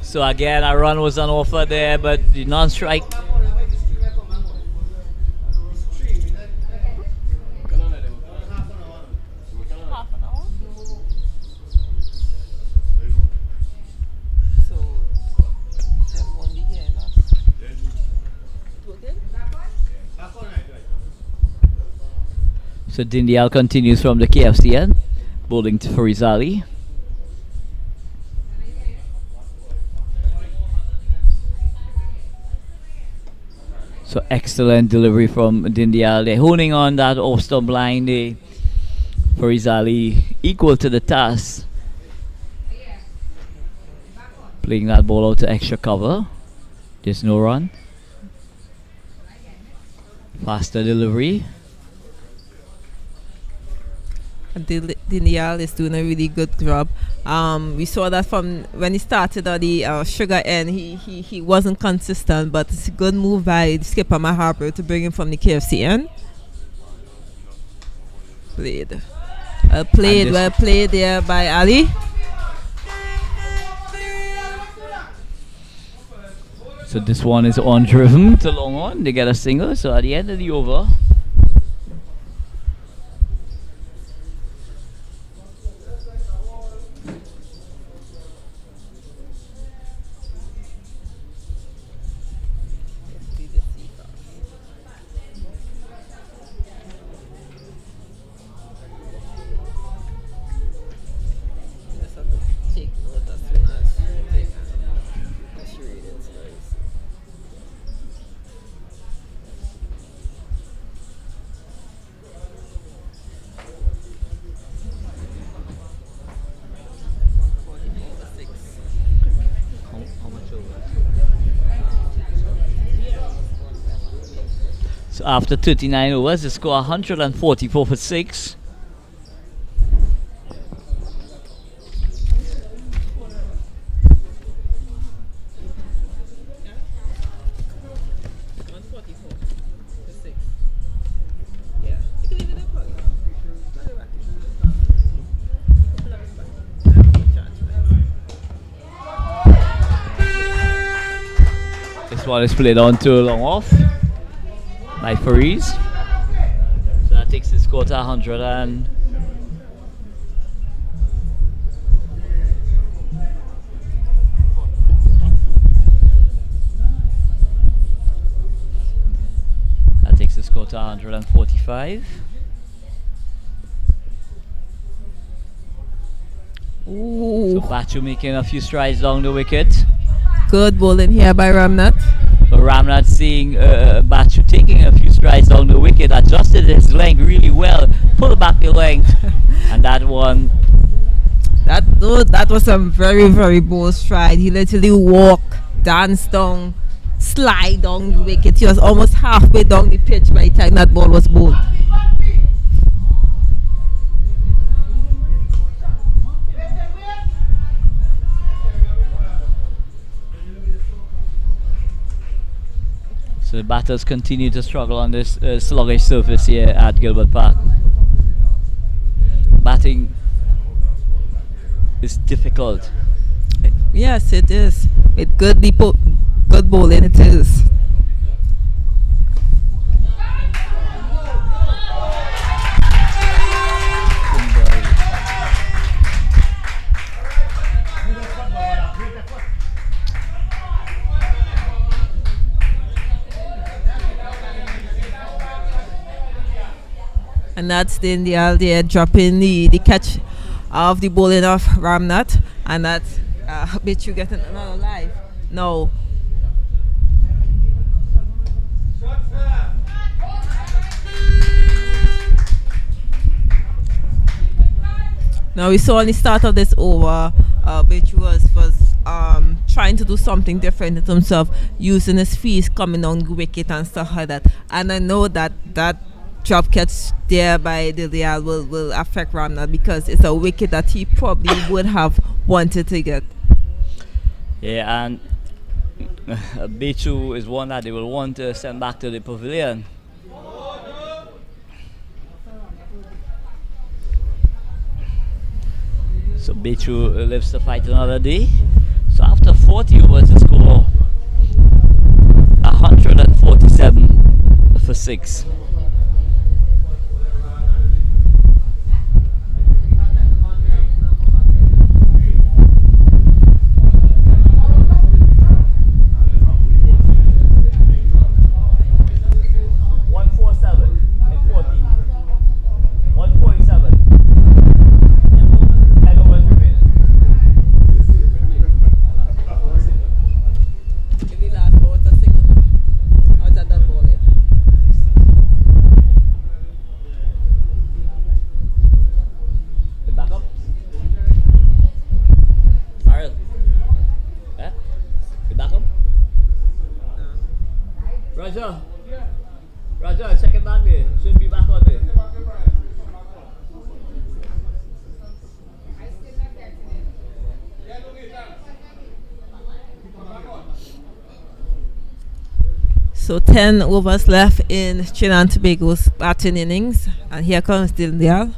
So again, a run was on offer there, but the non-strike. So Dindial continues from the KFCN, bowling to Farizali. So excellent delivery from Dindial. They're holding on that off-stump line. Farizali equal to the task. Playing that ball out to extra cover. There's no run. Faster delivery. Dinial is doing a really good job. We saw that from when he started on the sugar end, he wasn't consistent, but it's a good move by skipper Mahabra to bring him from the KFC end. Well played there by Ali. So this one is on driven to long on. They get a single. So at the end of the over, after 39 overs, the score 144 for 6. This one is played on to long off by Fariz. So that takes the score to 100 and that takes the score to 145. Ooh. So Bachu making a few strides down the wicket. Good bowling here by Ramnath. So Ramnath seeing Bachu taking a few strides down the wicket, adjusted his length really well, pulled back the length, and that one. That was a very, very bold stride. He literally walked, danced down, slide down the wicket. He was almost halfway down the pitch by the time that ball was bowled. So the batters continue to struggle on this sluggish surface here at Gilbert Park. Batting is difficult. Yes, it is. With good bowling, it is. And that's the India there dropping the catch of the bowling of Ramnath, and that's bet you getting another life. No. Now we saw on the start of this over, which was trying to do something different in terms of using his feet coming on the wicket and stuff like that. And I know that drop catch there by Dilial will affect Ramnath because it's a wicket that he probably would have wanted to get. Yeah, and Bechu is one that they will want to send back to the pavilion. So Bechu lives to fight another day. So after 40 overs, the score 147 for 6. Raja. Raja, check it back there. Should be back on there. So 10 overs left in Trinidad and Tobago's batting innings. And here comes Dindal.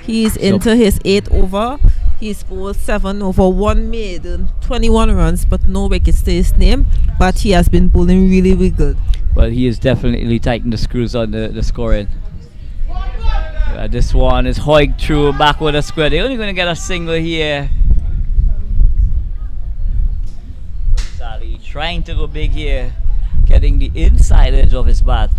He's into his 8th over. He's bowled 7 over 1 maiden, 21 runs, but no wickets to his name. But he has been bowling really, really good. Well, he has definitely tightened the screws on the scoring. This one is hoiked through back with a square. They're only going to get a single here. Sally trying to go big here, getting the inside edge of his bat.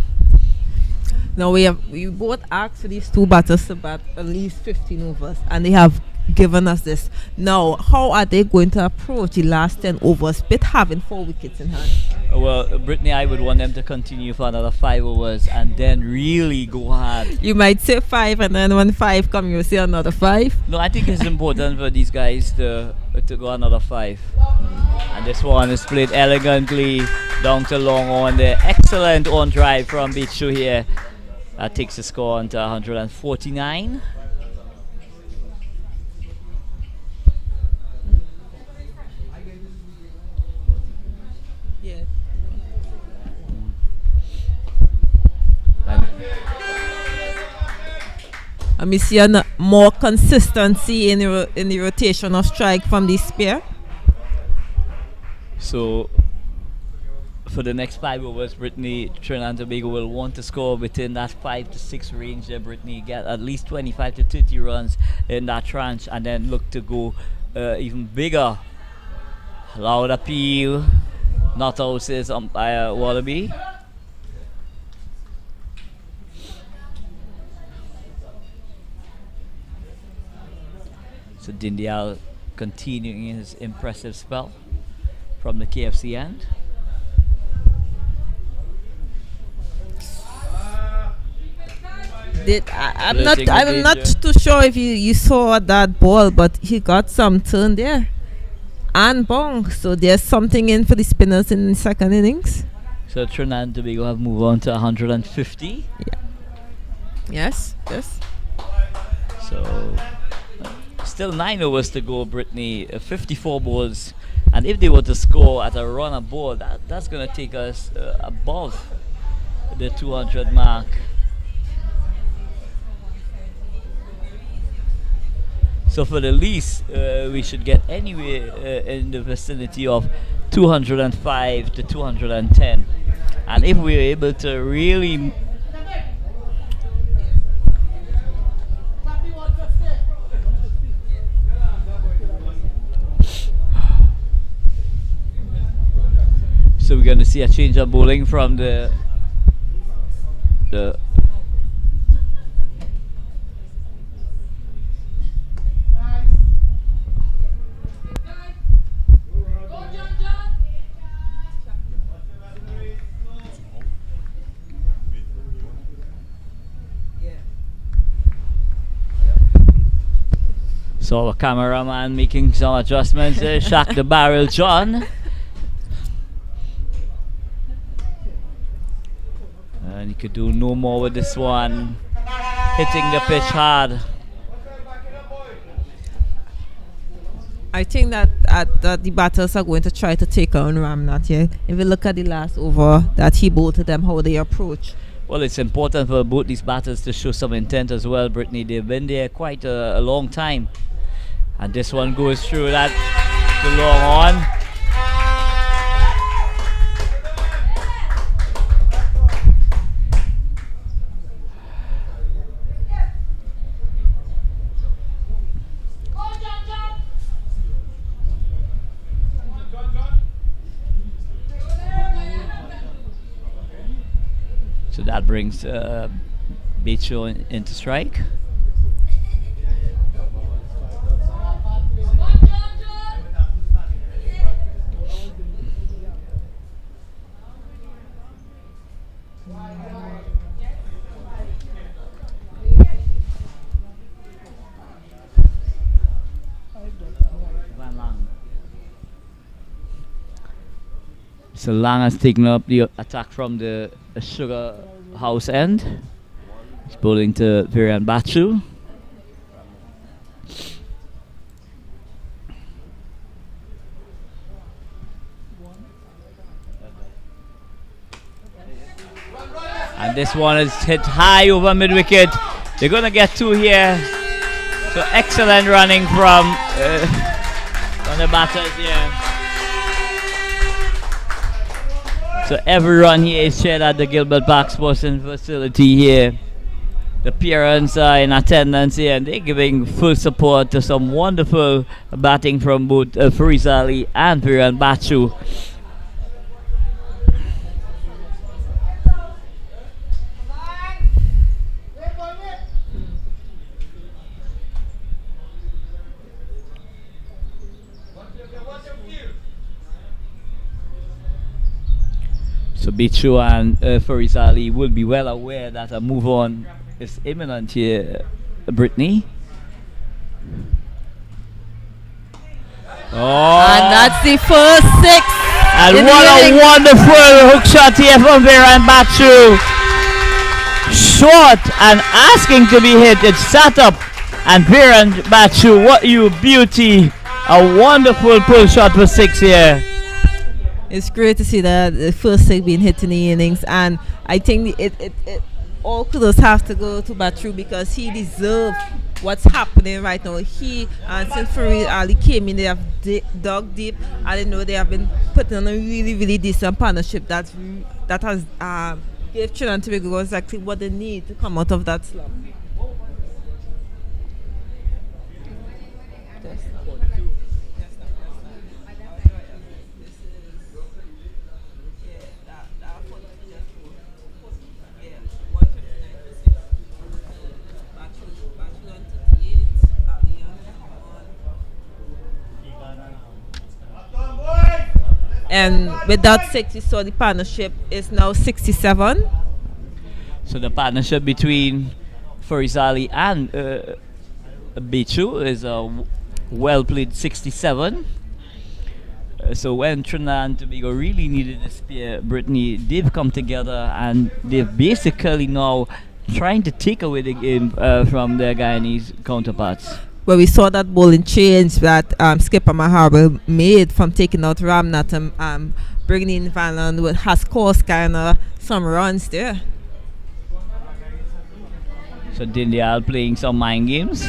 Now we both asked for these two batters to bat at least 15 overs, and they have given us this. Now, how are they going to approach the last 10 overs with having 4 wickets in hand? Well, Brittany, I would want them to continue for another 5 overs and then really go hard. You might say 5, and then when 5 come, you say another 5. No, I think it's important for these guys to go another 5. And this one is played elegantly down to long on there. Excellent on drive from Bichu here. That takes the score on to 149. And we see more consistency in the rotation of strike from the spear. So for the next 5 overs, Brittany, Trinidad and Tobago will want to score within that 5 to 6 range there. Brittany get at least 25 to 30 runs in that tranche and then look to go even bigger. Loud appeal. Not out says umpire Wallaby. So Dindial continuing his impressive spell from the KFC end. I'm not too sure if you saw that ball, but he got some turn there and bong. So there's something in for the spinners in the second innings. So Trinidad and Tobago have moved on to 150. Yeah. Yes. So still 9 overs to go, Brittany. 54 balls, and if they were to score at a run a ball, that's going to take us above the 200 mark. So for the least, we should get anywhere in the vicinity of 205 to 210. And if we're able to really so we're going to see a change of bowling from the So our cameraman making some adjustments there. Shock the barrel, John. And he could do no more with this one. Hitting the pitch hard. I think that the batters are going to try to take on Ramnath here. If you look at the last over that he bowled to them, how they approach. Well, it's important for both these batters to show some intent as well, Brittany. They've been there quite a long time. And this one goes through that the long on. So that brings Becho into strike. So Lang has taken up the attack from the Sugar House end. He's bowling to Virian Bachu. And this one is hit high over mid wicket. They're gonna get two here. So excellent running from the batters here. So every run here is shared at the Gilbert Park Sporting Facility here. The parents are in attendance here and they're giving full support to some wonderful batting from both Fariz Ali and Virian Bachu. So Bichu and Fariz Ali will be well aware that a move on is imminent here, Brittany. Oh, And that's the first six. and in what the a inning. wonderful hook shot here from Virian Bachu. Short and asking to be hit. It sat up and Virian Bachu, what you beauty. A wonderful pull shot for six here. It's great to see that the first six being hit in the innings, and I think it all kudos have to go to Batru because he deserved what's happening right now. He and since Farid Ali came in, they have dug deep. I know they have been putting on a really decent partnership that has gave Trinidad and Tobago exactly what they need to come out of that slump. And with that 60, so the partnership is now 67. So the partnership between Fariz Ali and Bichu is a well played 67. So when Trinidad and Tobago really needed a spear, Brittany, they've come together and they've basically now trying to take away the game from their Guyanese counterparts. Where we saw that bowling change that skipper Mahara made from taking out Ramnath and bringing in Van Land, which has caused kind of some runs there. So Dindial playing some mind games.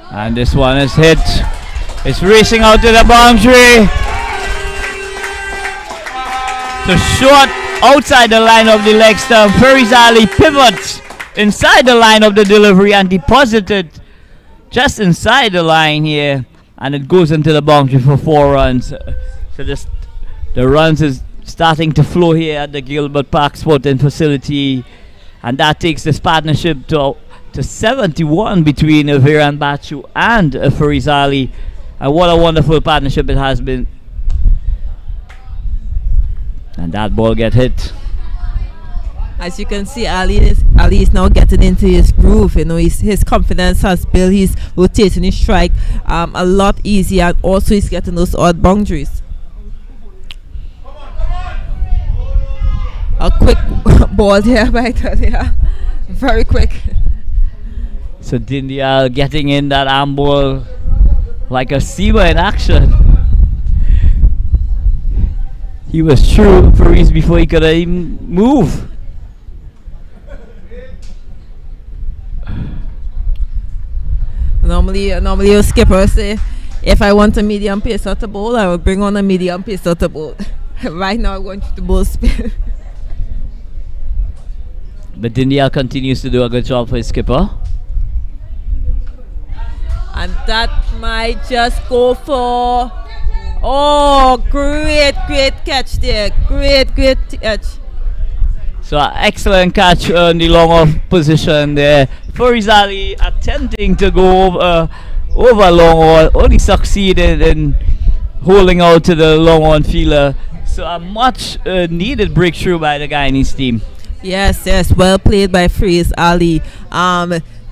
And this one is hit. It's racing out to the boundary. So short outside the line of the leg stump. Fariz Ali pivots inside the line of the delivery and deposited just inside the line here. And it goes into the boundary for 4 runs. So the runs is starting to flow here at the Gilbert Park Sporting Facility. And that takes this partnership to 71 between Virian Bachu and Fariz Ali. And what a wonderful partnership it has been. And that ball get hit. As you can see, Ali is now getting into his groove. You know, his confidence has built. He's rotating his strike a lot easier, and also he's getting those odd boundaries. A quick ball there by there, very quick. So Dindia getting in that arm ball like a seamer in action. He was through Paris before he could even move. Normally your skipper say, if I want a medium pace out the bowl, I will bring on a medium pace out the bowl. Right now I want you to bowl spin. But Dindia continues to do a good job for his skipper. And that might just go for... Oh, great catch there. Great catch. So excellent catch on the long off position there. Farizali attempting to go over long on, only succeeded in holding out to the long on fielder. So a much needed breakthrough by the Guyanese team. Yes, well played by Faris Ali.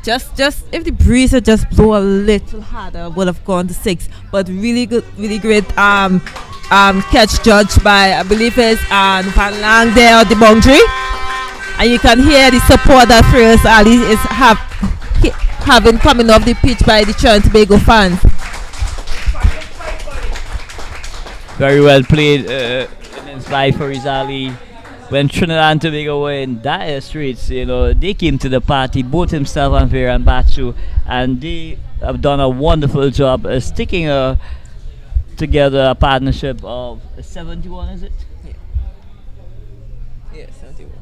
Just if the breeze had just blow a little harder, would have gone to 6. But really good, really great catch judged by, I believe it's Van Lang there at the boundary. And you can hear the support that Faris Ali is having coming off the pitch by the Trinidad and Tobago fans. Very well played innings by Faris Ali. When Trinidad and Tobago were in dire straits, they came to the party, both himself and Vera and Bachu, and they have done a wonderful job sticking together a partnership of 71, is it? Yeah, 71.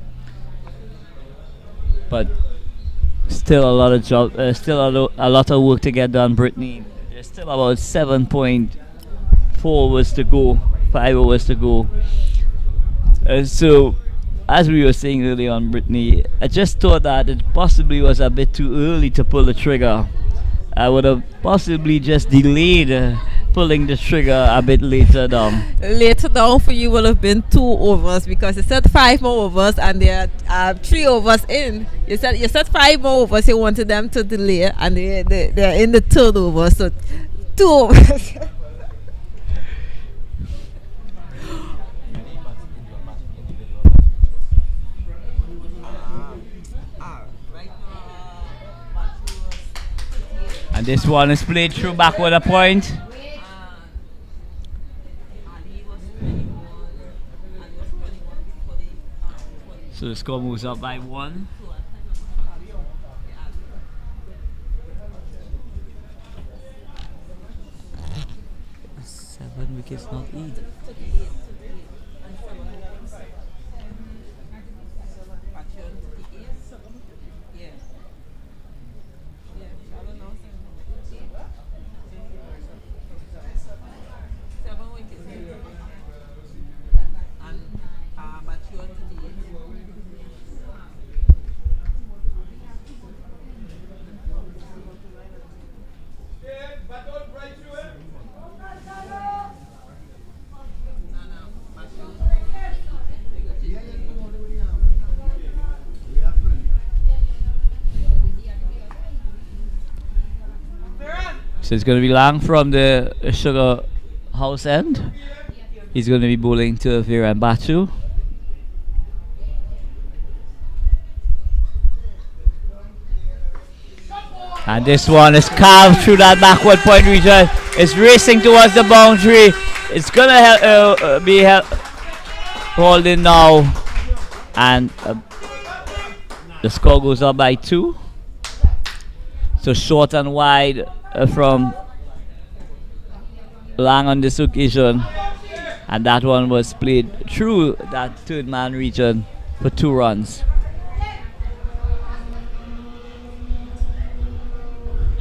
But still a lot of job, a lot of work to get done, Brittany. There's still about 7.4 hours to go, 5 hours to go. So, as we were saying earlier on, Brittany, I just thought that it possibly was a bit too early to pull the trigger. I would have possibly just delayed pulling the trigger a bit later down. Later down for you will have been 2 overs, because you said 5 more overs and there are 3 overs in. You said 5 more overs, you wanted them to delay, and they're in the 3rd over, so 2 overs. And this one is played through back with a point. So the score moves up by 1. Seven wickets not easy. So it's going to be Lang from the Sugar House end. He's going to be bowling to Vera and Bachu. And this one is carved through that backward point region. It's racing towards the boundary. It's going to be holding now. And the score goes up by 2. So short and wide from Lang on this occasion, and that one was played through that 3rd man region for 2 runs.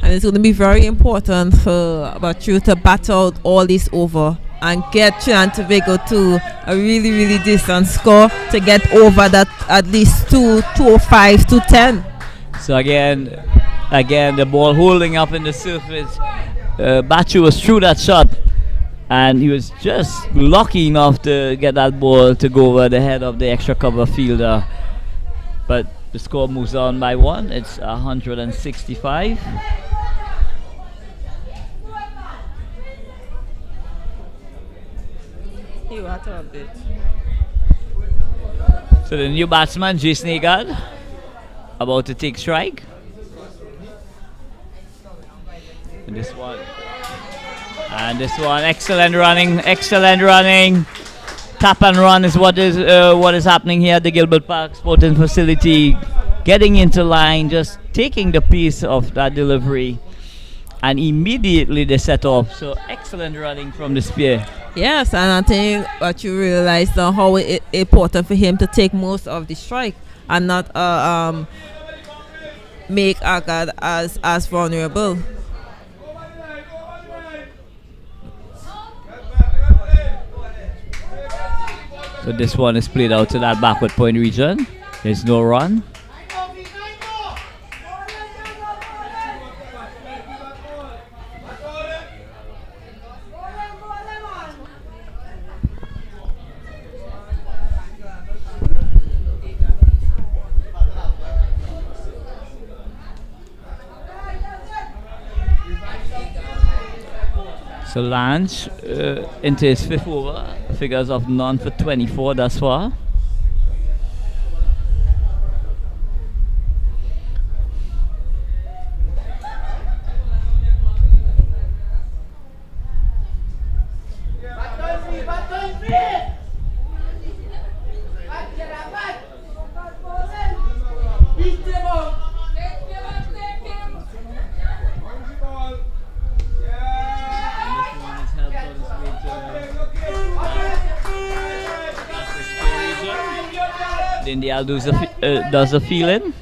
And it's going to be very important for Bachu to bat out all this over and get Trinidad and Tobago to a really, really decent score to get over that at least 205, 210. So again, the ball holding up in the surface. Bachu was through that shot, and he was just lucky enough to get that ball to go over the head of the extra cover fielder. But the score moves on by 1. It's 165. So the new batsman, Jason Agard, about to take strike. This one. And this one, excellent running, excellent running. Tap and run is what is happening here at the Gilbert Park Sporting Facility. Getting into line, just taking the piece of that delivery, and immediately they set off. So excellent running from the spear. Yes, and I think what you realize now how important for him to take most of the strike and not make Agad as vulnerable. So this one is played out to that backward point region. There's no run. So Lange into his fifth over, figures of none for 24 thus far. India does a feeling.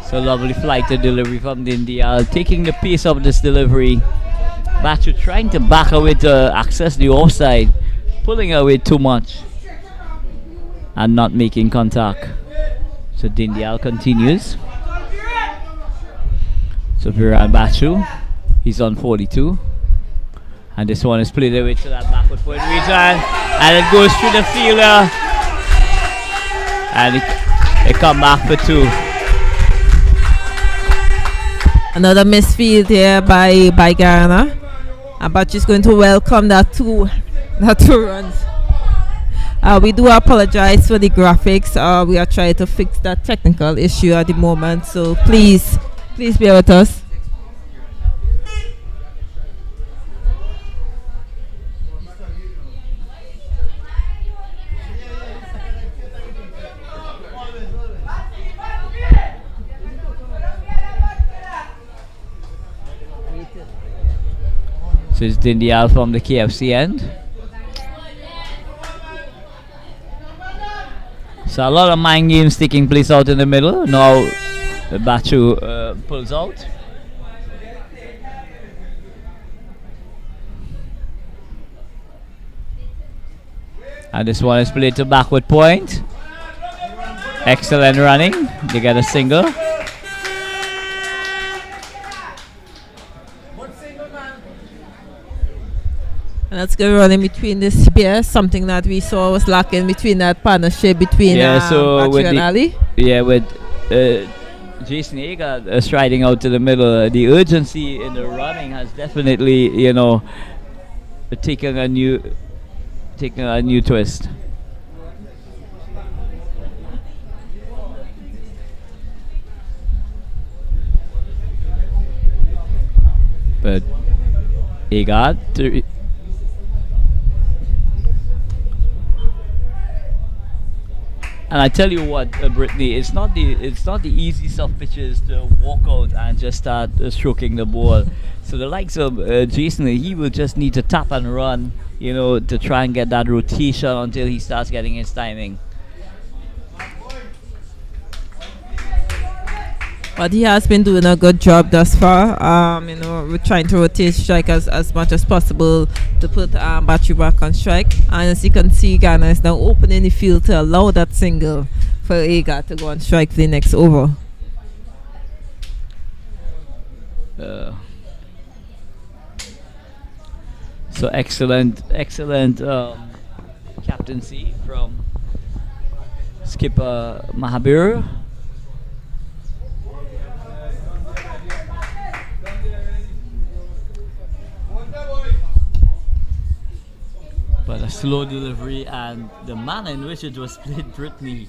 So lovely flight to delivery from the India, taking the pace of this delivery. Bachu trying to back away to access the offside, pulling away too much and not making contact. So Dindial continues. So Viran Bachu, he's on 42. And this one is played away to that backward point region. And it goes through the fielder. And it come back for two. Another misfield here by Guyana. But she's going to welcome that two runs. We do apologize for the graphics. We are trying to fix that technical issue at the moment. So please bear with us. So it's Dindial from the KFC end. So a lot of mind games taking place out in the middle. Now Bachu pulls out. And this one is played to backward point. Excellent running. They get a single. And that's good running between the spears, something that we saw was lacking between that partnership between Bachu and Ali. Yeah, with Jason Agar striding out to the middle, the urgency in the running has definitely, taken a new twist. But Agar And I tell you what, Brittany, it's not the easiest of pitches to walk out and just start stroking the ball. So the likes of Jason, he will just need to tap and run, to try and get that rotation until he starts getting his timing. But he has been doing a good job thus far. We're trying to rotate strike as much as possible to put battery back on strike. And as you can see, Ghana is now opening the field to allow that single for Aga to go on strike for the next over. So excellent captaincy from skipper Mahabir. But a slow delivery and the manner in which it was played, Brittany.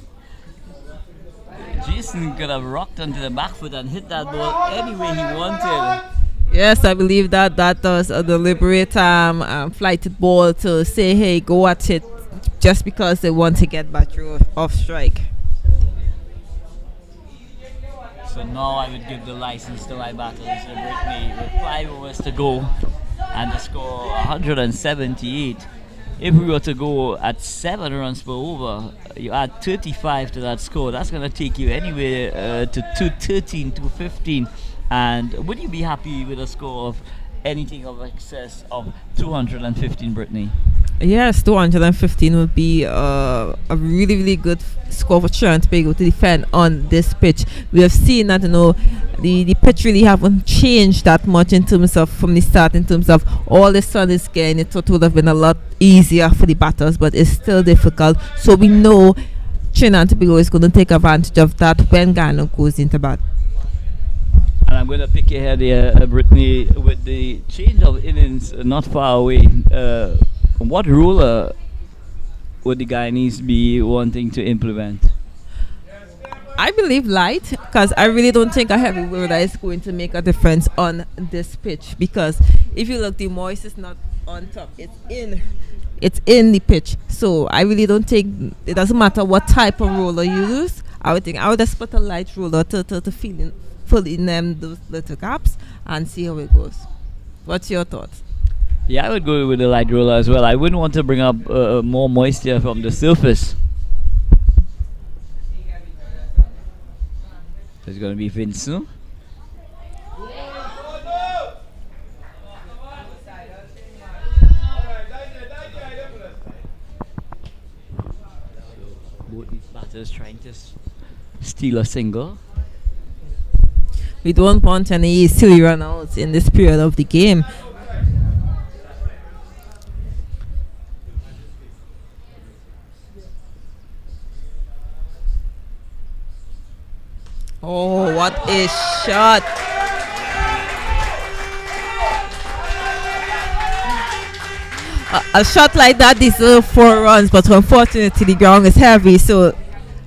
Jason could have rocked onto the back foot and hit that ball any way he wanted. Yes, I believe that was a deliberate flighted ball to say, hey, go at it, just because they want to get battery off strike. So now I would give the license to my batters to Brittany with 5 overs to go and the score 178. If we were to go at 7 runs per over, you add 35 to that score. That's going to take you anywhere to 213, 215. And would you be happy with a score of anything of excess of 215, Brittany? Yes, 215 would be a really, really good score for Trinidad and Tobago to defend on this pitch. We have seen that, the pitch really haven't changed that much in terms of from the start, in terms of all the sun is getting. It would have been a lot easier for the batters, but it's still difficult. So we know Trinidad and Tobago is going to take advantage of that when Ghana goes into bat. And I'm going to pick your head here, Brittany, with the change of innings not far away. What ruler would the Guyanese be wanting to implement? I believe light, because I really don't think a heavy ruler is going to make a difference on this pitch. Because if you look, the moist is not on top; it's in the pitch. So I really don't think it doesn't matter what type of roller you use. I would just put a light roller to fill in them those little gaps and see how it goes. What's your thoughts? Yeah, I would go with the light roller as well. I wouldn't want to bring up more moisture from the surface. It's going to be Vincent. Both these batters trying to steal a single. We don't want any silly run-outs in this period of the game. Oh, what a shot! A shot like that deserves 4 runs, but unfortunately the ground is heavy, so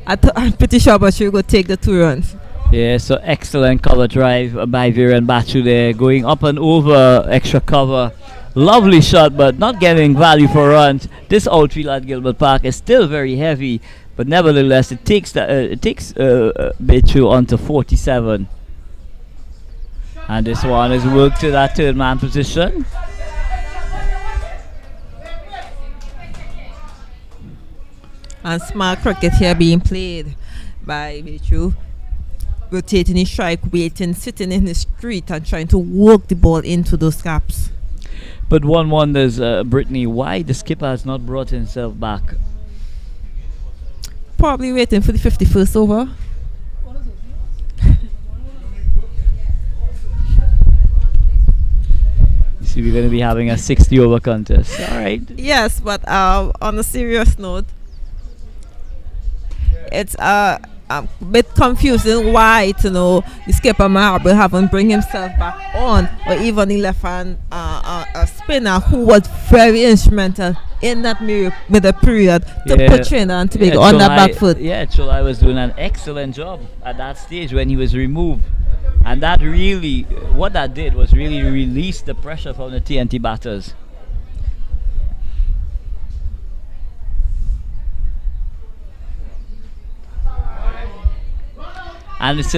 I'm pretty sure but she'll go take the 2 runs. Yeah, so excellent cover drive by Viren Bachu there, going up and over extra cover. Lovely shot, but not getting value for runs. This outfield at Gilbert Park is still very heavy, but nevertheless, it takes Bachu onto 47. And this one is worked to that third man position. And smart cricket here being played by Bachu. Rotating his strike, waiting, sitting in the street and trying to work the ball into those gaps. But one wonders, Brittany, why the skipper has not brought himself back. Probably waiting for the 51st over. You see, we're going to be having a 60 over contest. All right. Yes, but on a serious note, it's a bit confusing why the skipper Marble haven't bring himself back on, or even the left hand spinner who was very instrumental in that middle period to put Trinidad and Tobago on that back foot. Yeah, Cholai was doing an excellent job at that stage when he was removed, and that really, what that did was really release the pressure from the TNT batters. and it's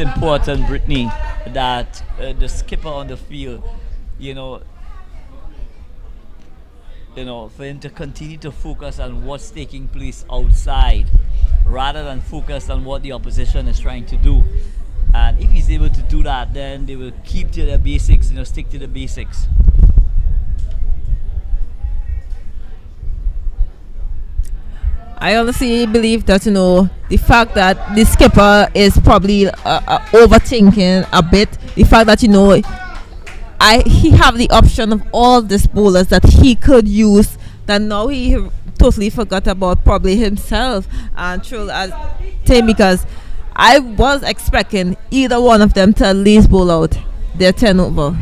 important, Brittany, that the skipper on the field, you know, for him to continue to focus on what's taking place outside, rather than focus on what the opposition is trying to do. And if he's able to do that, then they will keep to the basics, stick to the basics. I honestly believe that the fact that the skipper is probably overthinking a bit. The fact that he have the option of all these bowlers that he could use. That now he totally forgot about probably himself and throw as team, because I was expecting either one of them to at least bowl out their 10 overs.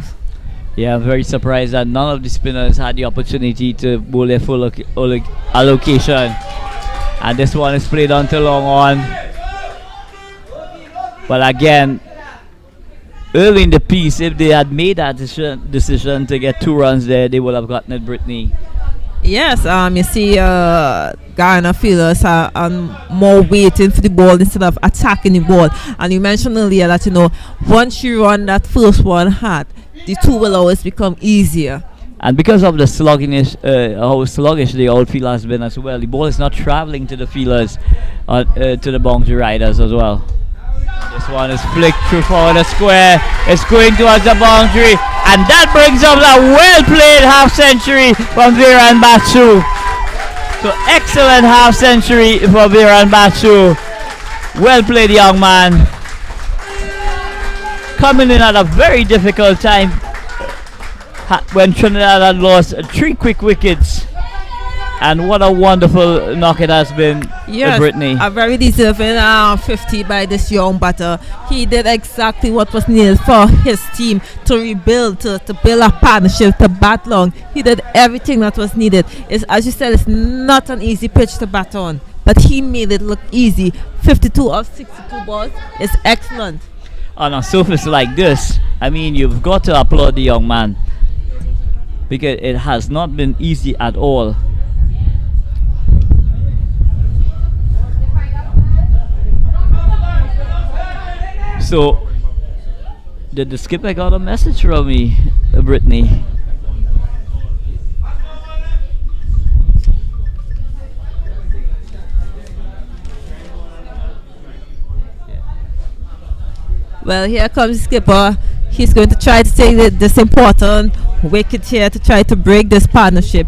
Yeah, I'm very surprised that none of the spinners had the opportunity to bowl their full allocation. And this one is played on to long on. But again, early in the piece, if they had made that decision to get 2 runs there, they would have gotten it, Brittany. Yes, you see Guyana fielders are more waiting for the ball instead of attacking the ball. And you mentioned earlier that, once you run that first one hard, the 2 will always become easier. And because of the sluggish, how sluggish the outfield has been as well, the ball is not traveling to the fielders, to the boundary riders as well. This one is flicked through for the square. It's going towards the boundary, and that brings up a well-played half-century from Viran Basu. So excellent half-century for Viran Basu. Well played, young man. Coming in at a very difficult time when Trinidad had lost 3 quick wickets. And what a wonderful knock it has been, yes, Brittany. A very deserving 50 by this young batter. He did exactly what was needed for his team to rebuild, to build a partnership, to bat long. He did everything that was needed. It's, as you said, it's not an easy pitch to bat on, but he made it look easy. 52 of 62 balls is excellent. On a surface like this, I mean, you've got to applaud the young man, because it has not been easy at all. So, did the skipper got a message from me, Brittany? Well, here comes skipper. He's going to try to take this important wicket here to try to break this partnership.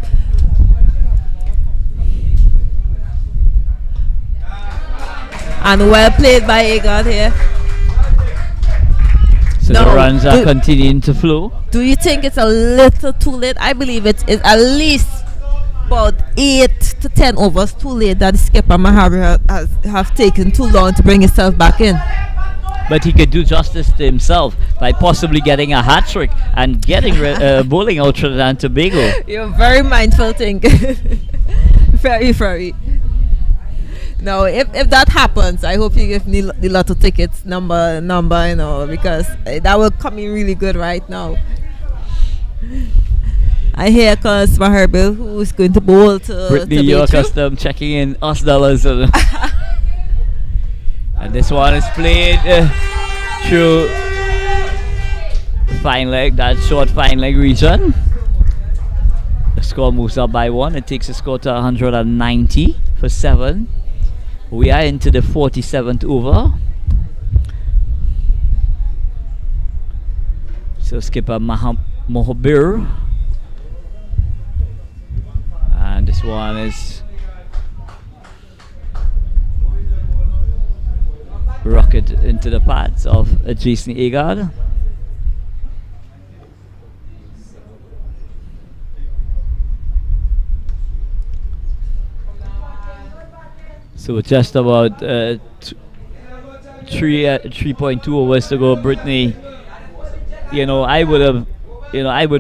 And well played by Egan here. So the runs are continuing to flow. Do you think it's a little too late? I believe it is at least about 8 to 10 overs too late that the skipper Mahabir have taken too long to bring himself back in. But he could do justice to himself by possibly getting a hat trick and getting bowling out Trinidad and Tobago. You're very mindful, think. Very, very. Now, if that happens, I hope you give me the lotto tickets number, because that will come in really good right now. I hear comes Maherbil, who is going to bowl to Brittany, you're accustomed checking in US dollars. And this one is played through fine leg, that short fine leg region. The score moves up by 1. It takes the score to 190 for 7. We are into the 47th over. So skipper Mohabir. And this one is rocket into the pads of Jason Agard. So just about 3.2 overs to go, Brittany. I would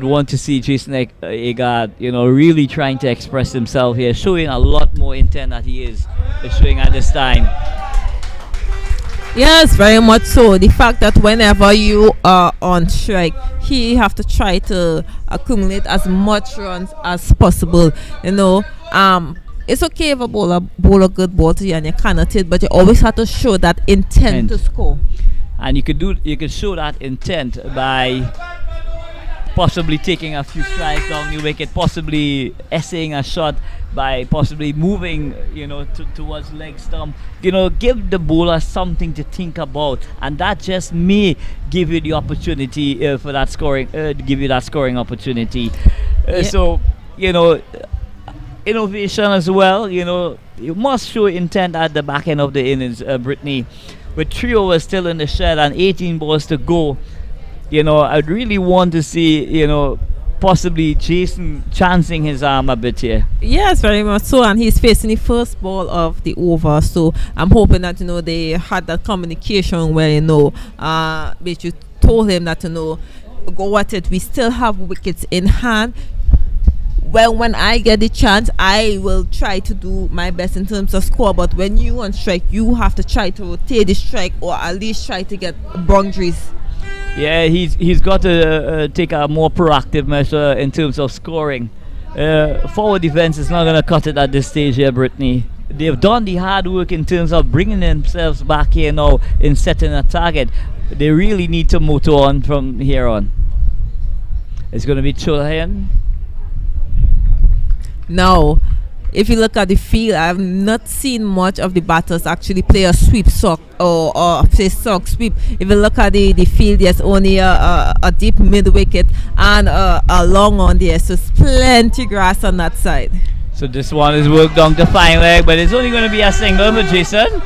want to see Jason Agard, really trying to express himself here, showing a lot more intent that he is showing at this time. Yes, very much so. The fact that whenever you are on strike, he have to try to accumulate as much runs as possible. it's okay if a bowler bowl a good ball to you and you cannot hit, but you always have to show that intent to score. And you could show that intent by possibly taking a few strikes down the wicket, possibly essaying a shot by possibly moving, towards leg stump. Give the bowler something to think about, and that just may give you the opportunity for that scoring, give you that scoring opportunity. So, innovation as well. You must show intent at the back end of the innings, Brittany. With 3 overs still in the shed and 18 balls to go, I'd really want to see, possibly Jason chancing his arm a bit here. Yes, very much so, and he's facing the first ball of the over. So I'm hoping that they had that communication where which you told him that go at it. We still have wickets in hand. Well, when I get the chance, I will try to do my best in terms of score. But when you on strike, you have to try to rotate the strike or at least try to get boundaries. Yeah, he's got to take a more proactive measure in terms of scoring. Forward defense is not going to cut it at this stage here, Brittany. They've done the hard work in terms of bringing themselves back here now in setting a target. They really need to motor on from here on. It's going to be Chulahan. Now, if you look at the field, I've not seen much of the batters actually play a sweep sock or play sock sweep. If you look at the field, there's only a deep mid wicket and a long on there, so there's plenty grass on that side. So this one is worked down to fine leg, but it's only going to be a single for Jason.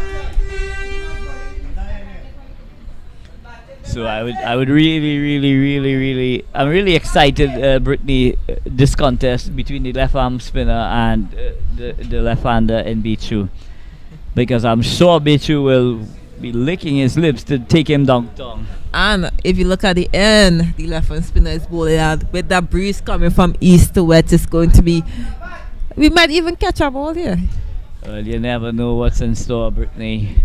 So I would really, I'm really excited, Brittany, this contest between the left arm spinner and the left-hander in Bichu, because I'm sure Bichu will be licking his lips to take him down. And if you look at the end, the left hand spinner is bowling out with that breeze coming from east to west. It's going to be, we might even catch a ball here. Well, you never know what's in store, Brittany.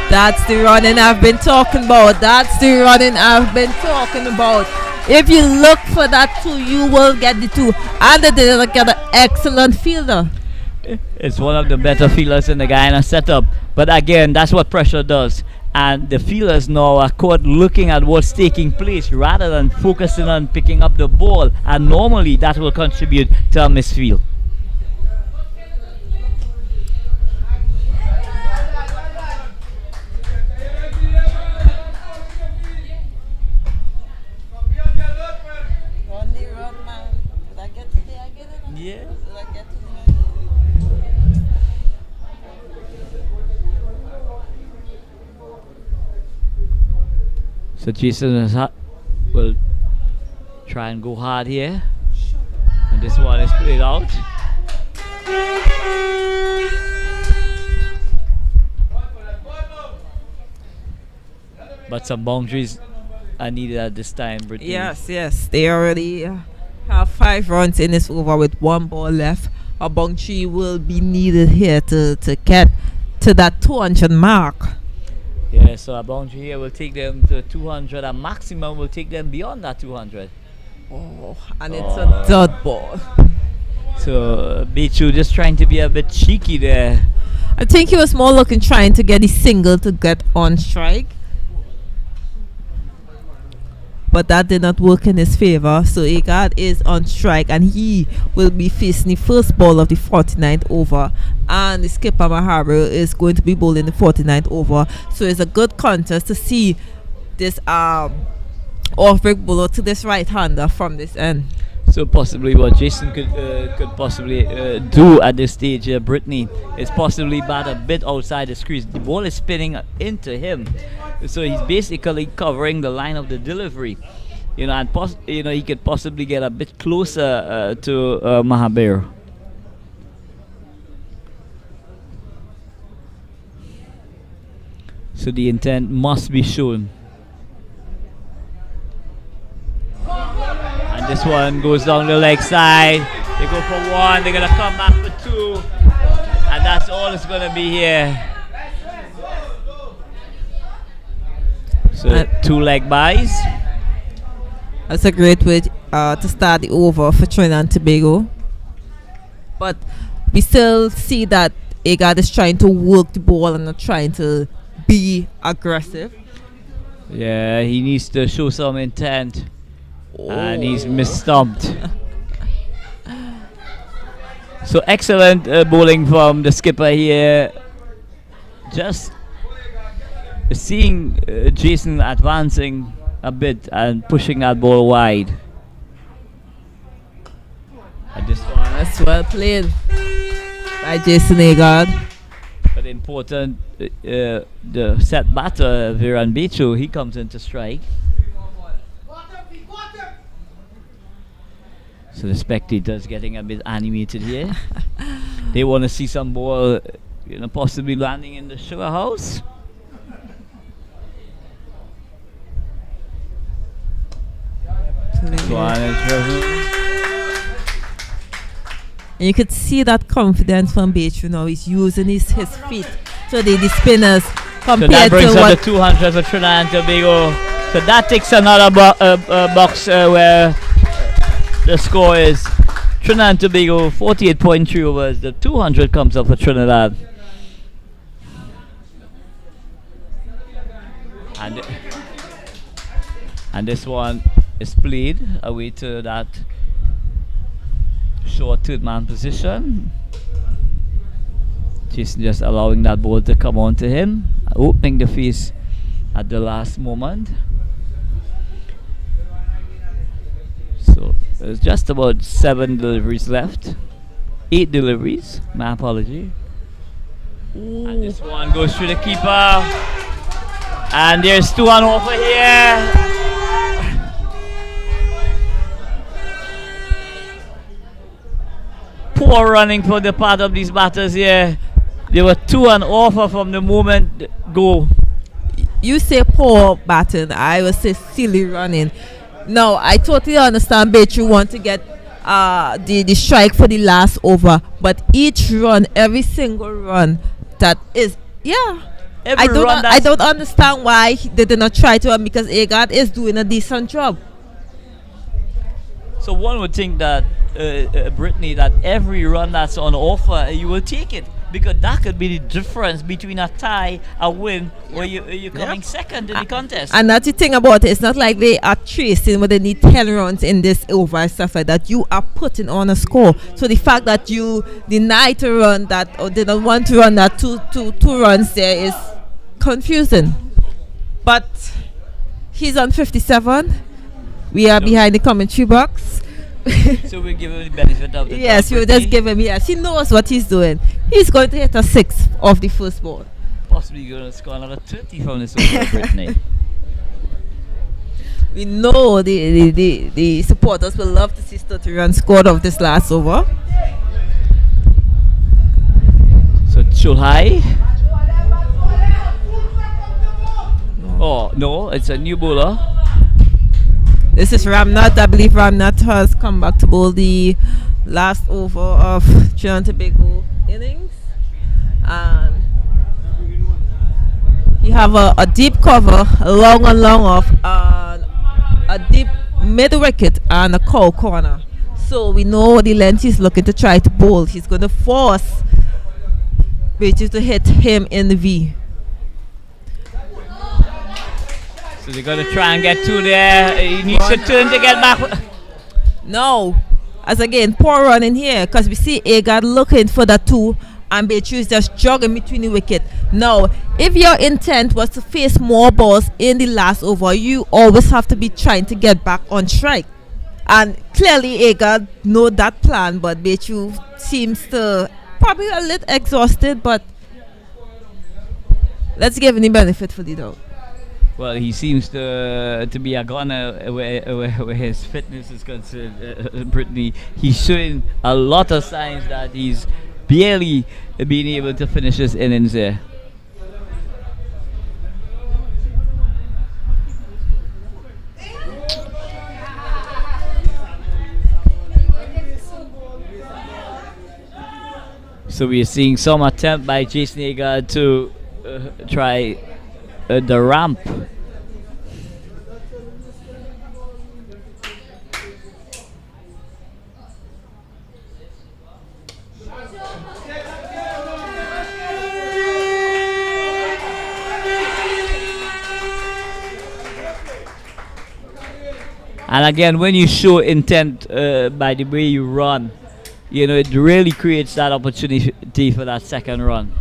That's the running I've been talking about. If you look for that 2, you will get the 2. And they did get an excellent fielder. It's one of the better fielders in the Guyana setup. But again, that's what pressure does. And the fielders now are caught looking at what's taking place rather than focusing on picking up the ball. And normally that will contribute to a misfield. Yeah. So Jason will try and go hard here, and this one is played out. But some boundaries are needed at this time, Brittany. Yes, they already have 5 runs in this over with 1 ball left. A boundary will be needed here to get to that 200 mark. Yeah, so a boundary here will take them to 200. A maximum will take them beyond that 200. Oh, and it's a dot ball. So Bichu just trying to be a bit cheeky there. I think he was more looking trying to get a single to get on strike. But that did not work in his favor. So Agard is on strike and he will be facing the first ball of the 49th over. And the skipper Maharu is going to be bowling the 49th over. So it's a good contest to see this off-break bowler to this right-hander from this end. So possibly what Jason could possibly do at this stage, Brittany, is possibly bat a bit outside the crease. The ball is spinning into him, so he's basically covering the line of the delivery. And he could possibly get a bit closer to Mahabir. So the intent must be shown. And this one goes down the leg side. They go for 1, they're going to come back for 2. And that's all it's going to be here. So 2 leg buys. That's a great way to start the over for Trinidad and Tobago. But we still see that Agard is trying to work the ball and not trying to be aggressive. Yeah, he needs to show some intent. And he's misstumped. So excellent bowling from the skipper here. Just seeing Jason advancing a bit and pushing that ball wide. And this one, That's well played by Jason Agard. but important, the set batter Viran Bechu, he comes in to strike. So the spectators getting a bit animated here. They want to see some ball, possibly landing in the sugar house. This one is And you could see that confidence from Bechu now. He's using his feet. So the spinners So that compared brings to up what the 200 for Trinidad and Tobago. So that takes another box where the score is Trinidad and Tobago 48.3 overs. The 200 comes up for Trinidad. And this one is played away to that short third man position. Jason just allowing that ball to come on to him, opening the face at the last moment. So there's just about 7 deliveries left. 8 deliveries, my apology. And this one goes through the keeper. And there's 2 on offer here. Poor running for the part of these batters here. There were 2 on offer from the moment go. you say poor batting, I will say silly running. Now, I totally understand Bechu want to get the strike for the last over, but each run, every single run that is, I don't understand why they did not try to run, because Agard is doing a decent job. So one would think that Brittany, that every run that's on offer, you will take it, because that could be the difference between a tie, a win, or you're coming second in the contest. And that's the thing about it. It's not like they are chasing where they need 10 runs in this over and stuff like that. You are putting on a score. So the fact that you deny to run that, or didn't want to run that two runs there, is confusing. But he's on 57. We are behind the commentary box. So we give him the benefit of the Yes, doubt, you just Brittany. give him, yes. He knows what he's doing. He's going to hit a 6 off the first ball. Possibly going to score another 30 from this over, Brittany. We know the supporters will love to see 30 runs scored off this last over. So Chulhai. Oh, no, it's a new bowler. This is Ramnath. I believe Ramnath has come back to bowl the last over of Trinidad and Tobago innings. And you have a deep cover, a long and long off, and a deep mid wicket and a cow corner. So we know the length he's looking to try to bowl. He's going to force Bechu to hit him in the V. So they're going to try and get 2 there. He needs to turn to get back. No, as again, poor running here, because we see Agard looking for the 2 and Bechu is just jogging between the wicket. Now, if your intent was to face more balls in the last over, you always have to be trying to get back on strike. And clearly Agard know that plan, but Bechu seems to probably a little exhausted, but let's give him the benefit for the doubt. Well, he seems to be a gunner where his fitness is concerned, Brittany. He's showing a lot of signs that he's barely being able to finish his innings there. So we are seeing some attempt by Jason Agard to try the ramp. And again, when you show intent by the way you run, you know, it really creates that opportunity for that second run.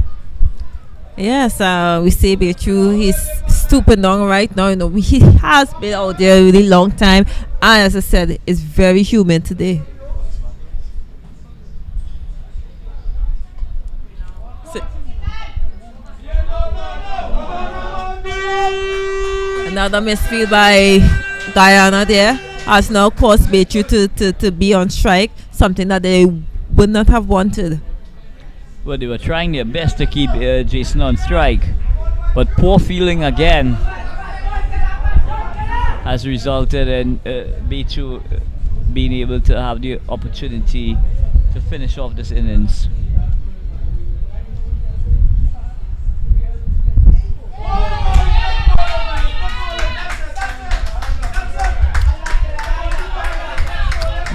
Yes, we see Bechu, he's stooping down right now. You know, he has been out there a really long time. And as I said, it's very humid today. Another misfield by Guyana there has now caused Bechu to be on strike, something that they would not have wanted. Well, they were trying their best to keep Jason on strike, but poor fielding again has resulted in Bechu being able to have the opportunity to finish off this innings.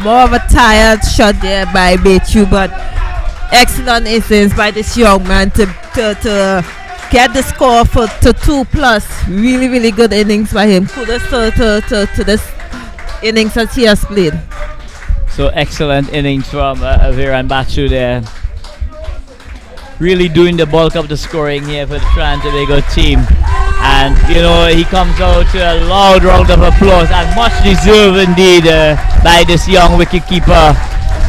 More of a tired shot there by Bechu, but excellent innings by this young man to get the score to 2+. Really, really good innings by him. Kudos to this innings that he has played. So excellent innings from Viran Bachu there. Really doing the bulk of the scoring here for the Trinidad and Tobago team. And you know, he comes out to a loud round of applause, and much deserved indeed by this young wicketkeeper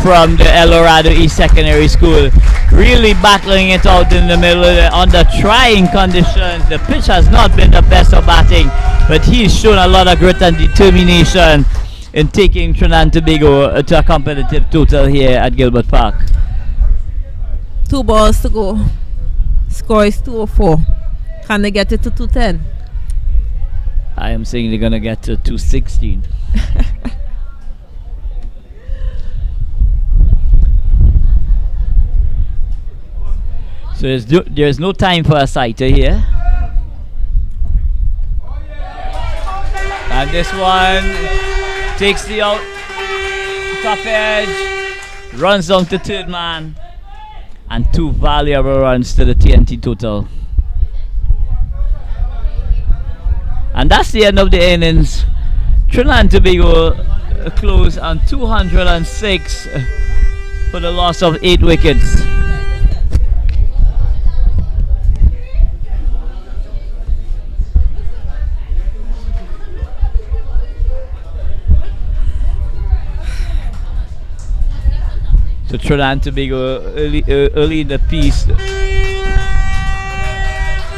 from the El Dorado East Secondary School. Really battling it out in the middle under trying conditions. The pitch has not been the best of batting, but he's shown a lot of grit and determination in taking Trinidad and Tobago to a competitive total here at Gilbert Park. 2 balls to go. Score is 204. Can they get it to 210? I am saying they're gonna get to 216. So there's no time for a sighter here. And this one takes the out, top edge, runs down to third man, and 2 valuable runs to the TNT total. And that's the end of the innings. Trinidad and Tobago close on 206 for the loss of 8 wickets. So Trinidad and Tobago early in the piece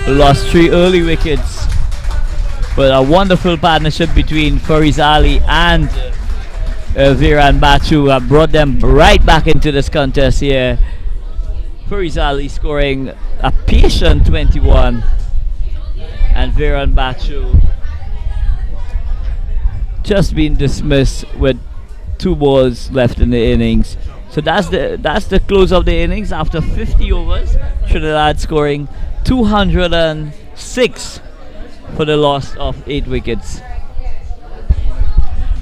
lost 3 early wickets. But a wonderful partnership between Fariz Ali and Viran Bachu brought them right back into this contest here. Fariz Ali scoring a patient 21, and Viran Bachu just being dismissed with 2 balls left in the innings. So that's the close of the innings after 50 overs. Trinidad scoring 206 for the loss of 8 wickets.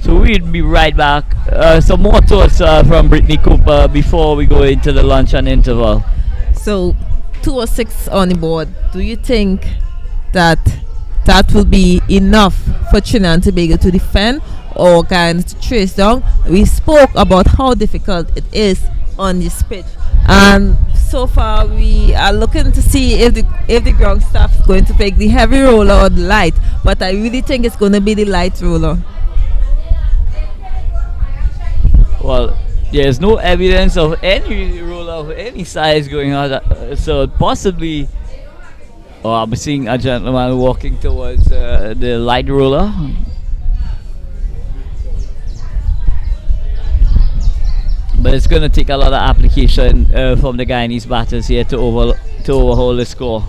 So we'll be right back. Some more thoughts from Brittany Cooper before we go into the lunch and interval. So 206 on the board. Do you think that will be enough for Trinidad and Tobago to defend or Guyana to trace down? We spoke about how difficult it is on this pitch, and so far we are looking to see if the ground staff is going to pick the heavy roller or the light, but I really think it's going to be the light roller. Well, there's no evidence of any roller of any size going on, so possibly I'm seeing a gentleman walking towards the light roller. But it's going to take a lot of application from the Guyanese batters here to overhaul the score.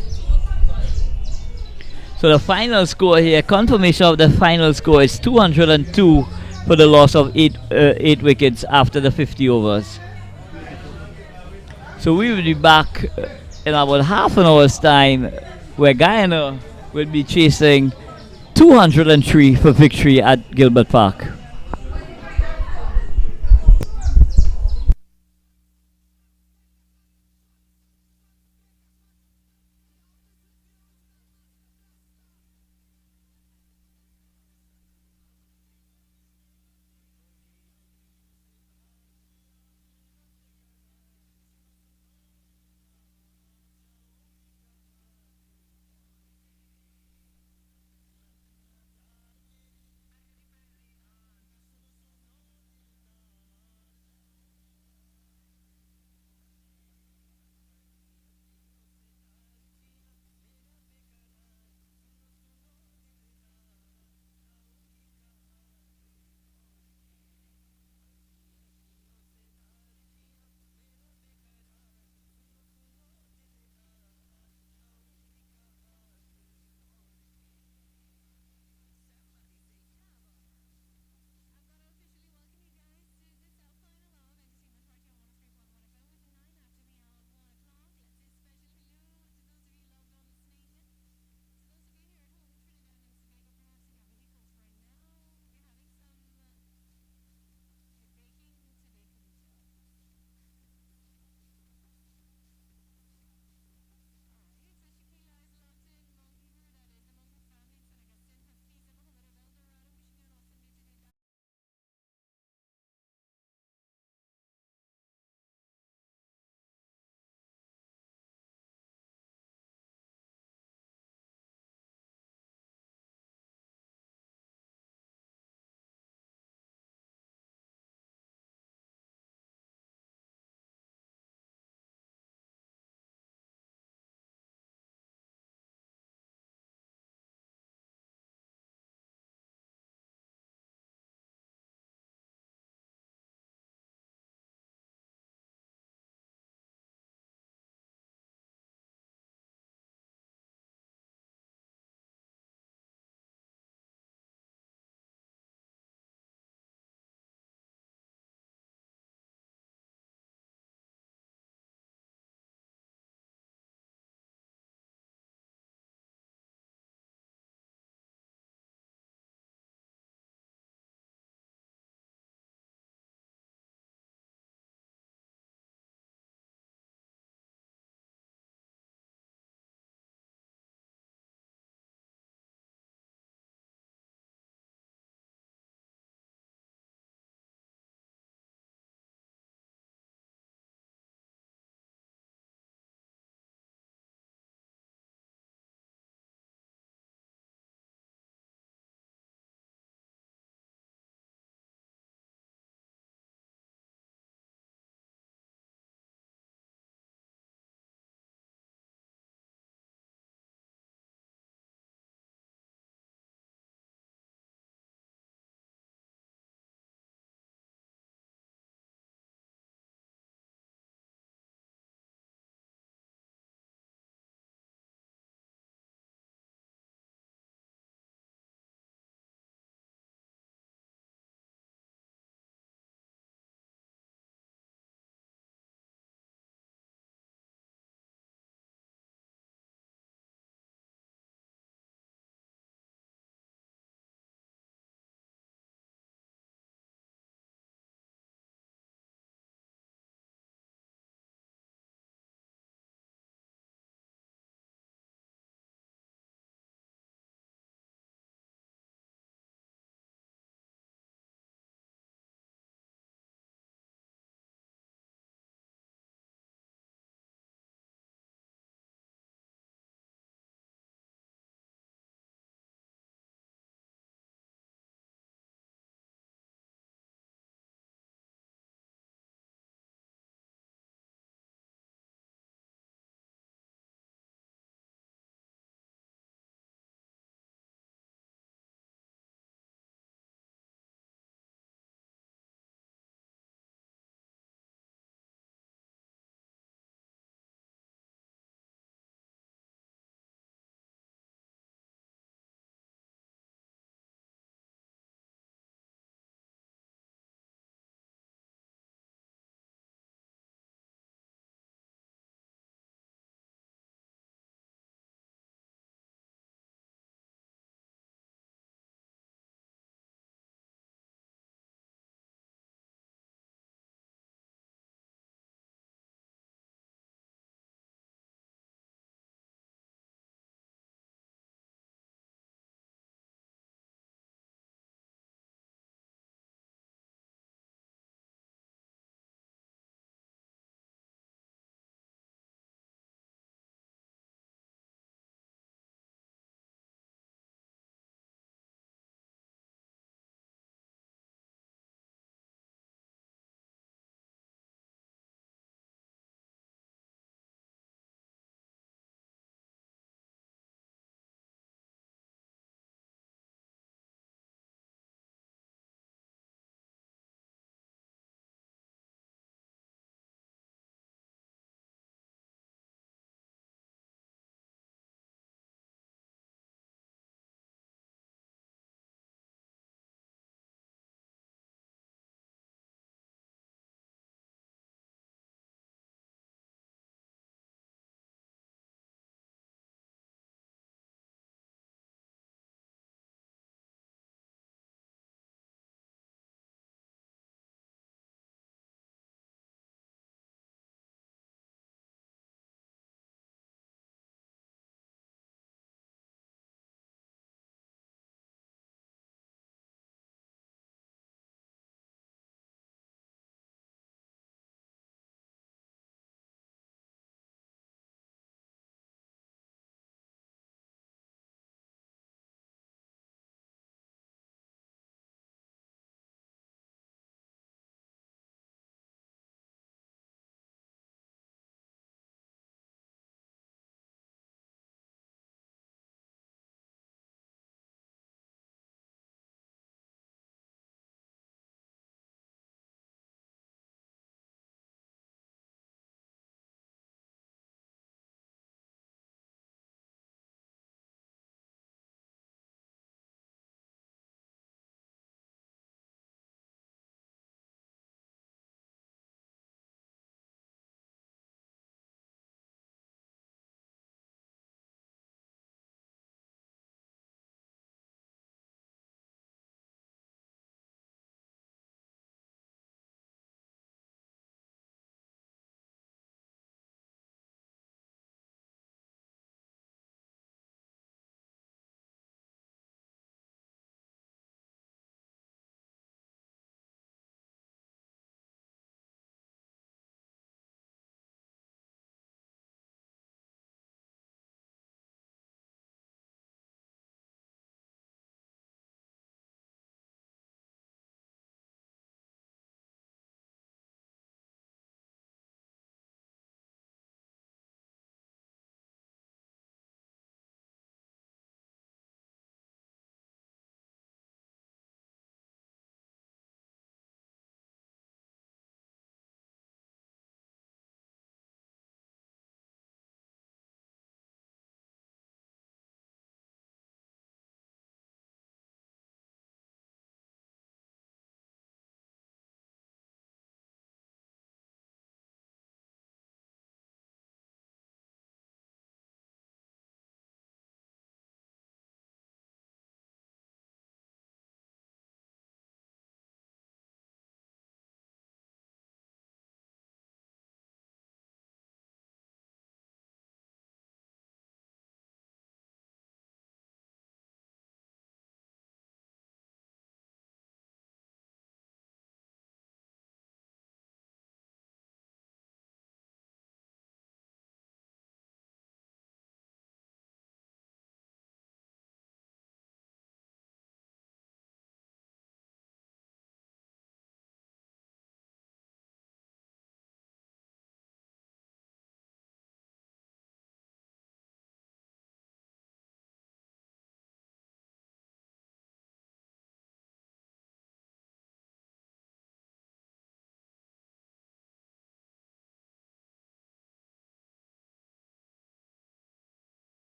So the final score here, confirmation of the final score is 202 for the loss of 8 wickets after the 50 overs. So we will be back in about half an hour's time, where Guyana will be chasing 203 for victory at Gilbert Park.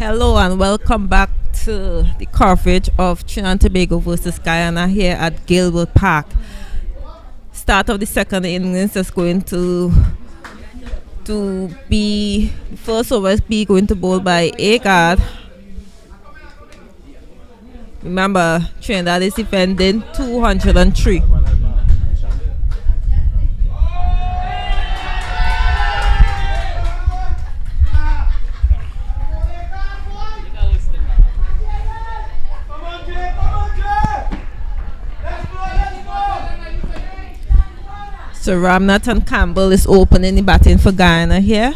Hello and welcome back to the coverage of Trinidad and Tobago versus Guyana here at Gilbert Park. Start of the second innings is going to be first over be going to bowl by Agard. Remember, Trinidad is defending 203. So Ramnath and Campbell is opening the batting for Guyana here.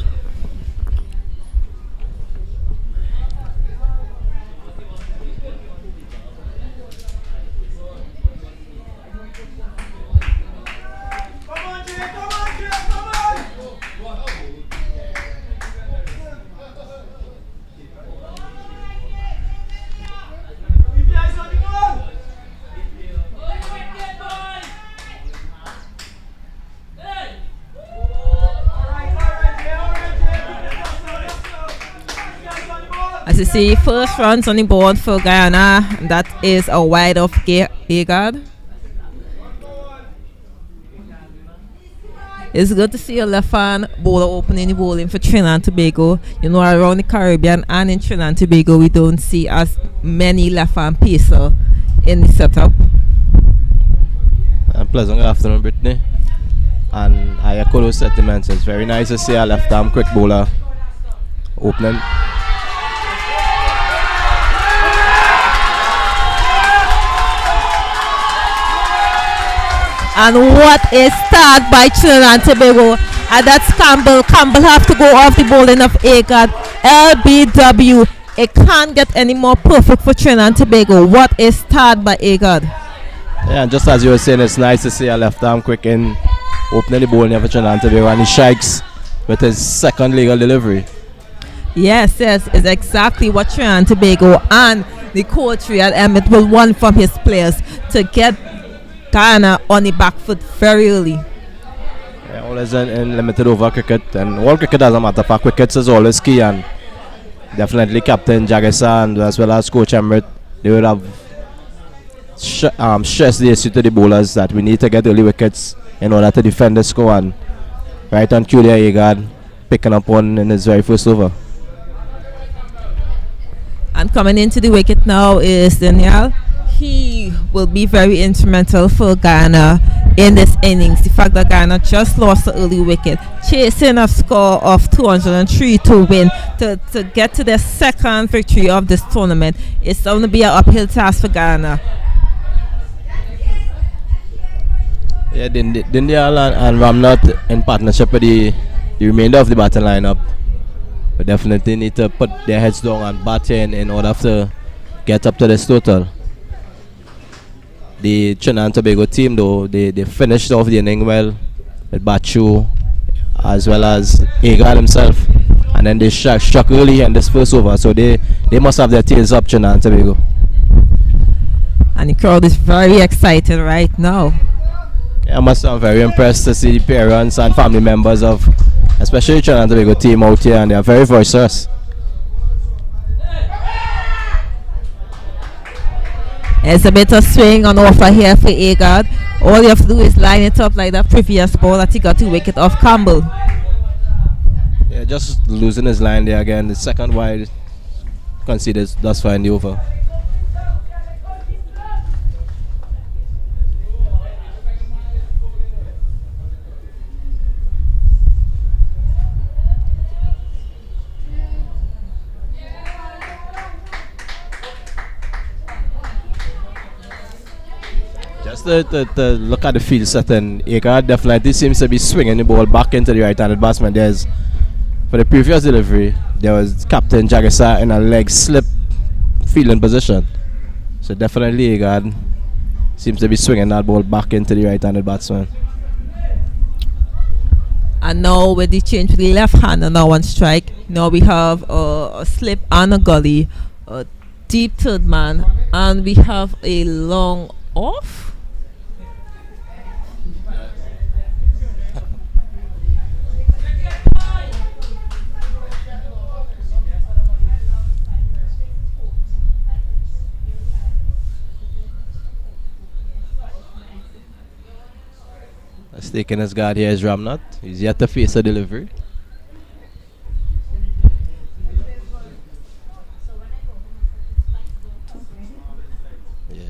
As you see, first runs on the board for Guyana, and that is a wide off Agard. It's good to see a left-hand bowler opening the bowling for Trinidad and Tobago. You know, around the Caribbean and in Trinidad and Tobago, we don't see as many left-hand pacer in the setup. Pleasant afternoon, Brittany. And I echo those sentiments. It's very nice to see a left-arm quick bowler opening. And what a start by Trinidad and Tobago. And that's Campbell. Campbell have to go off the bowling of Agard. LBW. It can't get any more perfect for Trinidad and Tobago. What a start by Agard. Yeah, and just as you were saying, it's nice to see a left arm quick in opening the bowling for Trinidad and Tobago. And he strikes with his second legal delivery. Yes, it's exactly what Trinidad and Tobago and the coach Riyad Emmett will want from his players to get Guyana on the back foot very early. Yeah, always in limited over cricket, and all cricket doesn't matter. For cricket is always key, and definitely Captain Jagesa and as well as Coach Emmett, they would have stressed the issue to the bowlers that we need to get early wickets in order to defend the score. And right on cue there, Agard picking up one in his very first over. And coming into the wicket now is Daniel. He will be very instrumental for Guyana in this innings. The fact that Guyana just lost the early wicket, chasing a score of 203 to win, to get to their second victory of this tournament. It's going to be an uphill task for Guyana. Yeah, Dindial and Ramnath in partnership with the remainder of the batting lineup. We definitely need to put their heads down and bat in order to get up to this total. The Trinidad and Tobago team, though, they finished off the inning well with Bachu as well as Agard himself, and then they struck early in this first over, so they must have their tails up, Trinidad and Tobago. And the crowd is very excited right now. Yeah, I must say I'm very impressed to see the parents and family members of especially the Trinidad and Tobago team out here, and they are very boisterous. It's a bit of swing on offer here for Agard. All you have to do is line it up like that previous ball that he got to wicket off Campbell. Yeah, just losing his line there again. The second wide conceded thus far in the over. Just to look at the field setting, Agard definitely seems to be swinging the ball back into the right-handed batsman. For the previous delivery, there was Captain Jagesa in a leg slip fielding position. So definitely Agard seems to be swinging that ball back into the right-handed batsman. And now with the change to the left hand and now on strike, now we have a slip and a gully, a deep third man, and we have a long off. Staking his guard here is Ramnat. He's yet to face a delivery. Yeah.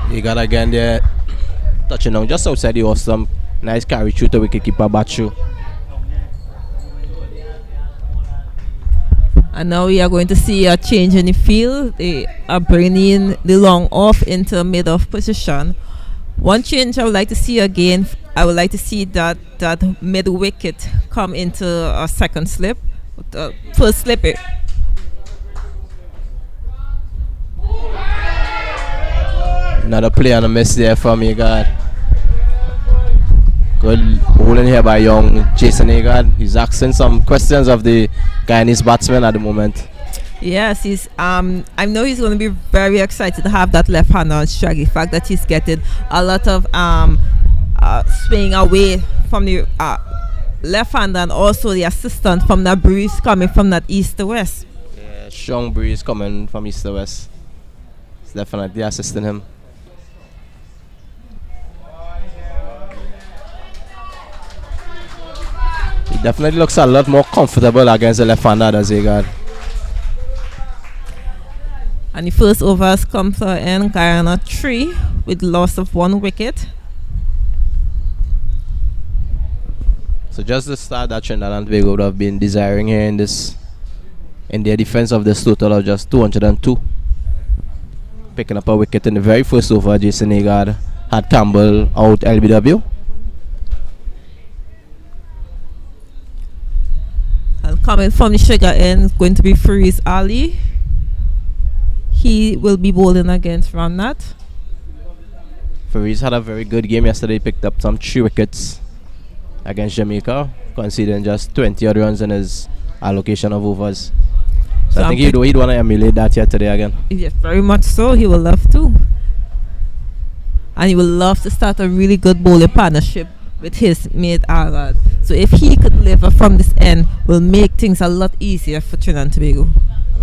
He got again there, touching down just outside the awesome. Nice carry through to wicketkeeper Bachu. And now we are going to see a change in the field. They are bringing the long off into mid-off position. One change I would like to see again, I would like to see that mid-wicket come into a second slip. First slip. Another play on a miss there from Agard. Good bowling here by young Jason Agard. He's asking some questions of the Guyanese batsman at the moment. Yes, I know he's going to be very excited to have that left hand on strike. The fact that he's getting a lot of swing away from the left hand, and also the assistance from that breeze coming from that east to west. Yeah, strong breeze coming from east to west. It's definitely assisting him. He definitely looks a lot more comfortable against the left-hander than Agard. And the first over has come to an end. Guyana 3 with loss of 1 wicket. So just the start that Trinidad and Tobago would have been desiring here in their defense of this total of just 202. Picking up a wicket in the very first over, Jason Agard had Campbell out LBW. And coming from the sugar end, going to be Fariz Ali. He will be bowling against Ramnat. Fariz had a very good game yesterday. Picked up some 3 wickets against Jamaica, conceding just 20 odd runs in his allocation of overs. So I think he'd want to emulate that here today again. Yes, very much so. He will love to. And he will love to start a really good bowling partnership with his mate Arad. So if he could deliver from this end, will make things a lot easier for Trinidad and Tobago.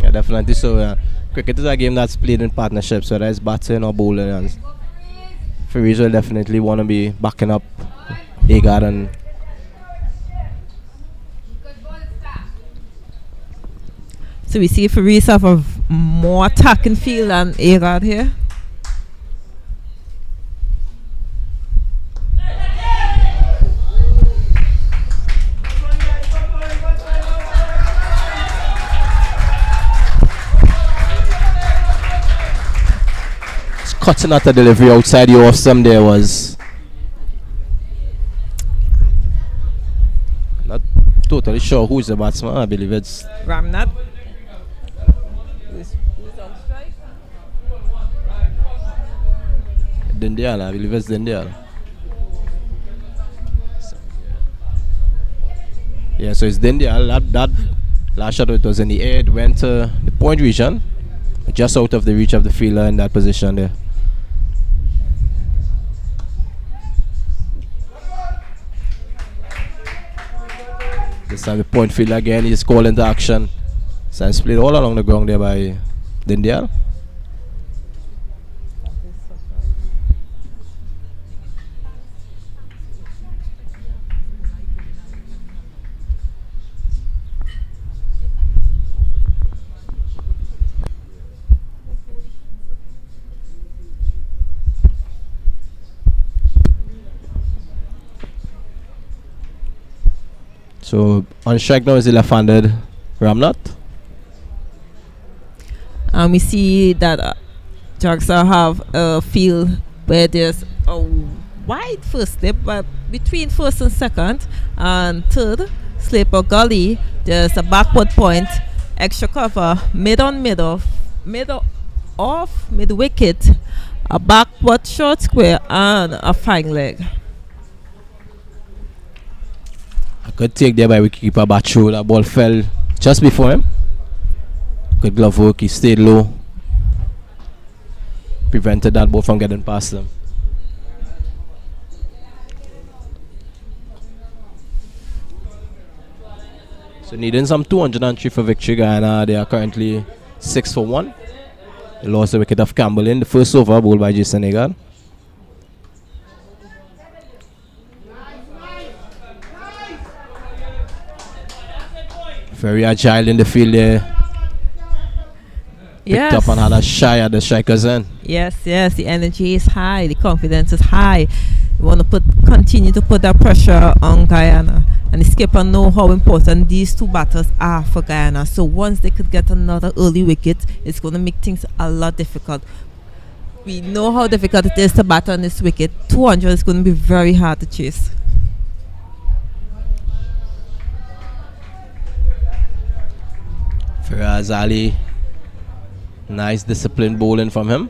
Yeah, definitely. So cricket is a game that's played in partnerships, whether it's batting or bowling. And Fariz will definitely want to be backing up Agard. And so we see Fariz have a more attacking field than Agard here. cutting out the delivery outside the awesome there was not totally sure who's the batsman. I believe it's Ramnat. Dindial. I believe it's Dindial. Yeah, so it's Dindial. That last shot, it was in the air. It went to the point region, just out of the reach of the fielder in that position there. This time the point fielder again is called into action. So it's played all along the ground there by Dindial. So on strike now is the left-handed Ramnat. And we see that Jackson have a field where there's a wide first slip, but between first and second and third slip or gully, there's a backward point, extra cover, mid off, mid wicket, a backward short square, and a fine leg. A good take there by wicketkeeper Bachu. That ball fell just before him. Good glove work. He stayed low. Prevented that ball from getting past him. So needing some 203 for victory. Guyana, they are currently 6 for 1. They lost the wicket of Campbell in the first over, bowled by Jason Agard. Very agile in the field there. Picked up and had a shy at the striker's end. Yes, the energy is high, the confidence is high. You want to continue to put that pressure on Guyana. And the skipper know how important these two batters are for Guyana. So once they could get another early wicket, it's going to make things a lot difficult. We know how difficult it is to bat on this wicket. 200 is going to be very hard to chase. Firaz Ali, nice disciplined bowling from him.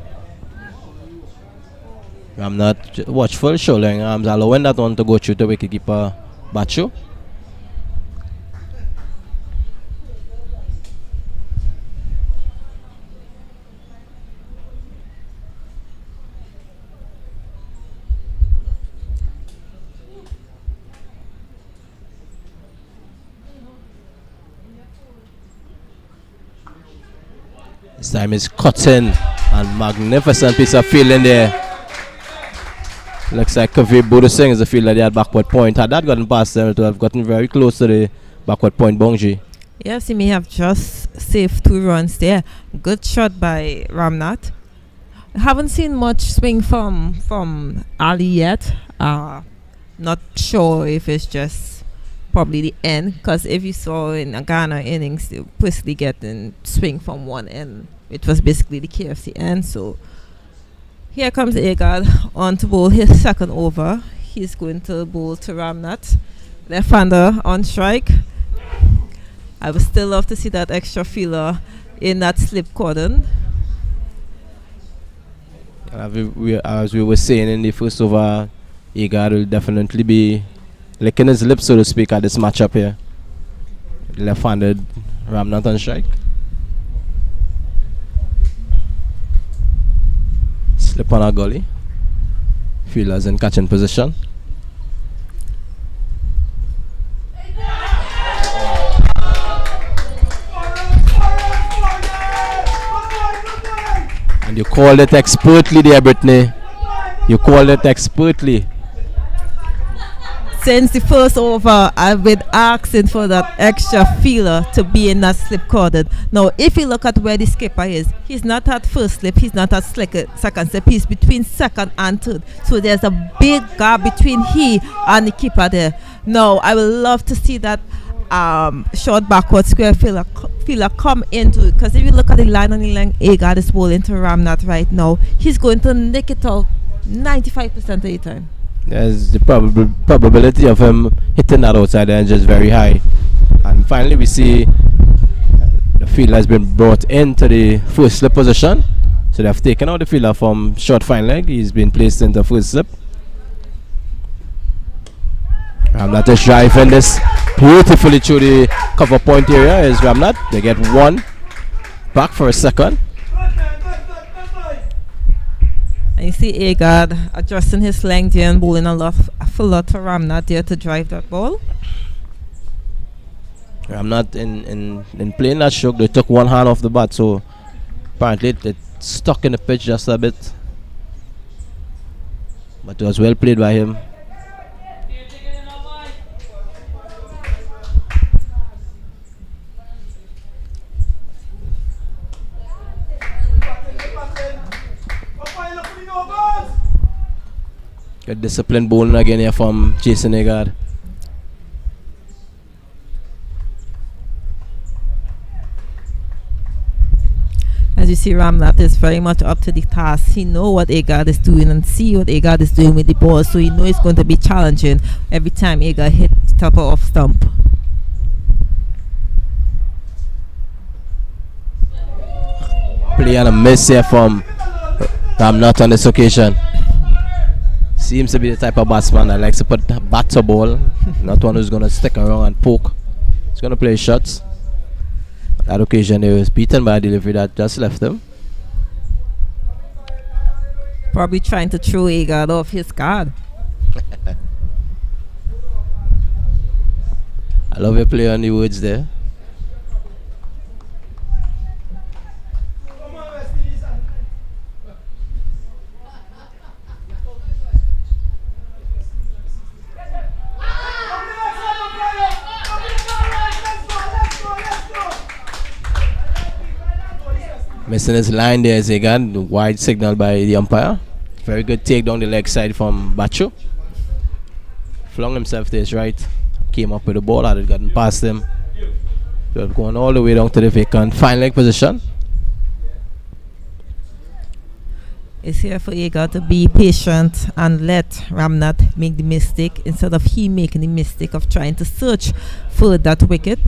I'm not watchful, shouldering arms, allowing that one to go through the wicketkeeper Bachu. This time is cutting and magnificent piece of fielding there. Looks like Kavir Buddha Singh is the fielder there at backward point. Had that gotten past them, it would have gotten very close to the backward point boundary. Yes, he may have just saved 2 runs there. Good shot by Ramnath. I haven't seen much swing from Ali yet. Not sure if it's just probably the end, because if you saw in a Ghana innings, they basically getting swing from one end. It was basically the KFC end. So here comes Agard on to bowl his second over. He's going to bowl to Ramnath. Left-hander on strike. I would still love to see that extra feeler in that slip cordon. As we were saying in the first over, Agard will definitely be licking his lips, so to speak, at this matchup here. Left-handed Ramnath on strike. Slip on a gully. Fielders in catching position. And you called it expertly there, Brittany. You called it expertly. Since the first over, I've been asking for that extra feeler to be in that slip cordon. Now, if you look at where the skipper is, he's not at first slip, he's not at second slip, he's between second and third. So there's a big gap between he and the keeper there. Now, I would love to see that short backward square feeler come into it, because if you look at the line on the length, Agard is bowling to Ramnath right now. He's going to nick it out 95% of the time. There's the probability of him hitting that outside edge is very high. And finally we see the fielder has been brought into the first slip position. So they have taken out the fielder from short fine leg. He's been placed into first slip. Ramnath is driving this beautifully through the cover point area. Is Ramnath. They get one back for a second. And you see Agard adjusting his length here and bowling a full lot to Ramnath there to drive that ball. Ramnath in playing that stroke, they took one hand off the bat, so apparently it stuck in the pitch just a bit. But it was well played by him. Good disciplined bowling again here from Jason Agard. As you see, Ramnath is very much up to the task. He knows what Agard is doing and see what Agard is doing with the ball, so he knows it's going to be challenging every time Agard hits top or off stump. Play and a miss here from Ramnath on this occasion. Seems to be the type of batsman that likes to put a bat to ball, not one who's going to stick around and poke. He's going to play shots. That occasion he was beaten by a delivery that just left him. Probably trying to throw Agard off his guard. I love your play on the words there. Missing his line there as again, wide signal by the umpire. Very good take down the leg side from Bacho. Flung himself to his right, came up with the ball, had it gotten past him. Going all the way down to the vacant fine leg position. It's here for Agard to be patient and let Ramnath make the mistake instead of he making the mistake of trying to search for that wicket.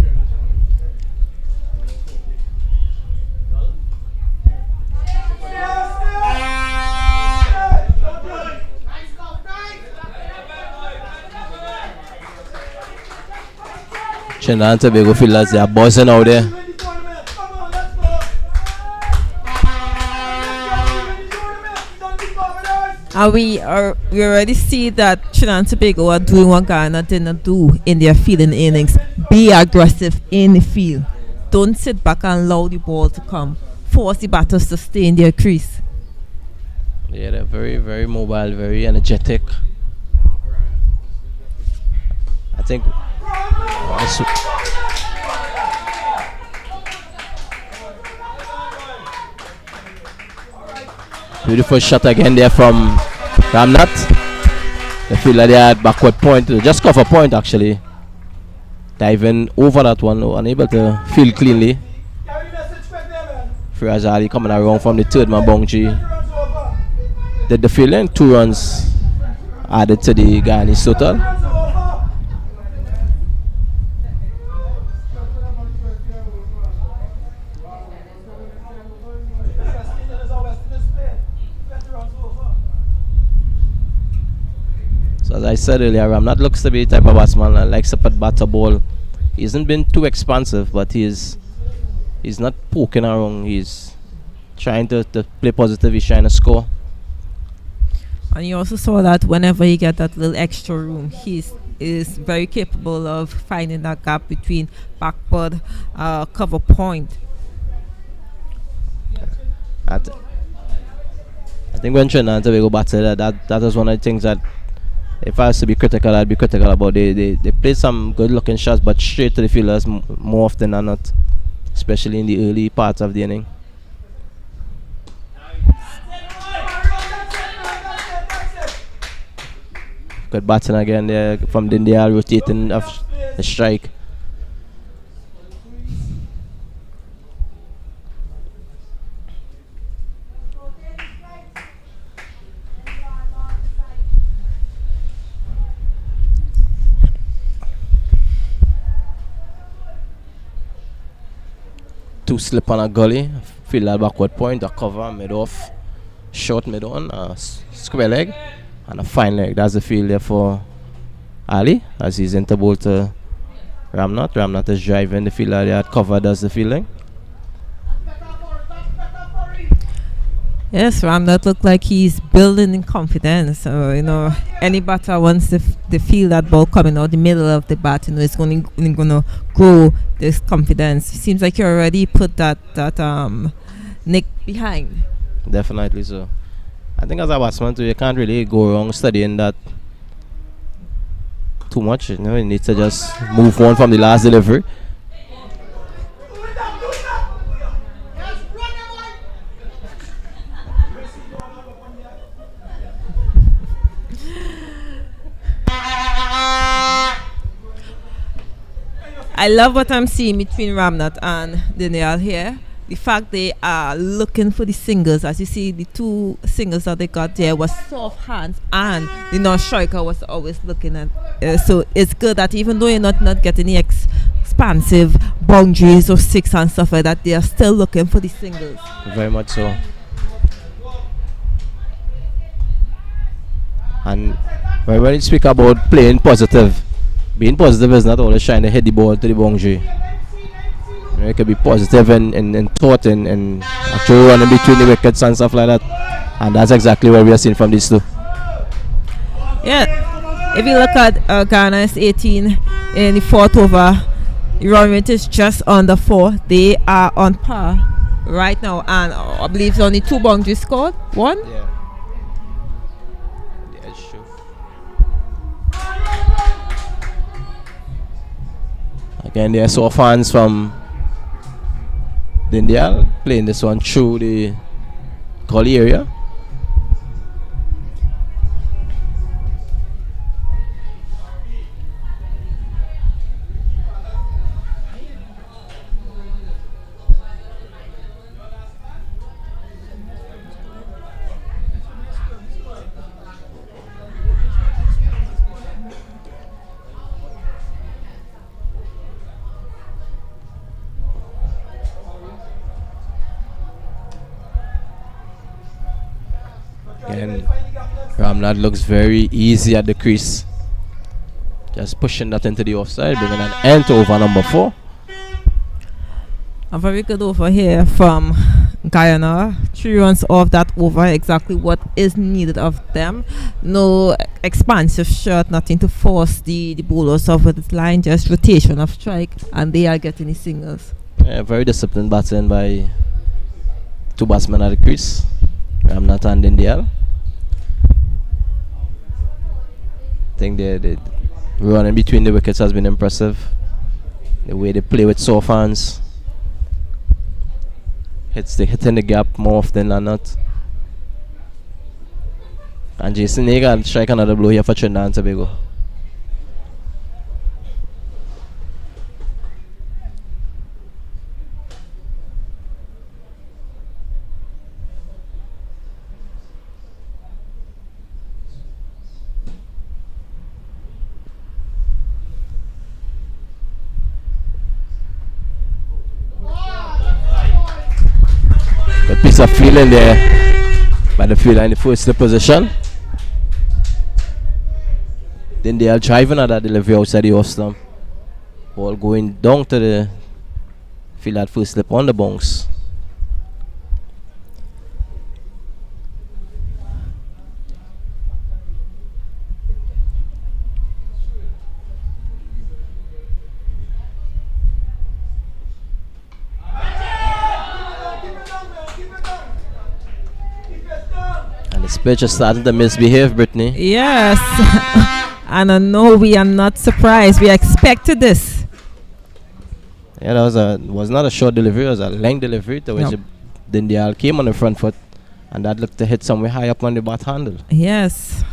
Trinidad and Tobago fielders, they are buzzing out there. And we already see that Trinidad and Tobago are doing what Guyana didn't do in their fielding innings. Be aggressive in the field. Don't sit back and allow the ball to come. Force the batters to stay in their crease. Yeah, they're very, very mobile, very energetic. I think beautiful shot again there from Ramnath. The fielder there at backward point, just cover point actually. Diving over that one, unable to field cleanly. Firaz Ali coming around from the third man boundary. Did the fielding, 2 runs added to the Guyanese total. So as I said earlier, Ramnath looks to be the type of batsman that likes to put batter ball. He hasn't been too expansive, but he's not poking around. He's trying to play positive. He's trying to score. And you also saw that whenever he get that little extra room, is very capable of finding that gap between backward cover point. I think when Trinidad and Tobago batted, that was one of the things that, if I was to be critical, I'd be critical about. They played some good looking shots, but straight to the fielders more often than not, especially in the early parts of the inning. Good batting again there from Dindia, rotating off the strike. Two slip on a gully, field that backward point, a cover, mid off, short mid on, square leg, and a fine leg. That's the field there for Ali as he's into ball to Ramnath. Ramnath is driving the field that had cover, does the fielding. Yes, Ramnath looked like he's building in confidence. So, any batter wants to feel that ball coming out the middle of the bat, it's going to grow this confidence. Seems like you already put that nick behind. Definitely so. I think as a batsman too, you can't really go wrong studying that too much. You need to just move on from the last delivery. I love what I'm seeing between Ramnath and Daniel here. The fact they are looking for the singles. As you see, the 2 singles that they got there was soft hands, and the non-striker was always looking at. So it's good that even though you're not getting the expansive boundaries of 6 and stuff like that, they are still looking for the singles. Very much so. And when you speak about playing positive, being positive is not always trying to hit the ball to the boundary. It could be positive and thought and actually running between the wickets and stuff like that. And that's exactly what we are seeing from these two. Yeah, if you look at Ghana's 18 in the fourth over, the run rate is just under 4. They are on par right now, and I believe it's only 2 boundaries scored. 1. Yeah. The edge show. Again, there are so fans from India playing this one through the gully area. And Ramnath looks very easy at the crease. Just pushing that into the offside, bringing an end to over number 4. A very good over here from Guyana. 3 runs off that over, exactly what is needed of them. No expansive shot, nothing to force the bowlers off with the line, just rotation of strike, and they are getting the singles. Yeah, very disciplined batting by 2 batsmen at the crease, Ramnath and Indial. I think the running between the wickets has been impressive. The way they play with soft hands. Hitting the gap more often than not. And Jason Hager strike another blow here for Trinidad and Tobago. A piece of feeling there by the fielder in the first position. Then they are driving at that delivery outside the off stump. Ball going down to the fielder at first slip on the bounce. This pitch is starting to misbehave, Brittany. Yes. And I know we are not surprised. We expected this. Yeah, that was not a short delivery, it was a length delivery to which Dindial came on the front foot, and that looked to hit somewhere high up on the bat handle. Yes.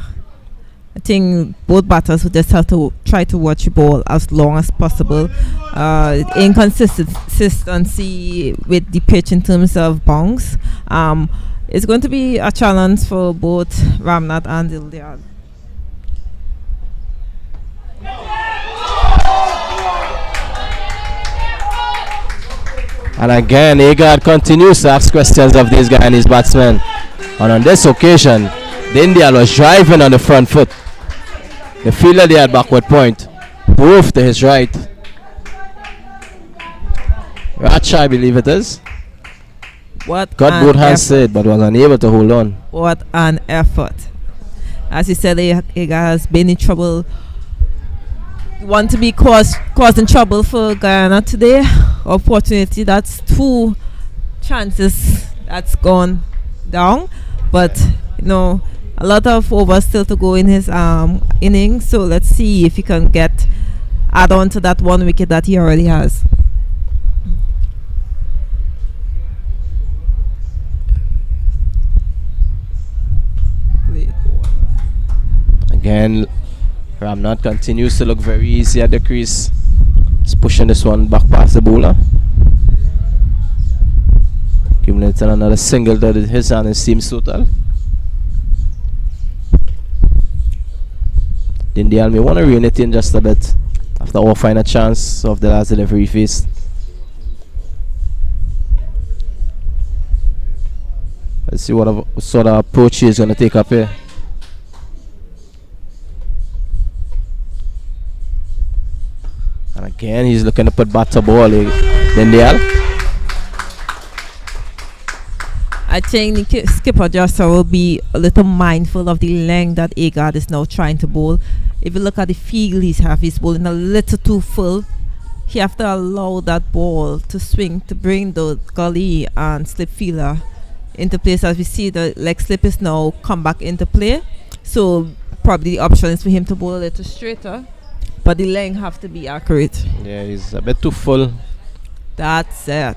I think both batters would just have to try to watch the ball as long as possible. Inconsistency with the pitch in terms of bounce. It's going to be a challenge for both Ramnath and Dildial. And again, Agard continues to ask questions of these Guyanese batsmen. And on this occasion, Dindial was driving on the front foot. The fielder there at backward point, both to his right. Racha, I believe it is. What got both hands said, but was unable to hold on. What an effort. As you said, Ega has been in trouble. Want to be causing trouble for Guyana today. Unfortunately, that's 2 chances that's gone down. But, you know, a lot of overs still to go in his innings. So let's see if he can add on to that 1 wicket that he already has. Again, Ramnath continues to look very easy at the crease. He's pushing this one back past the bowler. Giving it another single to his and his team's total. Dindial may want to rein it in just a bit after offering a chance of the last delivery faced. Let's see what sort of approach he is going to take up here. And again, he's looking to put bat to ball. Dindial. I think the skipper just will be a little mindful of the length that Agard is now trying to bowl. If you look at the field he's bowling a little too full. He have to allow that ball to swing to bring the gully and slip fielder into place. As we see, the leg slip is now come back into play. So probably the option is for him to bowl a little straighter, but the length have to be accurate. Yeah, he's a bit too full. That's it.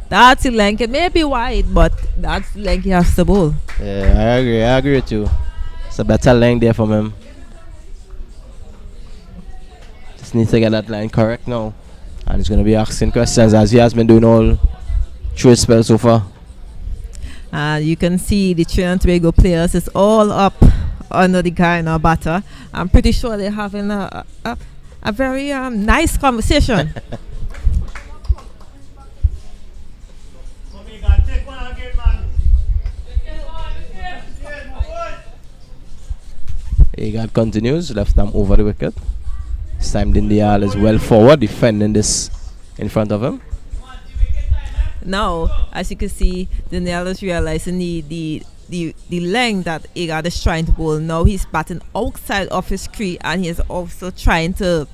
That's the length. It may be wide, but that's the length he has to bowl. Yeah, I agree with you. It's a better length there from him. Just needs to get that line correct now. And he's going to be asking questions as he has been doing all through his spell so far. You can see the Trinidad and Tobago players is all up under the Guyana batter. I'm pretty sure they're having a very nice conversation. Agard continues, left arm over the wicket. This time Dindial is well forward, defending this in front of him. Now, as you can see, Dindial is realizing the length that Agard is trying to bowl. Now he's batting outside of his crease, and he is also trying to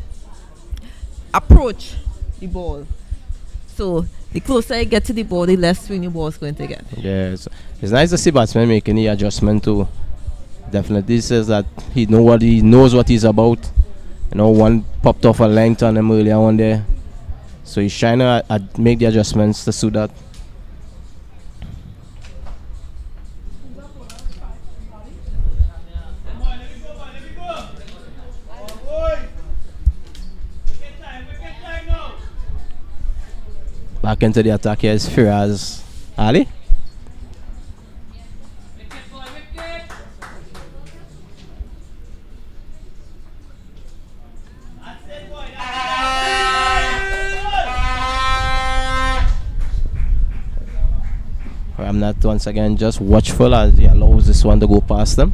approach the ball. So the closer you get to the ball, the less swing the ball is going to get. Yeah, it's nice to see batsmen making the adjustment too. Definitely says that he knows what he's about. You know, one popped off a length on him earlier on there, so he's trying to make the adjustments to suit that. Back into the attack here is Firaz Ali. Ramnath once again just watchful as he allows this one to go past them.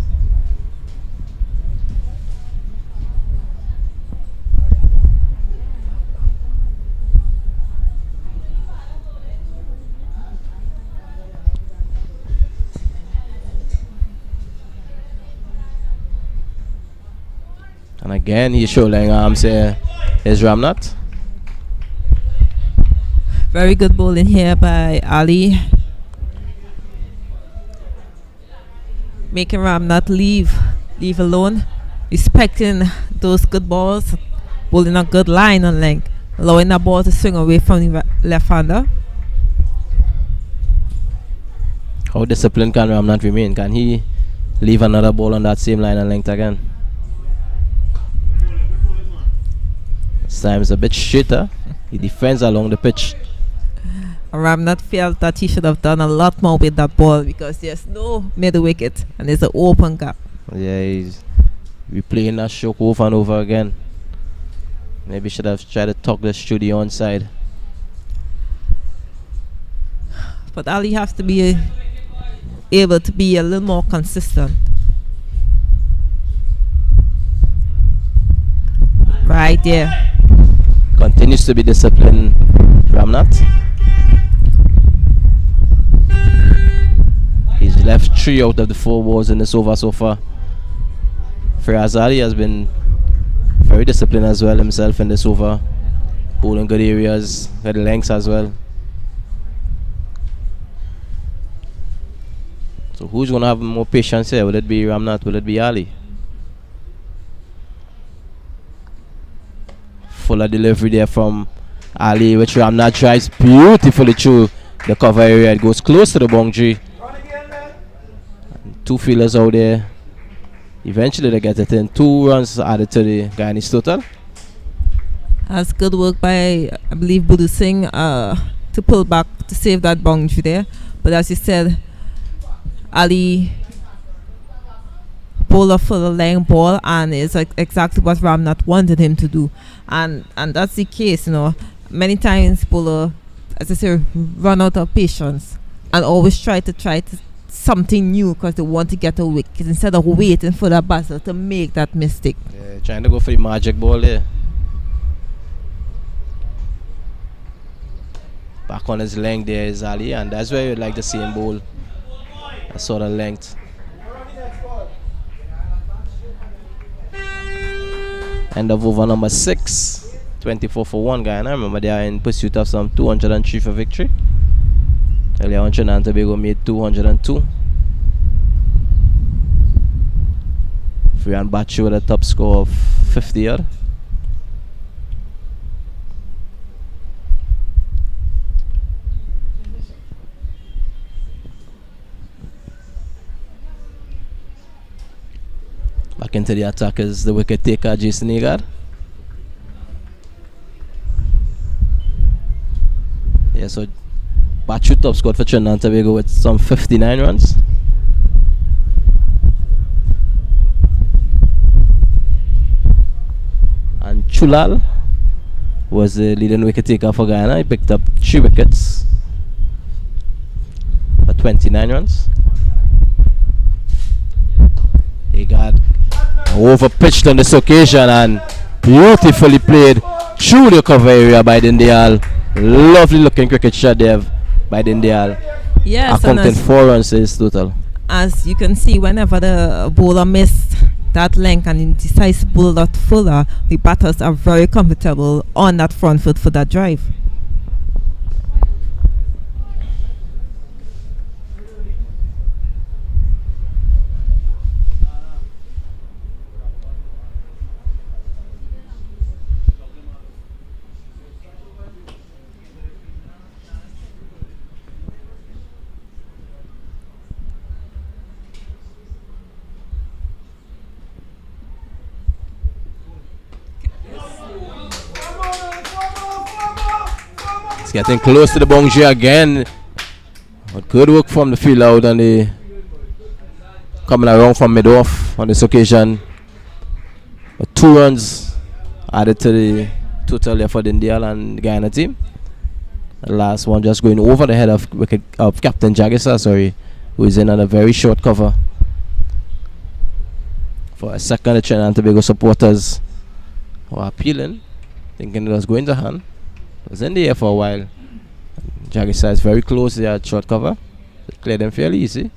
And again he's showing arms here is Ramnath. Very good bowling here by Ali. Making Ramnath leave alone, respecting those good balls, bowling a good line on length, allowing the ball to swing away from the left-hander. How disciplined can Ramnath remain? Can he leave another ball on that same line and length again? This time it's a bit straighter. He defends along the pitch. Ramnath felt that he should have done a lot more with that ball because there's no middle wicket and there's an open gap. Yeah, he's replaying that stroke over and over again. Maybe should have tried to tuck this to the onside. But Ali has to be able to be a little more consistent. Right there. Continues to be disciplined, Ramnath. He's left 3 out of the 4 balls in this over so far. Firaz Ali has been very disciplined as well himself in this over, bowling good areas, good lengths as well. So who's going to have more patience here? Will it be Ramnath? Will it be Ali? Fuller delivery there from Ali, which Ramnath drives beautifully through the cover area. It goes close to the boundary. 2 fielders out there. Eventually they get it in. 2 runs added to the Guyanese total. That's good work by, I believe, Budu Singh to pull back to save that boundary there. But as you said, Ali bowled a full length ball, and it's like exactly what Ramnath wanted him to do. And that's the case, you know. Many times bowler, as I say, run out of patience and always try to something new because they want to get a wicket instead of waiting for the batter to make that mistake. Yeah, trying to go for the magic ball there. Back on his length there is Ali, and that's where you'd like to see him bowl. A sort of length. End of over number 6. 24 for 1 Guyana. Remember they are in pursuit of some 203 for victory. Earlier on Trinidad and Tobago made 202. Frian Bachu with a top score of 50 odd. Back into the attack is the wicket taker Jason Agard. Yeah, so Bachu top scored for Trinidad and Tobago with some 59 runs. And Chulal was the leading wicket taker for Guyana. He picked up 3 wickets for 29 runs. Agard over pitched on this occasion and beautifully played through the cover area by Dindial. Lovely looking cricket shot there by Dindial. Yes, accounting 4 runs is total. As you can see, whenever the bowler missed that length and he decides to bowl that fuller, the batters are very comfortable on that front foot for that drive. Getting close to the boundary again. But good work from the field out and the coming around from mid-off on this occasion. But 2 runs added to the total there for the Indial and Guyana team. The last one just going over the head of Captain Jagisa, who is in on a very short cover. For a second, the Trinidad and Tobago supporters were appealing, thinking it was going to hand. It was in the air for a while. Jagisa is very close there at short cover. It cleared them fairly easy.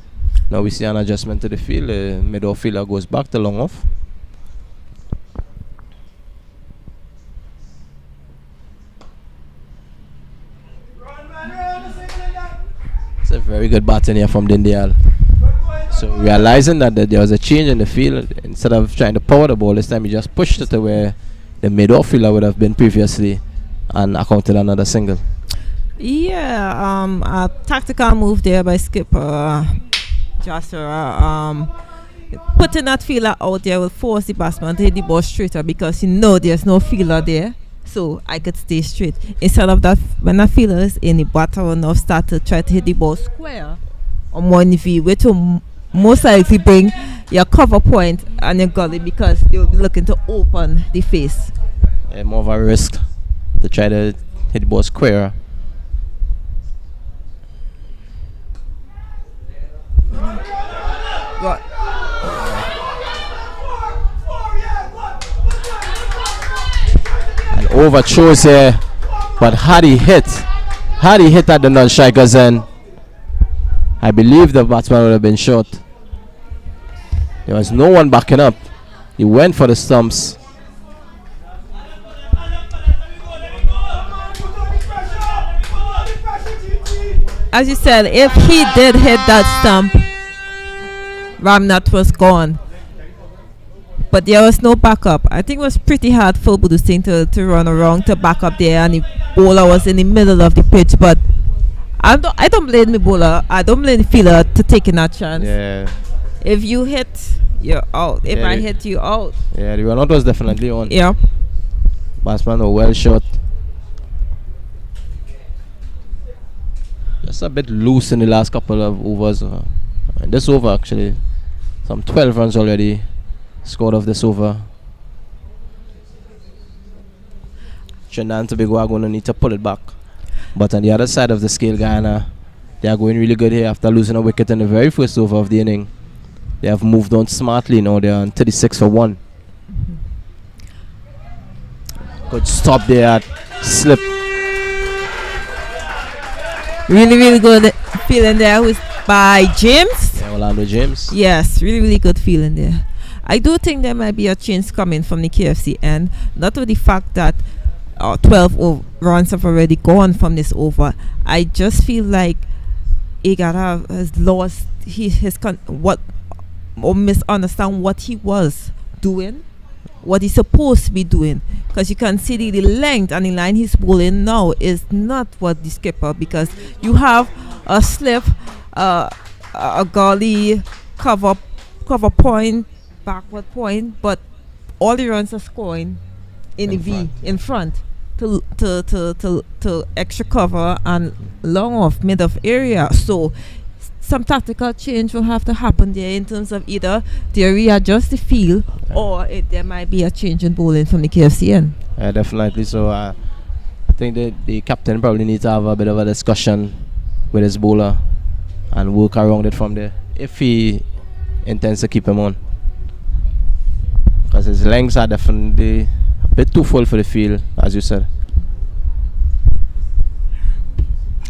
Now we see an adjustment to the field. The mid-off fielder goes back to long off. It's a very good batting here from Dindial. So realizing that there was a change in the field, instead of trying to power the ball this time, he just pushed it to where the mid-off fielder would have been previously and accounted another single. Yeah, a tactical move there by skipper Joshua. Putting that fielder out there will force the batsman to hit the ball straighter because you know there's no fielder there, so I could stay straight. Instead of that, when that fielder is in, the batter will now start to try to hit the ball square on one V, which will most likely bring your cover point and your gully because they will be looking to open the face. More of a risk to try to hit the ball square. Right. And over throws here, but had he hit at the non-strikers, then I believe the batsman would have been short. There was no one backing up. He went for the stumps. As you said, if he did hit that stump, Ramnath was gone. But there was no backup. I think it was pretty hard for Budu Singh to run around to back up there, and the bowler was in the middle of the pitch. But I don't blame the bowler. I don't blame the fielder to taking that chance. Yeah. If you hit, you're out. If I hit, you out. Yeah, the run out was definitely on. Yeah. Batsman were well shot. Just a bit loose in the last couple of overs. And this over actually, some 12 runs already scored off this over. Trinidad and Tobago are going to need to pull it back. But on the other side of the scale, Guyana, they are going really good here after losing a wicket in the very first over of the inning. They have moved on smartly now. They are on 36 for 1. Good stop there at slip. Really good feeling there with by James. Yeah, Orlando James. Yes, really good feeling there. I do think there might be a change coming from the KFC end. Not with the fact that 12 runs have already gone from this over. I just feel like Igara has lost what or misunderstand what he was doing, what he's supposed to be doing. Because you can see the length and the line he's bowling now is not what the skipper, because you have a slip, a gully, cover point, backward point, but all the runs are scoring in the V in front to extra cover and long off mid of area. So some tactical change will have to happen there in terms of either they readjust the field or there might be a change in bowling from the KFCN. Yeah, definitely. So I think the captain probably needs to have a bit of a discussion with his bowler and work around it from there if he intends to keep him on, because his lengths are definitely a bit too full for the field, as you said.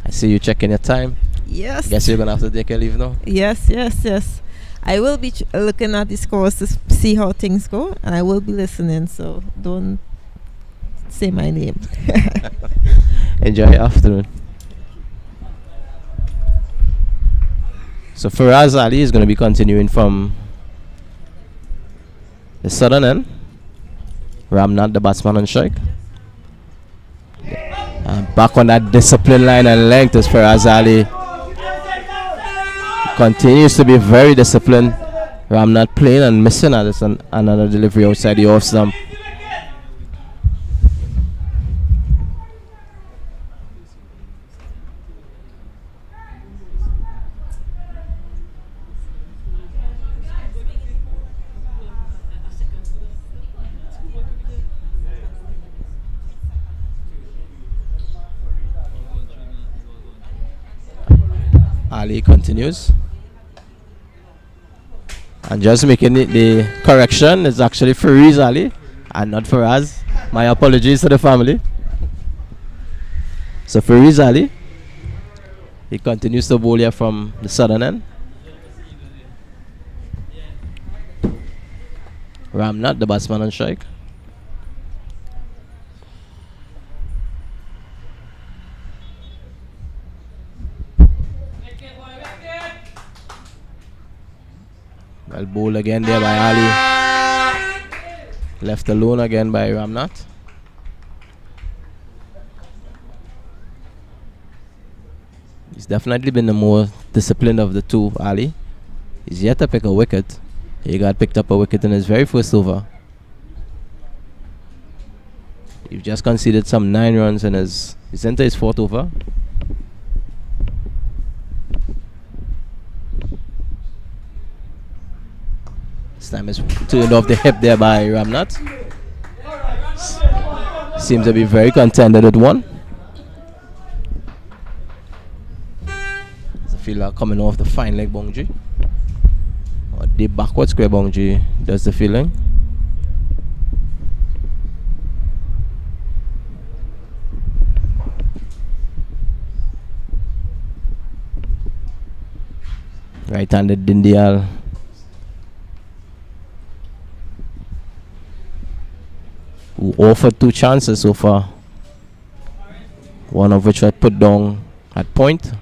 I see you checking your time. Yes. Guess you're gonna have to take a leave now. Yes. I will be looking at the scores to see how things go, and I will be listening. So don't say my name. Enjoy your afternoon. So Faraz Ali is going to be continuing from the southern end. Ramnath, the batsman, on strike. And back on that discipline line and length is Faraz Ali. Continues to be very disciplined. Ramnath playing and missing at this another delivery outside the off stump. Ali continues. And just making the correction, it's actually Fariz Ali and not Faraz. My apologies to the family. So Fariz Ali, he continues to bowl here from the southern end. Ramnath, the batsman, on strike. Well, bowled again there by Ali. Left alone again by Ramnath. He's definitely been the more disciplined of the two, Ali. He's yet to pick a wicket. He got picked up a wicket in his very first over. He's just conceded some 9 runs and he's into his 4th over. This time is turned off the hip there by Ramnath. Seems to be very contented with one. The fielder coming off the fine leg boundary. Or the backward square boundary does the fielding. Right-handed Dindial. Who offered 2 chances so far. One of which I put down at point.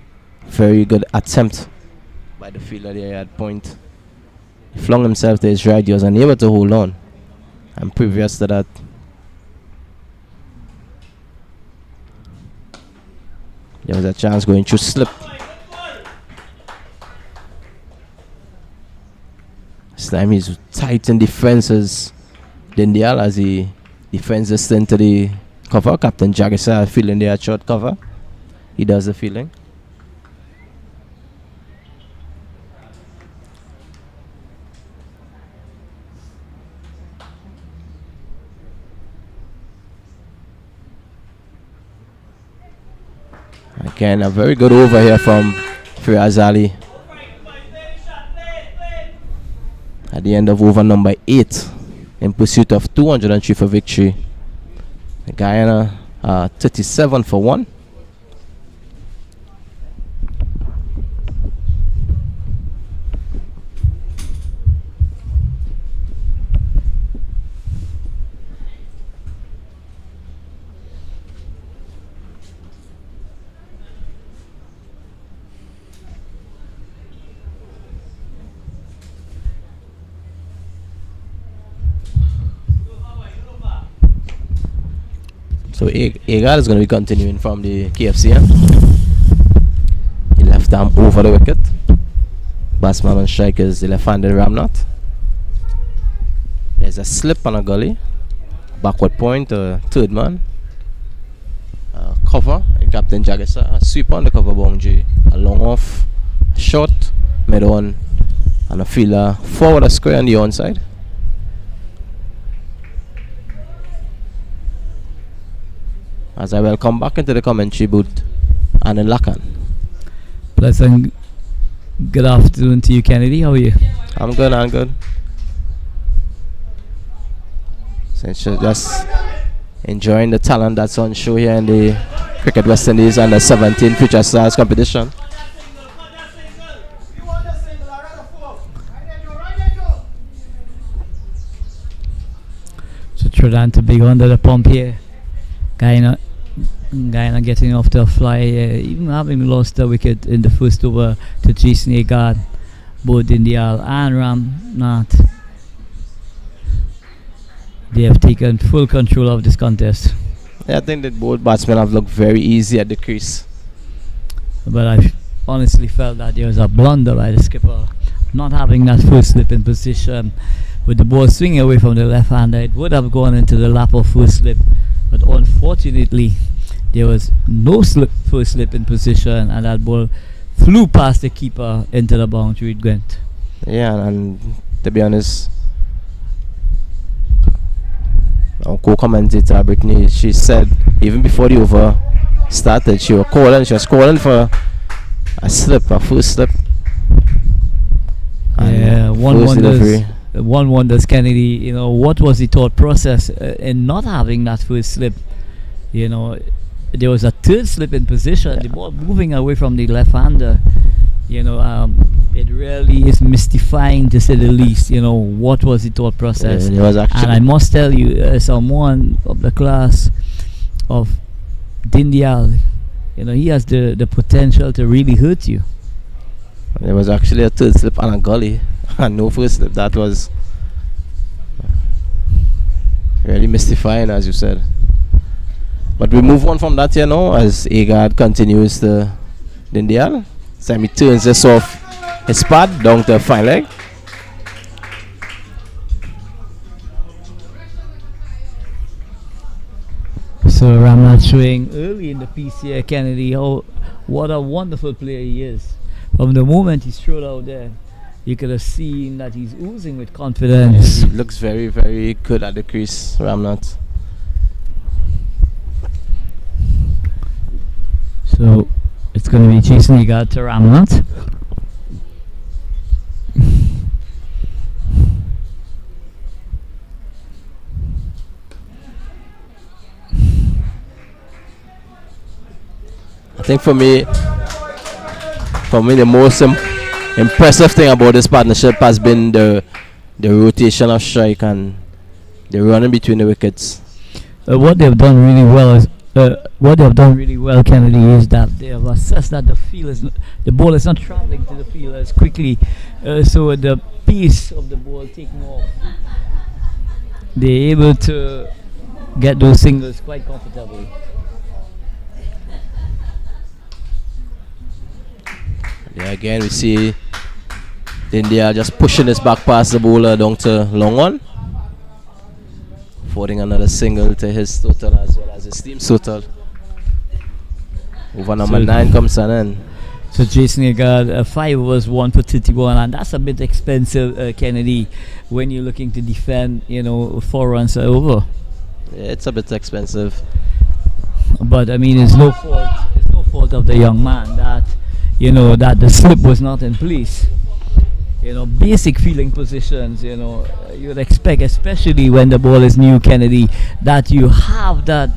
Very good attempt by the fielder there at point. He flung himself to his right. He was unable to hold on. And previous to that, there was a chance going through slip. This time he's tight in defenses. Dindial as he defends this into the cover. Captain Jagisa feeling there at short cover. He does the fielding. Again, a very good over here from Firaz Ali. At the end of over number 8, in pursuit of 203 for victory. Guyana 37 for 1. So Agard is going to be continuing from the KFC end. He left arm over the wicket. Batsman on strike is the left-handed Ramnath. There's a slip on a gully. Backward point, third man. Cover in Captain Jagesa. A sweep on the cover boundary. A long off, a short, mid on, and a fielder forward a square on the onside. As I welcome back into the commentary booth, Anand Lakan. Pleasant good afternoon to you, Kennedy. How are you? I'm good. Since you're just enjoying the talent that's on show here in the Cricket West Indies under 17 Future Stars competition. So Trinidad and Tobago under the pump here. Guyana getting off to a fly, even having lost a wicket in the first over to Jason Agard. Both Indial and Ramnath, they have taken full control of this contest. Yeah, I think that both batsmen have looked very easy at the crease. But I honestly felt that there was a blunder by the skipper, not having that first slip in position. With the ball swinging away from the left-hander, it would have gone into the lap of first slip. But unfortunately, there was no first slip in position, and that ball flew past the keeper into the boundary. It went. Yeah, and to be honest, our co-commentator Brittany, she said even before the over started, she was calling for a slip, a first slip. Yeah, one wonders, Kennedy, what was the thought process in not having that first slip? There was a third slip in position, the ball moving away from the left-hander. It really is mystifying, to say the least. What was the thought process? Yeah, and I must tell you, someone of the class of Dindial, he has the potential to really hurt you. There was actually a third slip on a gully and no first slip. That was really mystifying, as you said. But we move on from that here now as Agard continues the Dindial. So he turns this off his pad down to a fine leg. So Ramnath showing early in the piece here, Kennedy, what a wonderful player he is. From the moment he strode out there, you could have seen that he's oozing with confidence. Yeah, he looks very, very good at the crease, Ramnath. So it's going to be Jason Agard to Ramnath. I think for me the most impressive thing about this partnership has been the rotation of strike and the running between the wickets. What they've done really well, Kennedy, is that they have assessed that the ball is not traveling to the field as quickly, so the pace of the ball taking off, they're able to get those singles quite comfortably. Yeah, again we see India just pushing this back past the bowler down to long on, affording another single to his total as well as his team's total. Over number 9 comes an end. So Jason Agard, 5 overs, 1 for 31, and that's a bit expensive, Kennedy, when you're looking to defend, 4 runs over. Yeah, it's a bit expensive. But I mean, it's no fault of the young man that that the slip was not in place. Basic fielding positions, you'd expect, especially when the ball is new, Kennedy, that you have that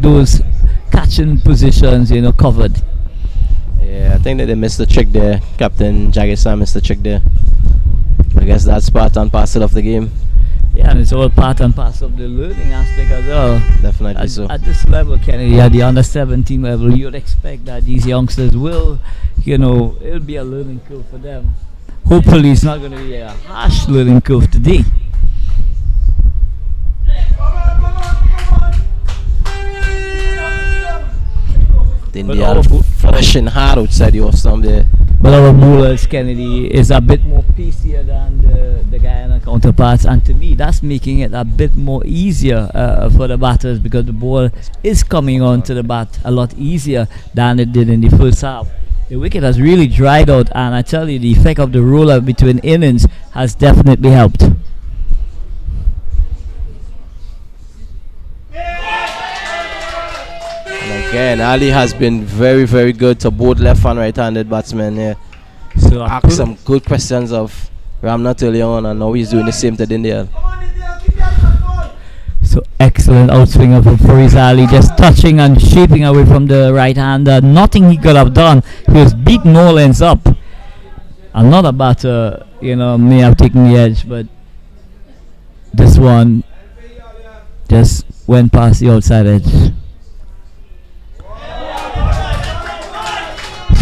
those catching positions, covered. Yeah, I think that they missed the trick there. Captain Jagesa missed the trick there. I guess that's part and parcel of the game. Yeah, and it's all part and parcel of the learning aspect as well. Definitely so. At this level, Kennedy, at the under 17 level, you'd expect that these youngsters will, it'll be a learning curve for them. Hopefully it's not going to be a harsh learning curve today. But They are flashing hard outside the off stump there. But our bowlers, Kennedy, is a bit more pacier than the Guyana counterparts, and to me, that's making it a bit more easier for the batters because the ball is coming onto the bat a lot easier than it did in the first half. The wicket has really dried out, and I tell you, the effect of the roller between innings has definitely helped. And again, Ali has been very, very good to both left and right-handed batsmen here. So Ask some good questions of Ramnath early on, and now he's doing the same to Dindiyal. So excellent outswinger from Fariz Ali, just touching and shaping away from the right-hander. Nothing he could have done. He was beating Nolan's up. Another batter, may have taken the edge, but this one just went past the outside edge.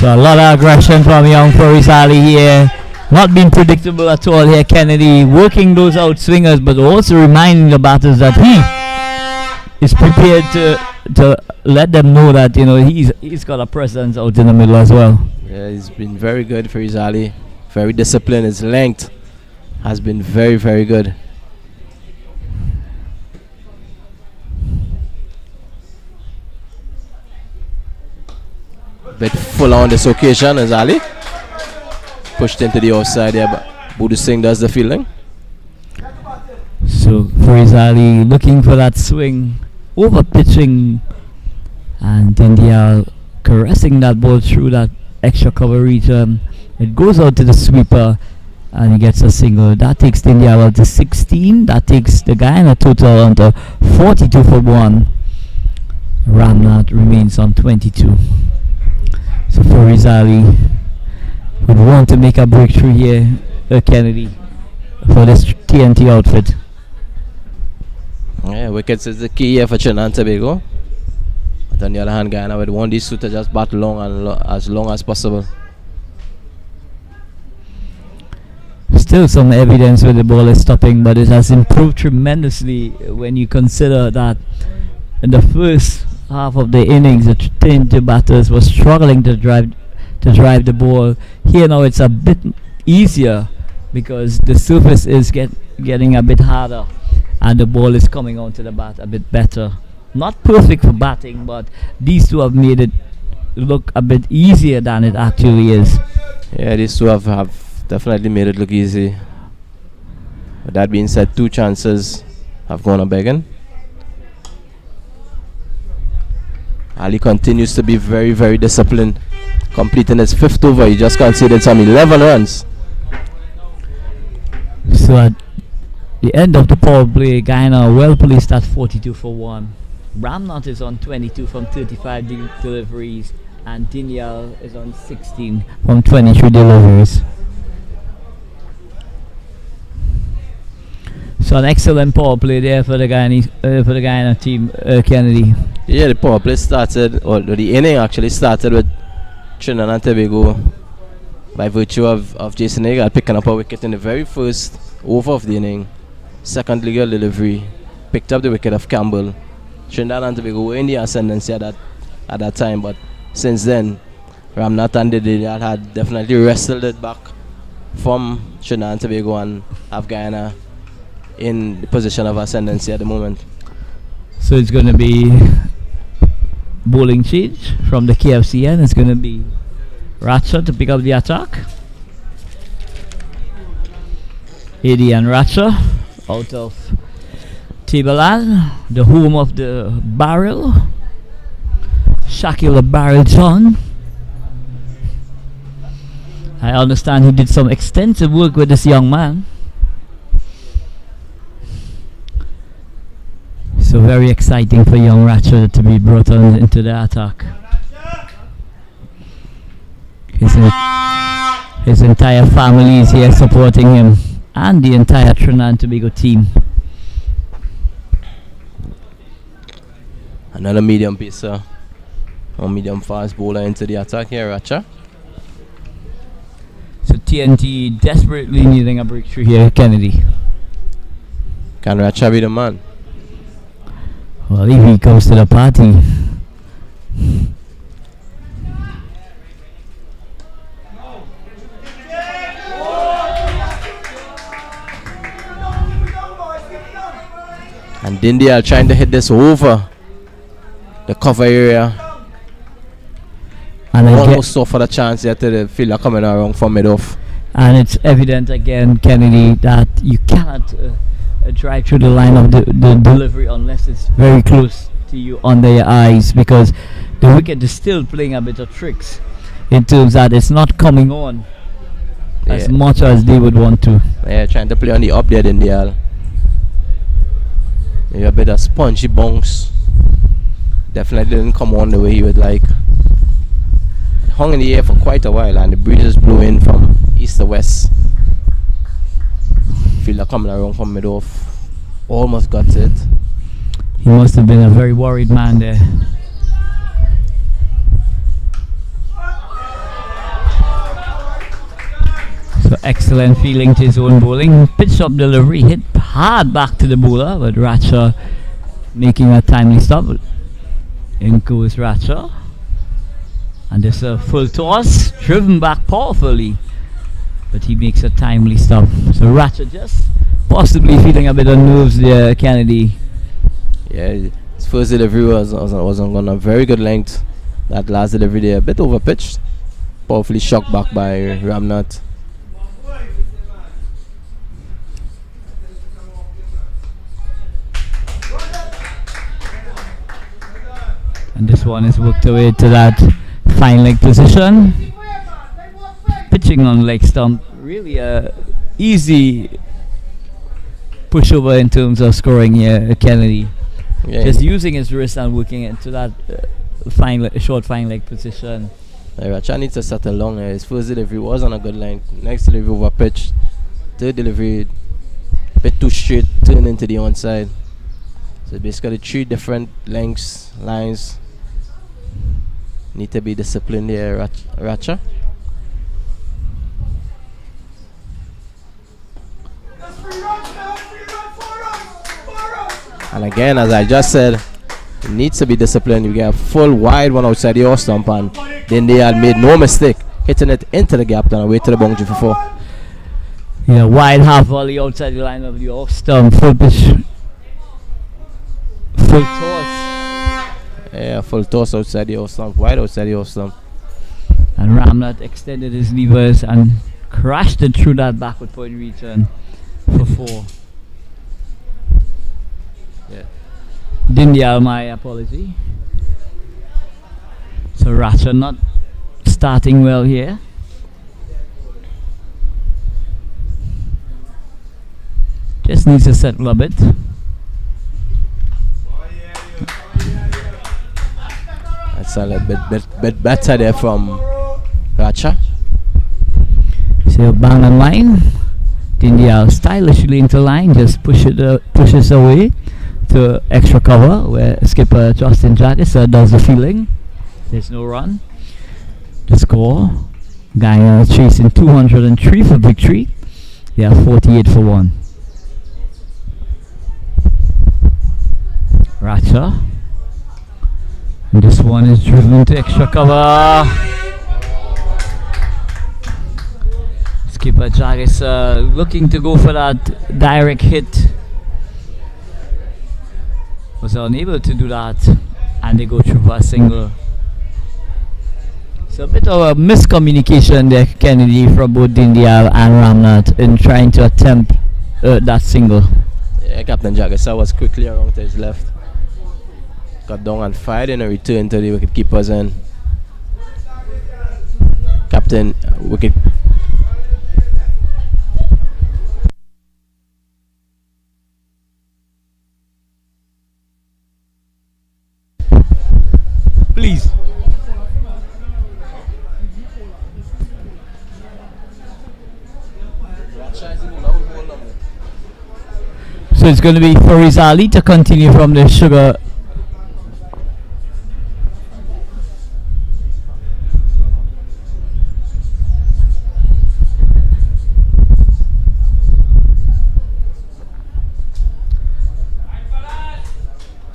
So a lot of aggression from young Fariz Ali here. Not being predictable at all here, Kennedy. Working those outswingers, but also reminding the batters that he is prepared to let them know that he's got a presence out in the middle as well. Yeah, he's been very good, Fariz Ali. Very disciplined. His length has been very, very good. Bit full on this occasion as Ali pushed into the offside there, but Budu Singh does the fielding. So Fariz Ali looking for that swing, over pitching, and India caressing that ball through that extra coverage. It goes out to the sweeper, and he gets a single. That takes India out to 16. That takes the Guyana total on to 42 for 1. Ramnath remains on 22. So Fariz Ali would want to make a breakthrough here, Kennedy, for this TNT outfit. Yeah, wickets is the key here for Trinidad and Tobago. But on the other hand, Guyana would want these two to just bat long and as long as possible. Still some evidence where the ball is stopping, but it has improved tremendously when you consider that in the first half of the innings, the TNT batters were struggling to drive the ball. Here now it's a bit easier because the surface is getting a bit harder and the ball is coming onto the bat a bit better. Not perfect for batting, but these two have made it look a bit easier than it actually is. Yeah, these two have definitely made it look easy. But that being said, 2 chances have gone a begging. Ali continues to be very, very disciplined. Completing his 5th over, he just conceded some 11 runs. So at the end of the power play, Guyana well placed at 42 for 1. Ramnath is on 22 from 35 deliveries, and Dindiyal is on 16 from 23 deliveries. So an excellent power play there for the Guyana team, Kennedy. Yeah, the power play started, or the inning actually started with Trinidad and Tobago by virtue of Jason Agar picking up a wicket in the very first over of the inning. Second legal delivery, picked up the wicket of Campbell. Trinidad and Tobago were in the ascendancy at that time, but since then, Ramnath and Dindiyal had definitely wrestled it back from Trinidad and Tobago and have Guyana in the position of ascendancy at the moment. So it's going to be bowling change from the KFCN. It's going to be Ratcha to pick up the attack. Adi and Ratcha out of Tableland, the home of the barrel. Shakil the Barrel John. I understand he did some extensive work with this young man. So very exciting for young Ratcher to be brought on into the attack. His entire family is here supporting him, and the entire Trinidad and Tobago team. Another medium pacer or medium fast bowler into the attack here, Ratcha. So TNT desperately needing a breakthrough here, Kennedy. Can Ratcha be the man? Well, if he comes to the party. And Dindy trying to hit this over the cover area. And almost saw for the chance there to the fielder coming around from mid-off. And it's evident again, Kennedy, that you cannot drive through the line of the delivery unless it's very close to you under your eyes, because the wicket is still playing a bit of tricks in terms that it's not coming on as much as they would want to. Yeah, trying to play on the up there in the maybe a bit of spongy bounce. Definitely didn't come on the way he would like. It hung in the air for quite a while and the breezes blew in from east to west. Fielder coming around from mid-off. Almost got it. He must have been a very worried man there. So excellent feeling to his own bowling. Pitch up delivery, hit hard back to the bowler, but Ratcher making a timely stop. In goes Ratcher. And there's a full toss, driven back powerfully. But he makes a timely stop. So Ratcher just possibly feeling a bit of nerves there, Kennedy. Yeah, his first delivery was on a very good length. That last delivery there, a bit over pitched. Powerfully shocked back by Ramnath. And this one is worked away to that fine leg position. Pitching on leg stump, really a easy pushover in terms of scoring here, Kennedy. Yeah, just using his wrist and working into that short fine leg position. Ratcher needs to settle long. His first delivery was on a good length. Next delivery over pitch. Third delivery a bit too straight, turn into the onside. So basically 3 different lengths, lines. Need to be disciplined here, Ratcher. And again, as I just said, it needs to be disciplined. You get a full wide one outside the off stump, and then they had made no mistake hitting it into the gap and away to the boundary for 4. Yeah, wide half volley outside the line of the off stump, full pitch, full toss. Yeah, full toss outside the off stump, wide outside the off stump. And Ramnath extended his levers and crashed it through that backward point return for 4. Yeah. Dindyal, my apology. So Ratcher not starting well here. Just needs to settle a bit. That's a little bit better there from Ratcher. So bang on line. Dindyal stylishly into line, just pushes away to extra cover where skipper Justin Jaggis does the fielding. There's no run. The score, Guyana chasing 203 for victory. They are 48 for 1. Ratcher. And this one is driven to extra cover. Skipper Jaggis looking to go for that direct hit. Was unable to do that, and they go through for a single. So a bit of a miscommunication there, Kennedy, from both Dindyal and Ramnath in trying to attempt that single. Yeah, Captain Jaggis was quickly around to his left. Got down and fired in a return to the wicketkeepers, and Captain wicket. Please. So it's going to be Fariz Ali to continue from the sugar.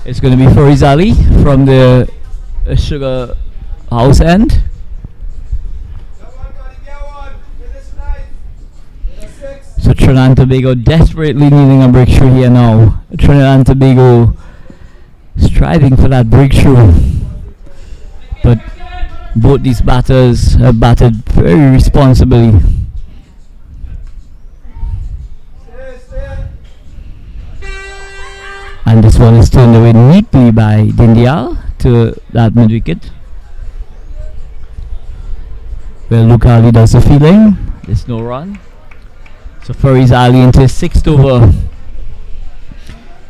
It's going to be Fariz Ali from the sugar house end. So Trinidad and Tobago desperately needing a breakthrough here now. Trinidad and Tobago striving for that breakthrough. But both these batters have batted very responsibly. And this one is turned away neatly by Dindial to that mid wicket. Well, Luke Ali does the fielding. There's no run. So Fariz Ali into his 6th over.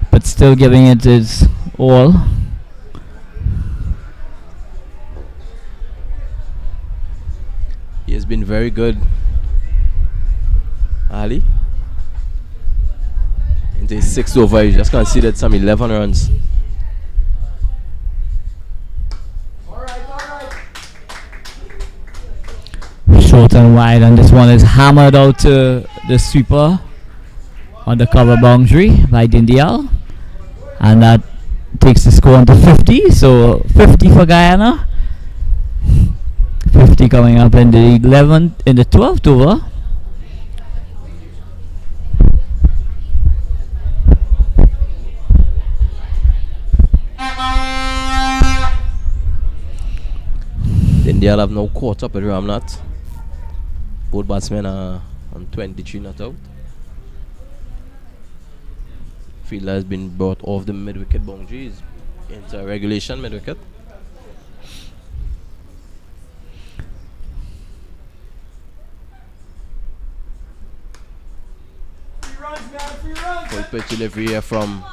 But still giving it his all. He has been very good, Ali. Into his 6th over, he just conceded some 11 runs. Short and wide, and this one is hammered out to the sweeper on the cover boundary by Dindial, and that takes the score on to 50. So 50 for Guyana. 50 coming up in the 12th over. Dindial have now caught up with Ramnath. Both batsmen are on 23 not out. Fielder has been brought off the mid-wicket boundaries into regulation mid-wicket. Full pitch delivery here from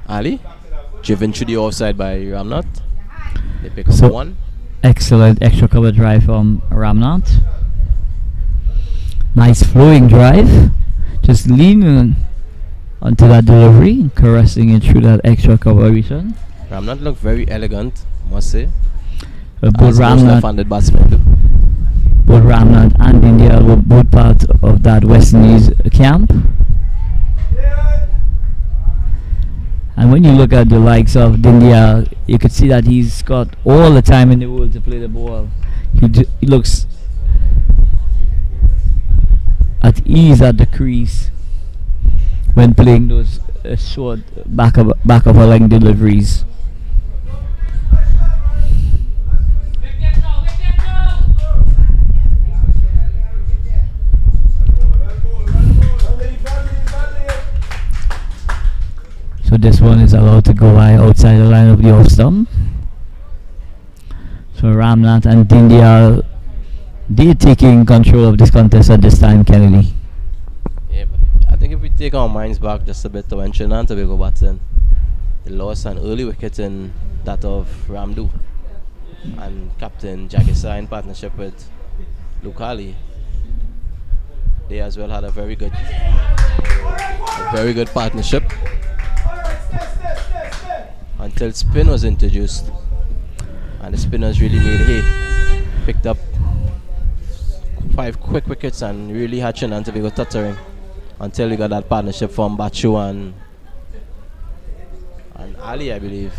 Ali. Driven to the offside by Ramnath. They pick up one. Excellent extra cover drive from Ramnath. Nice flowing drive. Just leaning onto that delivery, caressing it through that extra cover return. Ramnath looked very elegant, must say. Both left-handed batsmen do. Both Ramnath and India were both part of that West Indies camp. And when you look at the likes of Dindia, you could see that he's got all the time in the world to play the ball. He looks at ease at the crease when playing those short back of a leg deliveries. So this one is allowed to go outside the line of the off stump. So Ramnath and Dindia, they're taking control of this contest at this time, Kennedy. Yeah, but I think if we take our minds back just a bit to when Trinidad and Tobago batting, they lost an early wicket in that of Ramdu and Captain Jagisa in partnership with Lukali. They as well had a very good partnership until spin was introduced, and the spinners really made hay. Picked up 5 quick wickets and really had Trinidad and Tobago tuttering until we got that partnership from Bachu and Ali, I believe.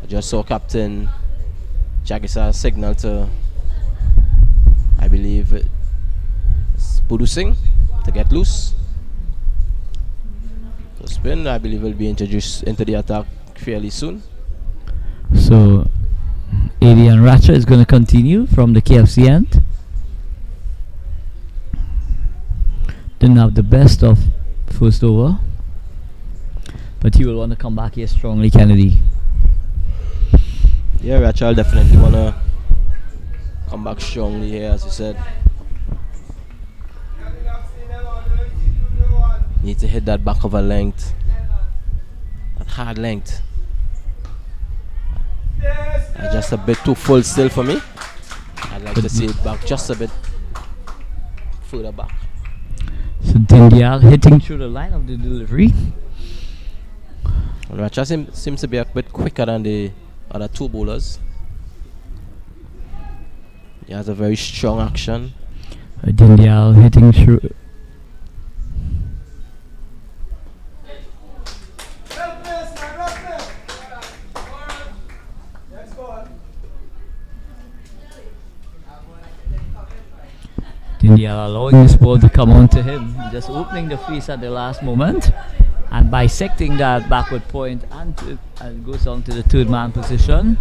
I just saw Captain Jagisa signal to, I believe, Budu Singh to get loose. So spin, I believe, will be introduced into the attack fairly soon. So Adrian Ratcha is going to continue from the KFC end. Didn't have the best of first over, but he will want to come back here strongly, Kennedy. Yeah, Ratcha will definitely want to come back strongly here, as you said. Need to hit that back of a length, that hard length. Just a bit too full still for me. I'd like to see it back just a bit further back. So Dindial hitting through the line of the delivery. And Ratcha seems to be a bit quicker than the other two bowlers. He has a very strong action. Dindial hitting through. India allowing this ball to come on to him, just opening the face at the last moment and bisecting that backward point and goes on to the third man position.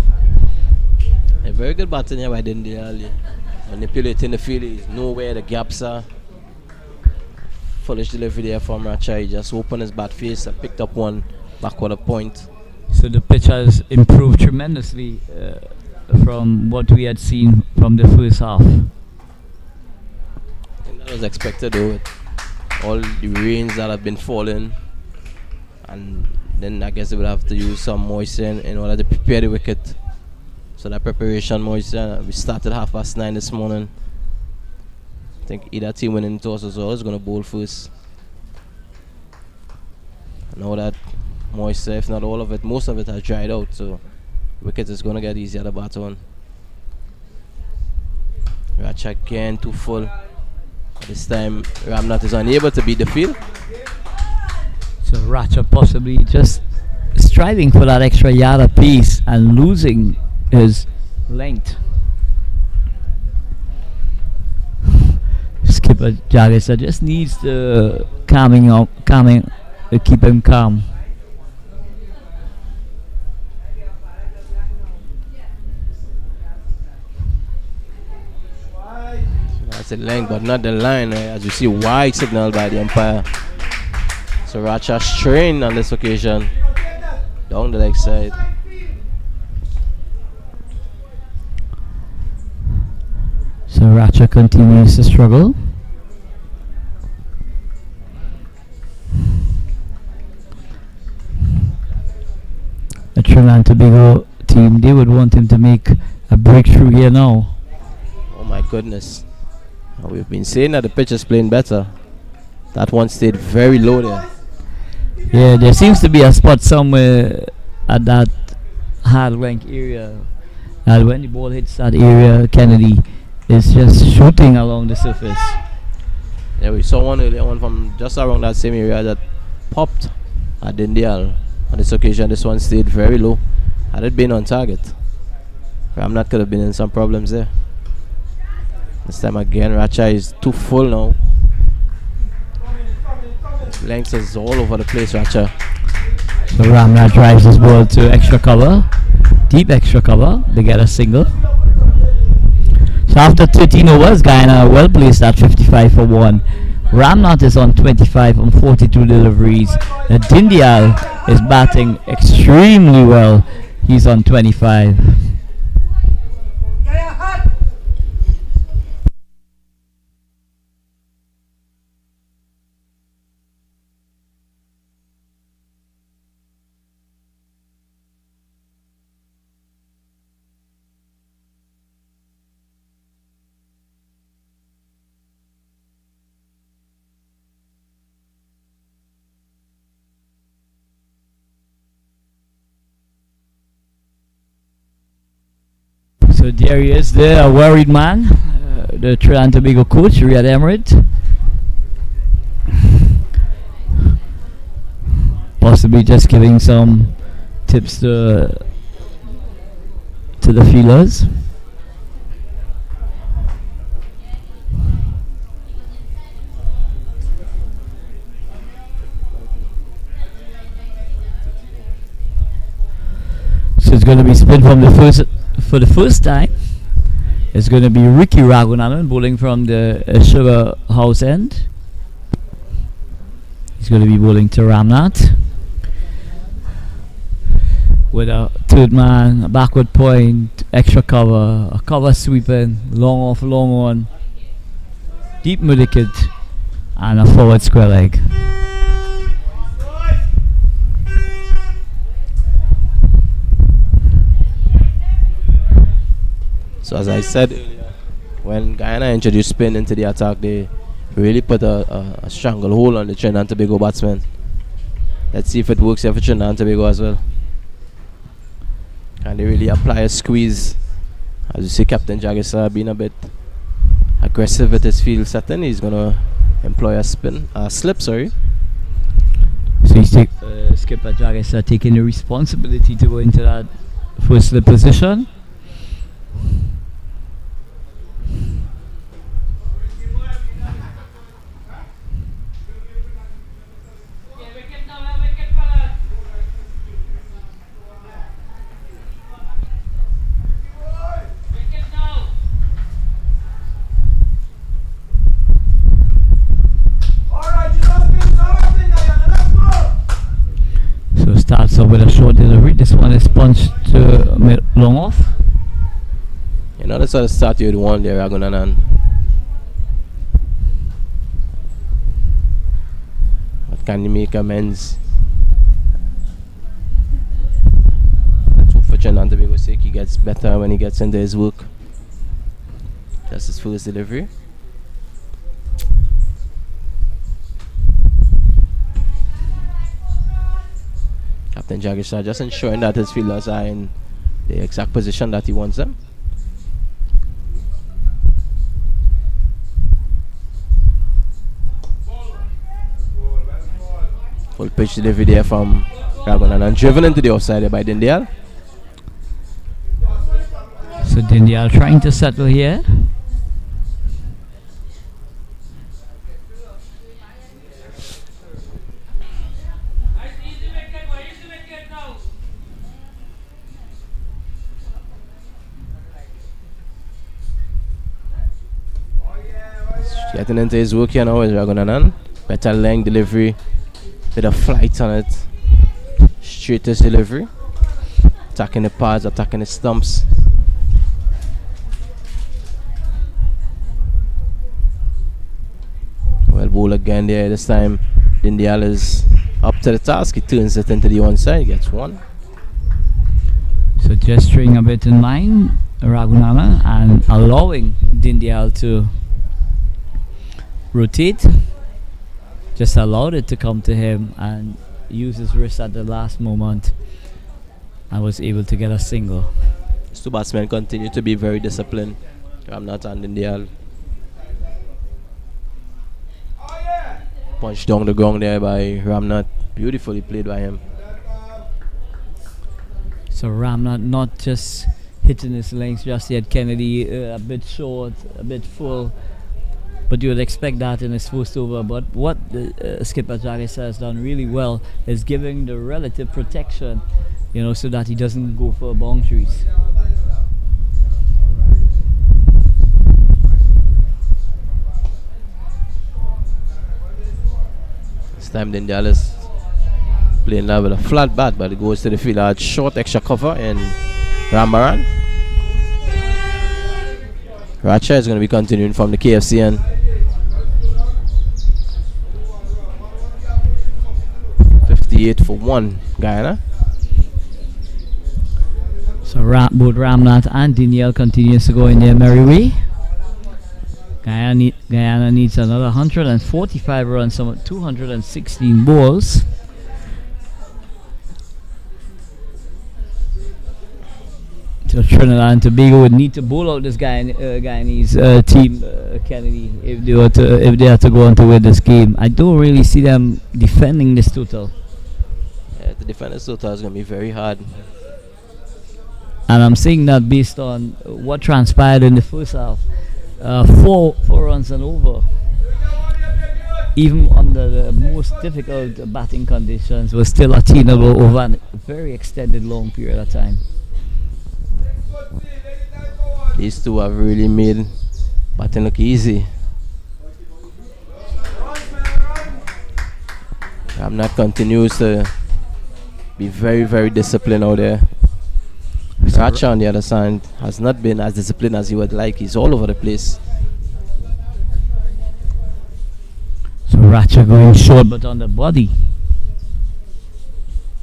A very good batting here by India earlier. Manipulating the field, he know where the gaps are. Foolish delivery there from Racha. He just opened his bat face and picked up one backward point. So the pitch has improved tremendously from what we had seen from the first half. I think that was expected though, with all the rains that have been falling, and then I guess they would have to use some moisture in order to prepare the wicket. So that preparation moisture, we started 9:30 this morning. I think either team winning the toss as well is going to bowl first. Now that moisture, if not all of it, most of it has dried out, so wicket is going to get easier to bat on. Racha again too full. This time Ramnath is unable to beat the field. So Racha possibly just striving for that extra yard apiece and losing his length. Skipper Jagesa just needs to keep him calm. That's the length, but not the line. As you see, wide signal by the umpire. So Racha strained on this occasion down the leg side. So Racha continues to struggle. The Trinidad and Tobago team, they would want him to make a breakthrough here now. Oh my goodness. We've been saying that the pitch is playing better. That one stayed very low there. Yeah, there seems to be a spot somewhere at that hard rank area. And when the ball hits that area, Kennedy is just shooting along the surface. Yeah, we saw one earlier, one from just around that same area that popped at India. On this occasion, this one stayed very low. Had it been on target, Ramnath could have been in some problems there. This time again, Racha is too full now. His length is all over the place, Racha. So Ramnath drives his ball to extra cover, deep extra cover. They get a single. So after 13 overs, Guyana well placed at 55 for 1. Ramnath is on 25 on 42 deliveries. Dindial is batting extremely well. He's on 25. So there he is there, a worried man, the Trinidad and Tobago coach, Riyad Emirates. Possibly just giving some tips to the fielders. So it's going to be spin from the first. For the first time, it's going to be Ricky Raghunathan bowling from the Sugar House end. He's going to be bowling to Ramnath with a third man, a backward point, extra cover, a cover sweeping, long off, long on, deep mid-wicket, and a forward square leg. So as I said earlier, when Guyana introduced spin into the attack, they really put a stranglehold on the Trinidad and Tobago batsmen. Let's see if it works here for Trinidad and Tobago as well. Can they really apply a squeeze? As you see, Captain Jagesa being a bit aggressive with his field setting. He's going to employ a slip. So he's Skipper Jagesa taking the responsibility to go into that first slip position. starts off with a short delivery. This one is punched to long off. You know, that's how the start you'd want there, Ragunanan. But can you make amends? Let's hope for Trinidad and Tobago's sake he gets better when he gets into his work. That's his first delivery. Captain Jagisha just ensuring that his fielders are in the exact position that he wants them. Full pitch delivery there from Ragunan and driven into the offside there by Dindial. So Dindial trying to settle here. Getting into his work here now is Ragunanan. Better length delivery. Bit of flight on it. Straightest delivery. Attacking the pads, attacking the stumps. Well, ball again there. This time Dindial is up to the task. He turns it into the onside. He gets one. So gesturing a bit in line, Ragunana, and allowing Dindial to rotate. Just allowed it to come to him and use his wrist at the last moment and was able to get a single. These two batsmen continue to be very disciplined. Ramnath and Dindial. Punched down the ground there by Ramnath. Beautifully played by him. So Ramnath not just hitting his lengths just yet. Kennedy a bit short, a bit full. But you would expect that in his first over. But what skipper Jaris has done really well is giving the relative protection, you know, so that he doesn't go for boundaries. This time Dindial is playing now with a flat bat, but it goes to the field at short extra cover in Rambaran. Racha is going to be continuing from the KFCN. For 1 Guyana. So both Ramnath and Dindial continues to go in their merry way. Guyana needs another 145 runs from 216 balls. So Trinidad and Tobago would need to bowl out this Guyanese team, Kennedy, if they are to go on to win this game. I don't really see them defending this total. Yeah, the defender's total is going to be very hard. And I'm saying that based on what transpired in the first half. Four runs and over. Even under the most difficult batting conditions, was still attainable over a very extended long period of time. These two have really made batting look easy. Ramnath continues to be very, very disciplined out there. Racha on the other side has not been as disciplined as he would like. He's all over the place. So Racha going short but on the body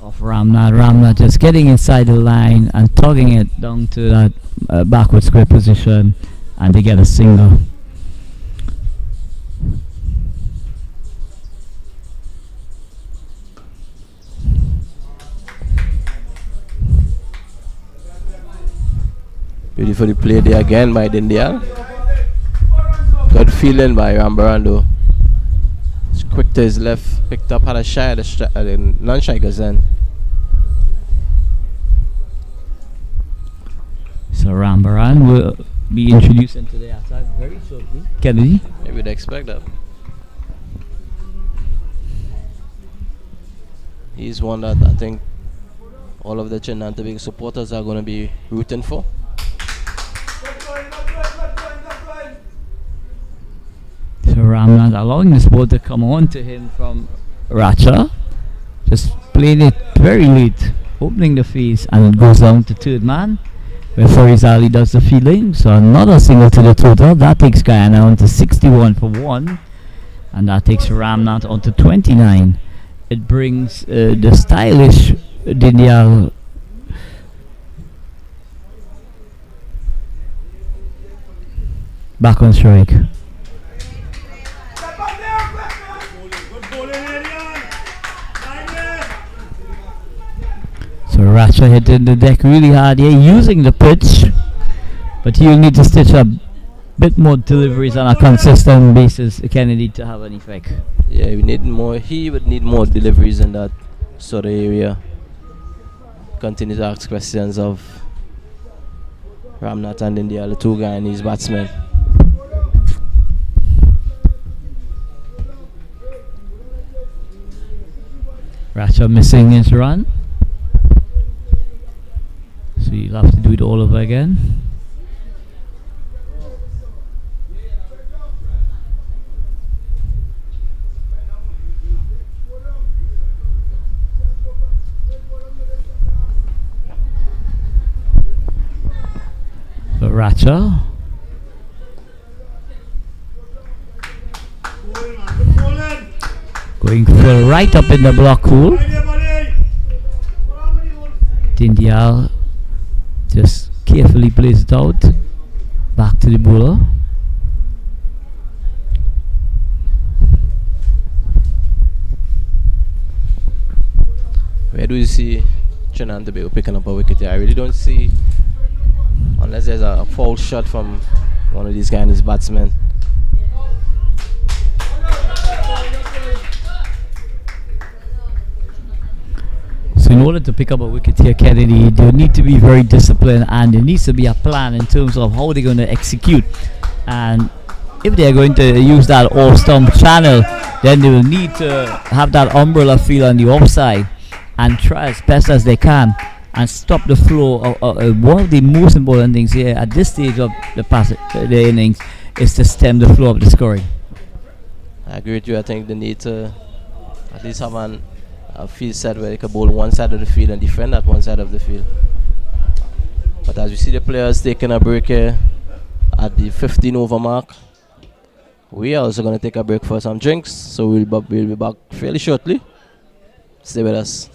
of Ramnath. Ramnath just getting inside the line and tugging it down to that backward square position, and they get a single. Beautifully played there again by Dindial. Good feeling by Rambarando. It's quick to his left, picked up, had a shot at the non-strikers then. So Rambaran will be introduced into the attack very shortly. Kennedy? Maybe we'd expect that. He's one that I think all of the Trinidad and Tobago supporters are going to be rooting for. So Ramnath allowing this ball to come on to him from Racha. just playing it very late, opening the face, and it goes down to third man, where Farizali does the fielding. So another single to the total. That takes Guyana on to 61 for 1, and that takes Ramnat on to 29. It brings the stylish Dindial back on strike. So Ratcha hitting the deck really hard here, using the pitch, but he'll need to stitch a bit more deliveries on a consistent basis, Kennedy, to have an effect. Yeah, we need more. He would need more deliveries in that sort of area. Continue to ask questions of Ramnat and India, the two Guyanese batsmen. Ratcha missing his run, so you'll have to do it all over again. So Ratcha going full right up in the block cool. Dindial just carefully plays it out back to the bowler. Where do you see Trinidad and Tobago picking up a wicket here? I really don't see, unless there's a foul shot from one of these Guyanese batsmen. So in order to pick up a wicket here, Kennedy, they need to be very disciplined, and there needs to be a plan in terms of how they're going to execute. And if they're going to use that all-stump channel, then they will need to have that umbrella feel on the offside and try as best as they can and stop the flow of one of the most important things here at this stage of the innings is to stem the flow of the scoring. I agree with you. I think they need to at least have a field set where they can bowl one side of the field and defend at one side of the field. But as we see the players taking a break here at the 15 over mark, we are also going to take a break for some drinks. So we'll be back fairly shortly. Stay with us.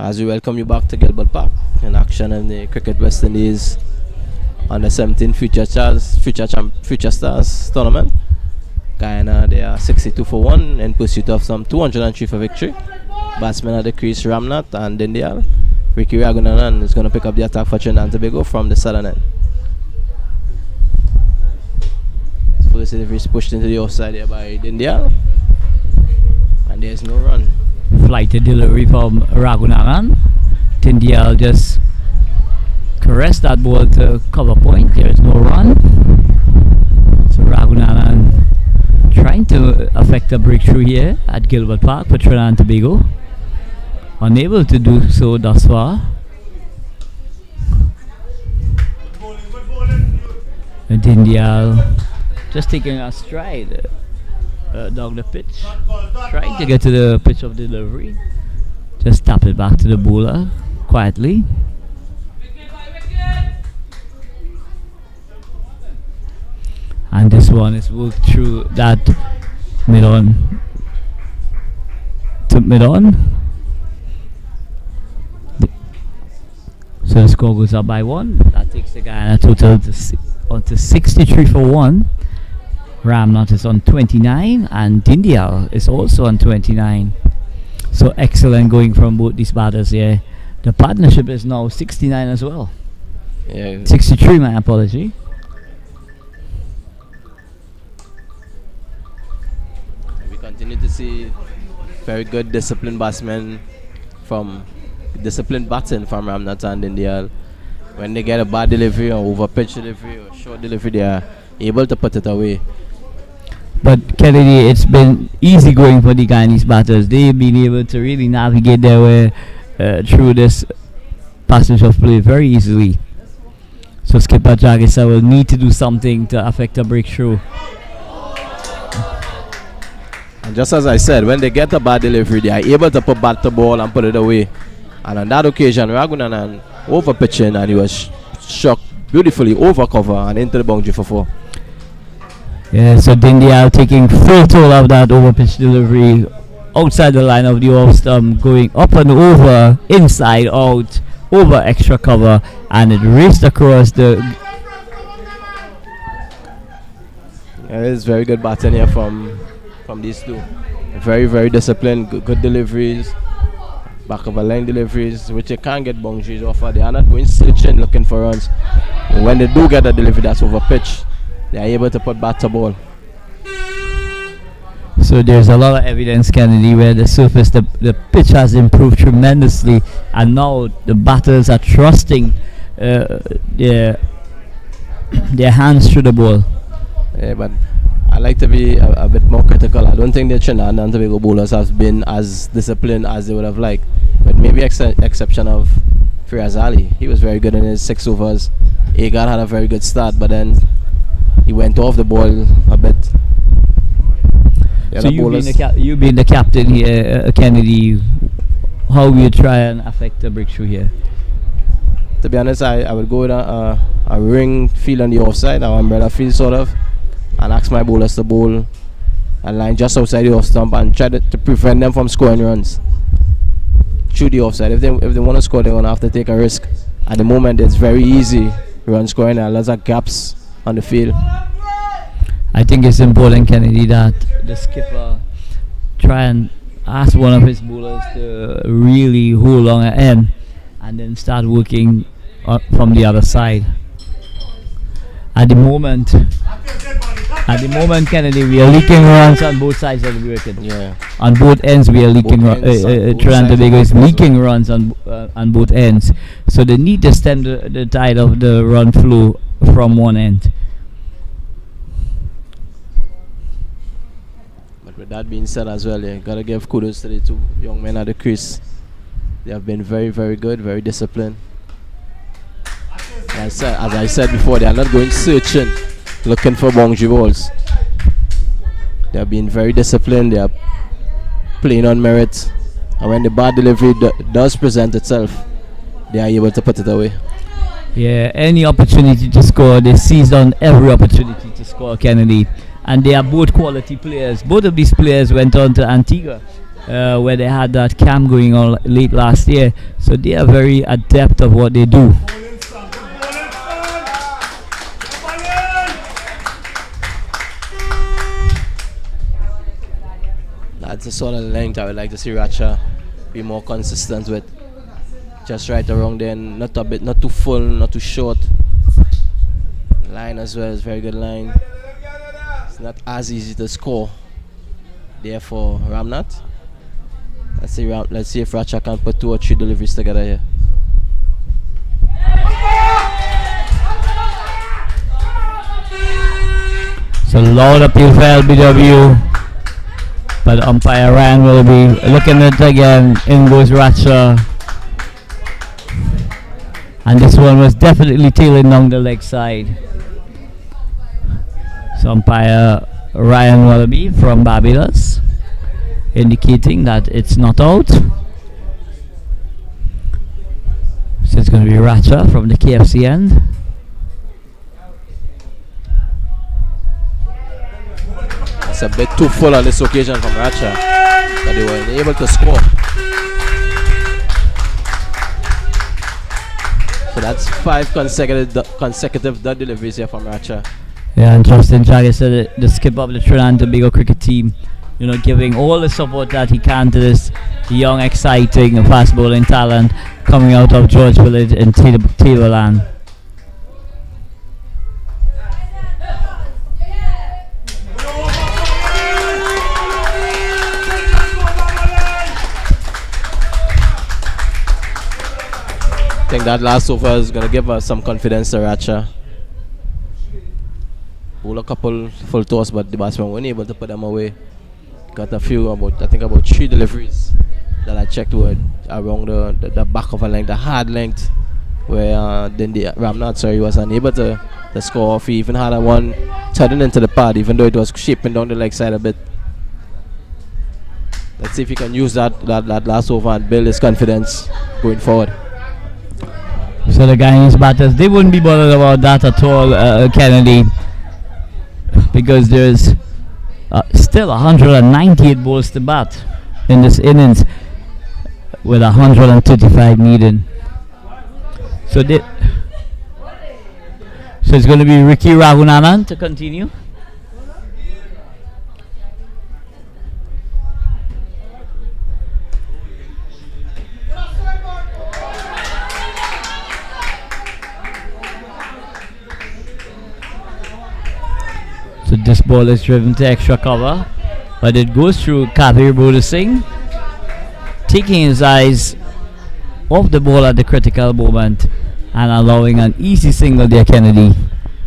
As we welcome you back to Gilbert Park in action in the Cricket West Indies under 17 Future Stars tournament. Guyana, they are 62 for 1 in pursuit of some 203 for victory. Batsmen at the crease, Ramnath and Dindial. Ricky Ragunanan is going to pick up the attack for Trinidad and Tobago from the southern end. First delivery is pushed into the offside here by Dindial. And there's no run. Flighted delivery from Ragunanan. Dindial just caressed that ball to cover point. There is no run. So Ragunanan trying to affect a breakthrough here at Gilbert Park for Trinidad and Tobago. Unable to do so thus far. And Dindial just taking a stride down the pitch, trying to get to the pitch of delivery. Just tap it back to the bowler quietly. And this one is worked through that mid-on to mid-on. So the score goes up by 1. That takes the Guyana total to 63 for 1. Ramnath is on 29 and Dindial is also on 29. So excellent going from both these batters here. The partnership is now 69 as well. Yeah. 63, my apology. We continue to see very good disciplined batsmen from disciplined batting from Ramnath and Dindial. When they get a bad delivery or over pitch delivery or short delivery, they are able to put it away. But Kennedy, it's been easy going for the Guyanese batters. They've been able to really navigate their way through this passage of play very easily. So skipper Jagisa will need to do something to affect a breakthrough. And just as I said, when they get a bad delivery, they are able to put back the ball and put it away. And on that occasion, Ragunanan over pitching and he was shot beautifully over cover and into the boundary for 4. Yeah, so Dindial taking full toll of that over pitch delivery outside the line of the off stump, going up and over, inside out, over extra cover, and it raced across the. Yeah, it's very good batting here from these two. Very, very disciplined, good deliveries, back of a line deliveries, which you can't get boundaries off of. They are not going searching looking for runs. And when they do get a delivery that's over pitch, they are able to put bat to ball. So there's a lot of evidence, Kennedy, where the surface, the pitch has improved tremendously, and now the batters are trusting their hands through the ball. Yeah, but I like to be a bit more critical. I don't think the Trinidad and Tobago bowlers have been as disciplined as they would have liked. But maybe exception of Firaz Ali. He was very good in his 6 overs. Agard had a very good start, but then he went off the ball a bit. So you being the captain here, Kennedy, how will you try and affect the breakthrough here? To be honest, I would go with a ring field on the offside, an umbrella field sort of, and ask my bowlers to bowl a line just outside the off stump and try to prevent them from scoring runs through the offside. If they want to score, they're going to have to take a risk. At the moment, it's very easy run scoring and lots of gaps on the field. I think it's important, Kennedy, that the skipper try and ask one of his bowlers to really hold on at end and then start working from the other side. At the moment, Kennedy, we are leaking runs on both sides of the wicket. Yeah. On both ends, we are leaking. Trinidad and Tobago is leaking runs on both ends. So they need to stem the tide of the run flow from one end. But with that being said as well, you gotta give kudos to the 2 young men at the crease. They have been very, very good, very disciplined. As I said before, they are not going searching, looking for boundary balls. They have been very disciplined. They are playing on merit, and when the bad delivery does present itself, they are able to put it away. Yeah, any opportunity to score, they seized on every opportunity to score, Kennedy. And they are both quality players. Both of these players went on to Antigua where they had that camp going on late last year. So they are very adept of what they do. That's the sort of length I would like to see Racha be more consistent with. Just right around there, and not a bit, not too full, not too short. Line as well is very good line. It's not as easy to score there for Ramnath. Let's see if Racha can put 2 or 3 deliveries together here. So loud appeal for LBW. But umpire Ryan will be looking at it again. In goes Racha. And this one was definitely tailing down the leg side. So umpire Ryan Wallaby from Barbados indicating that it's not out. So it's going to be Racha from the KFC end. It's a bit too full on this occasion from Racha, but they were able to score. So that's 5 consecutive dot deliveries here from Racha. Yeah, and Justin Jagger said the skip of the Trinidad and Tobago cricket team, giving all the support that he can to this young, exciting, fast bowling talent coming out of George Village in Tableland. I think that last over is going to give us some confidence to Racha. Pull a couple full toss, but the batsman weren't able to put them away. Got a few, about 3 deliveries that I checked were around the back of a length, the hard length, where then the Ramnath was unable to score off. He even had a one turning into the pad, even though it was shaping down the leg side a bit. Let's see if he can use that last over and build his confidence going forward. So the Guyanese batters, they wouldn't be bothered about that at all, Kennedy, because there's still 198 balls to bat in this innings with 135 needed. So it's going to be Ricky Raghunanan to continue. So this ball is driven to extra cover, but it goes through Kabir Bodha Singh, taking his eyes off the ball at the critical moment and allowing an easy single there, Kennedy.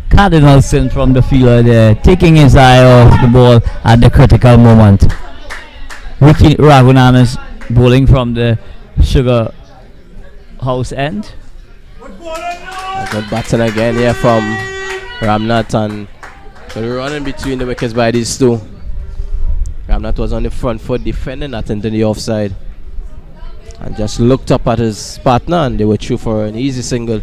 Cardinalson from the fielder there, taking his eye off the ball at the critical moment. Ricky Raghunanan is bowling from the Sugar House end. A good batsman again here from Ramnath, and we're running between the wickets by these two. Ramnath was on the front foot defending that into the offside and just looked up at his partner, and they were through for an easy single.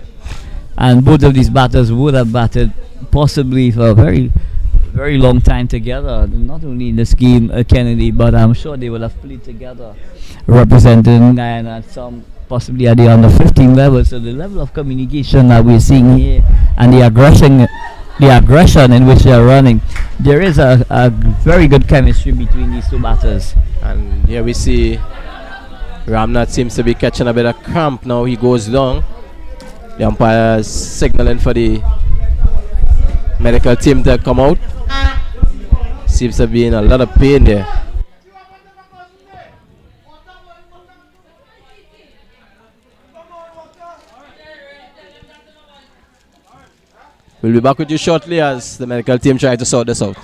And both of these batters would have batted possibly for a very, very long time together, not only in this game, Kennedy, but I'm sure they will have played together representing Guyana at some, possibly at the under 15 level. So the level of communication that we're seeing here and the aggression in which they are running, there is a very good chemistry between these two batters. And here we see Ramnath seems to be catching a bit of cramp now. He goes down. The umpire is signaling for the medical team to come out. Seems to be in a lot of pain there. We'll be back with you shortly as the medical team try to sort this out.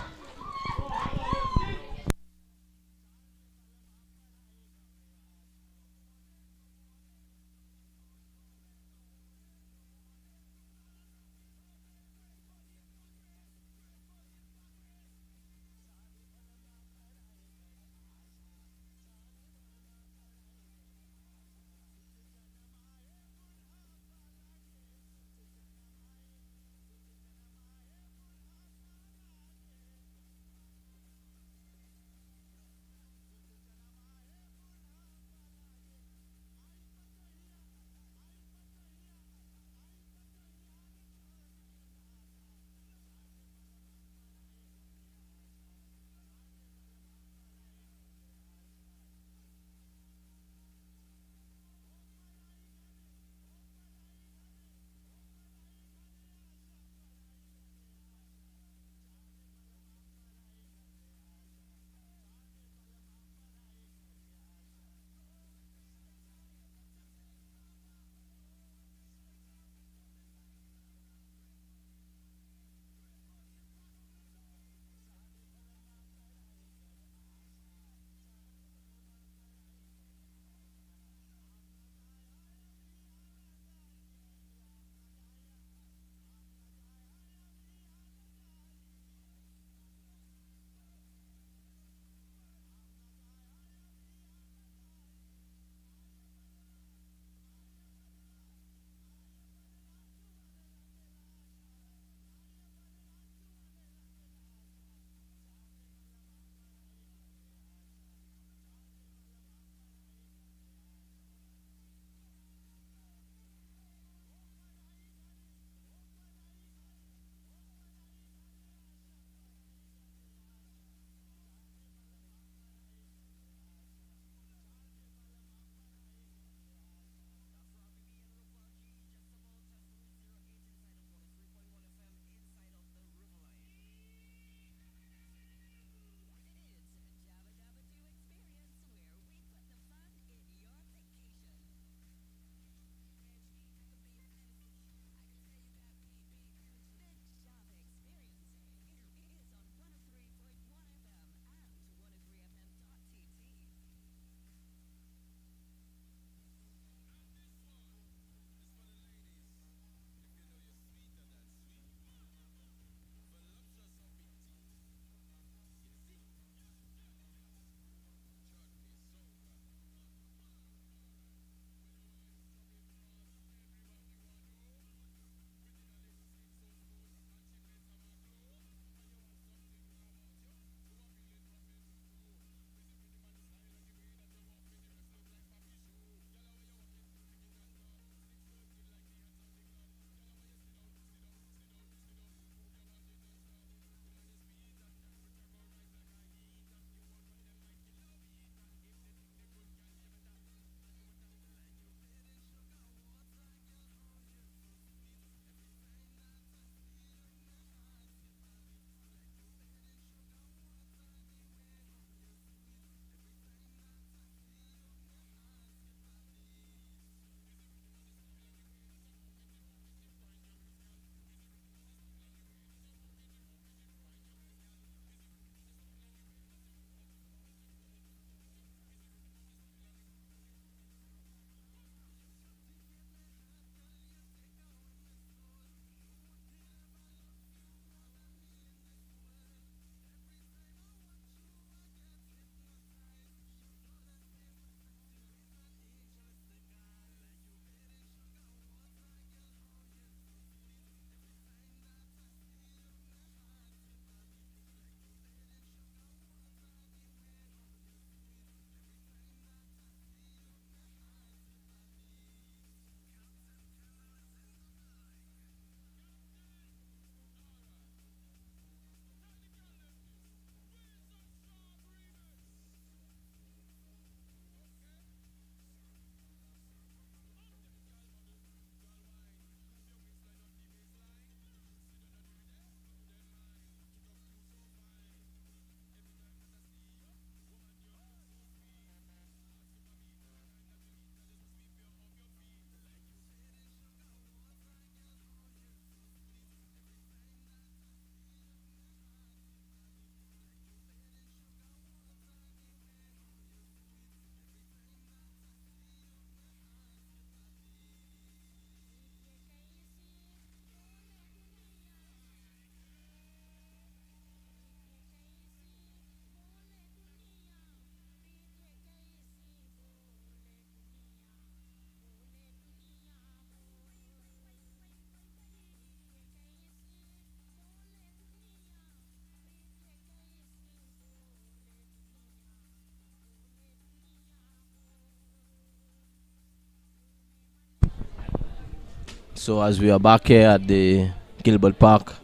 So as we are back here at the Gilbert Park,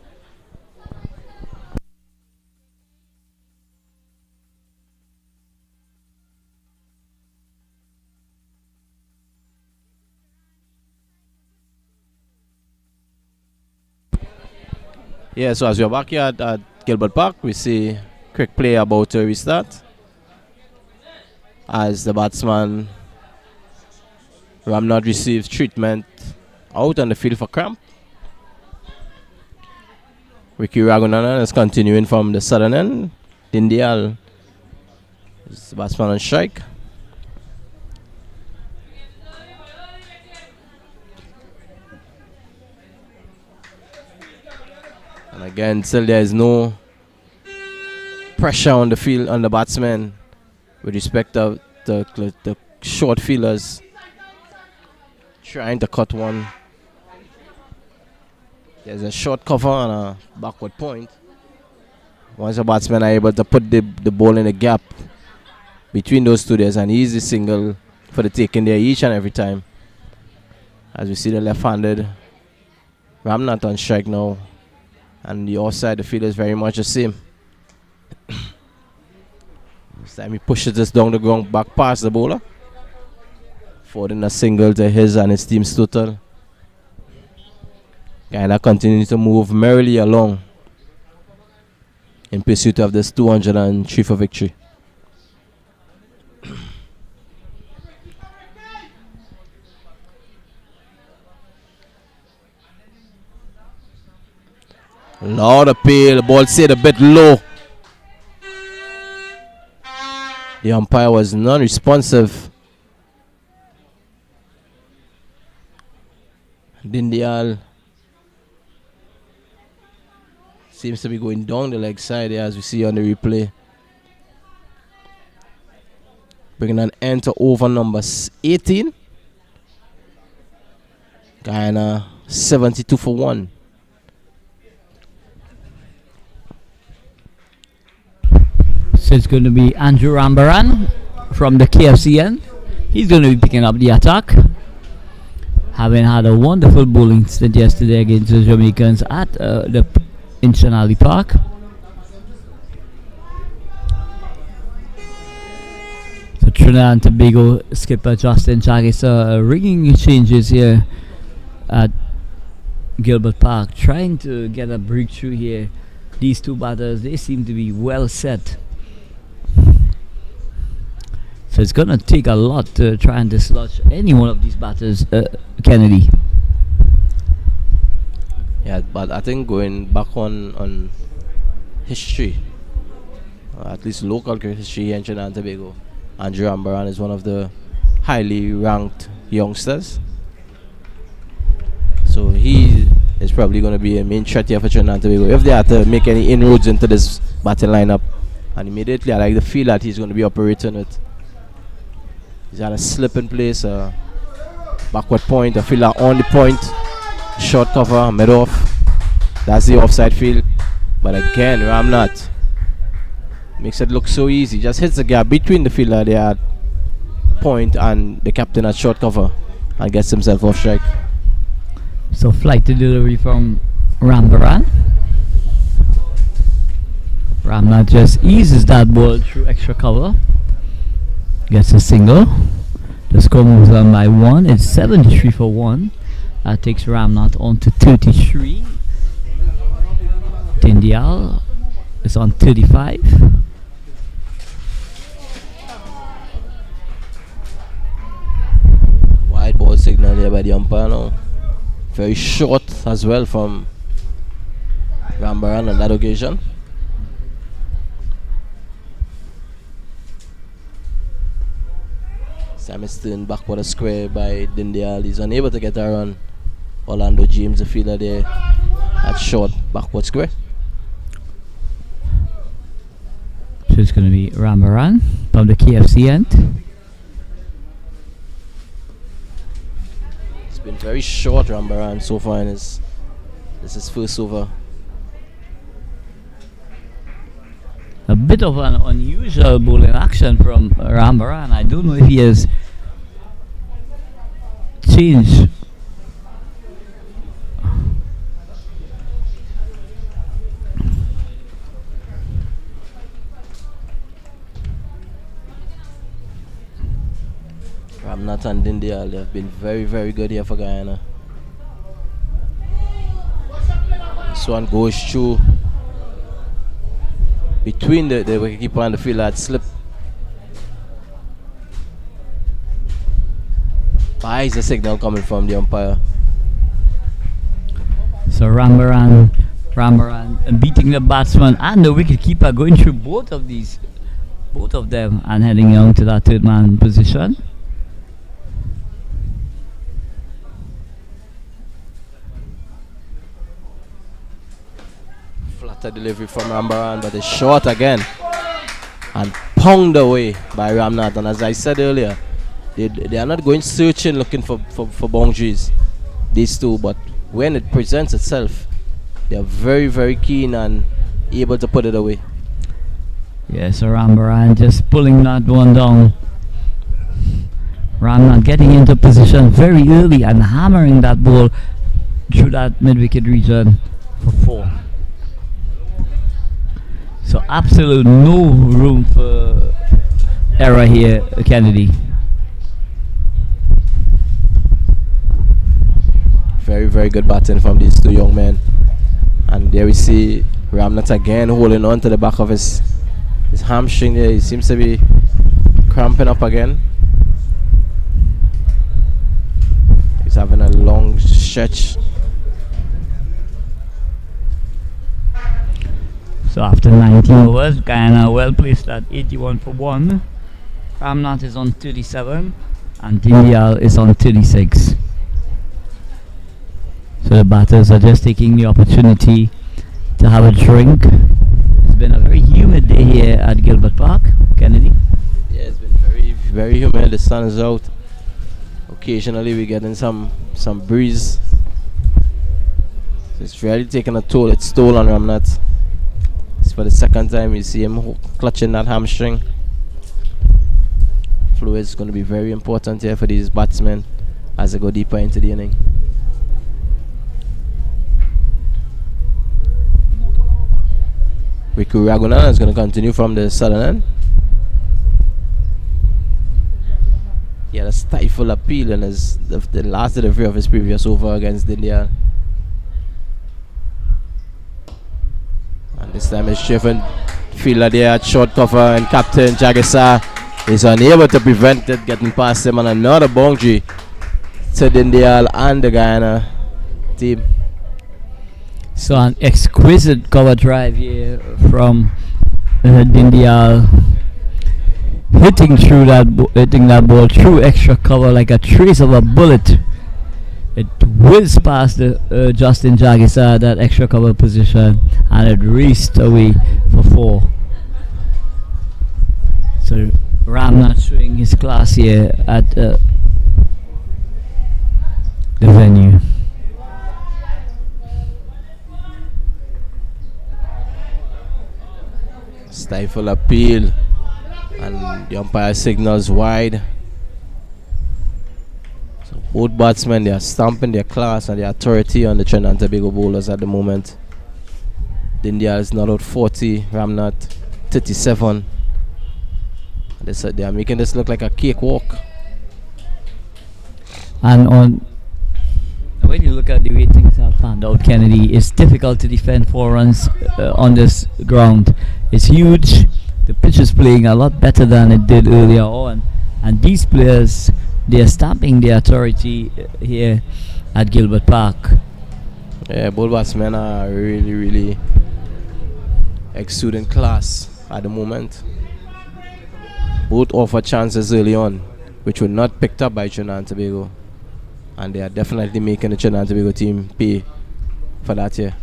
yeah, so as we are back here at Gilbert Park, we see quick play about to restart as the batsman Ramnad receives treatment out on the field for cramp. Ricky Raghunandan is continuing from the southern end. Dindial is the batsman on strike. And again, still there is no pressure on the field on the batsmen with respect to the short fielders trying to cut one. There's a short cover and a backward point. Once the batsmen are able to put the ball in the gap between those two, there's an easy single for the taking there each and every time. As we see the left-handed Ramnath on strike now, and the offside, the field is very much the same. This time he pushes this down the ground back past the bowler, forwarding a single to his and his team's total. Guyana continues to move merrily along in pursuit of this 203 for victory. Lord appeal, the ball stayed a bit low. The umpire was non-responsive. Dindial seems to be going down the leg side here as we see on the replay. Bringing an end to over number 18. Guyana 72 for 1. So it's going to be Andrew Rambaran from the KFCN. He's going to be picking up the attack, having had a wonderful bowling stint yesterday against the Jamaicans at in Shanali Park. So Trinidad and Tobago skipper Justin Chagisa rigging changes here at Gilbert Park, trying to get a breakthrough here. These two batters, they seem to be well set. So it's going to take a lot to try and dislodge any one of these batters, Kennedy. Yeah, but I think going back on history, at least local history here in Trinidad and Tobago, Andrew Rambaran is one of the highly ranked youngsters. So he is probably going to be a main threat here for Trinidad and Tobago if they have to make any inroads into this batting lineup. And immediately I like the feel that he's going to be operating with. He's had a slip in place, a backward point, a fielder on the point, short cover, mid off. That's the offside field. But again, Ramnath makes it look so easy. Just hits the gap between the fielder there at point and the captain at short cover and gets himself off strike. So flight to delivery from Rambaran. Ramnath just eases that ball through extra cover. Gets a single. The score moves on by 1. It's 73 for 1. That takes Ramnath on to 33. Dindial is on 35. Wide ball signal there by the umpire now. Very short as well from Rambaran on that occasion. Samiston backward a square by Dindial. He's unable to get a run. Orlando James, the fielder there, at short backward square. So it's going to be Rambaran from the KFC end. It's been very short, Rambaran, so far in this is his first over. A bit of an unusual bowling action from Rambaran. I don't know if he has changed Ramnath and Dindial, they have been very, very good here for Guyana. This one goes through between the wicketkeeper and the fielder at slip. Why is the signal coming from the umpire? So Rambaran beating the batsman and the wicketkeeper, going through both of them, and heading on to that third man position. Flatter delivery from Rambaran, but it's short again and ponged away by Ramnath. And as I said earlier, they are not going searching looking for boundaries, these two, but when it presents itself, they are very, very keen and able to put it away. Yeah, so Rambaran just pulling that one down. Ramnath getting into position very early and hammering that ball through that mid-wicket region for 4. So absolute no room for error here, Kennedy. Very, very good batting from these two young men. And there we see Ramnath again holding on to the back of his hamstring there. He seems to be cramping up again. He's having a long stretch. So after 19 overs, Guyana well placed at 81 for 1. Ramnath is on 37 and Dindial is on 36. So the batters are just taking the opportunity to have a drink. It's been a very humid day here at Gilbert Park, Kennedy. Yeah, it's been very, very humid. The sun is out. Occasionally we're getting some breeze. So it's really taking a toll. It's toll on Ramnath. It's for the second time you see him clutching that hamstring. Fluid is going to be very important here for these batsmen as they go deeper into the inning. Riku Raghunathan is going to continue from the southern end. He had a stifle appeal in the last delivery of his previous over against Dindial. And this time it's driven fielder there at short cover, and Captain Jagesa is unable to prevent it getting past him on another boundary to Dindial and the Guyana team. So an exquisite cover drive here from Dindial, hitting that ball through extra cover like a trace of a bullet. It whizzed past the Justin Jagisa, that extra cover position, and it raced away for 4. So Ramnath showing his class here at the venue. Stifle appeal, and the umpire signals wide. So both batsmen, they are stamping their class and their authority on the Trinidad and Tobago bowlers at the moment. Dindial is not out 40, Ramnath 37. They are making this look like a cakewalk. And when you look at the way things have panned out, Kennedy, it's difficult to defend 4 runs on this ground. It's huge. The pitch is playing a lot better than it did earlier on, and these players, they are stamping their authority here at Gilbert Park. Yeah, both batsmen are really, really exuding class at the moment. Both offer chances early on, which were not picked up by Trinidad and Tobago, and they are definitely making the Trinidad and Tobago team pay for that here.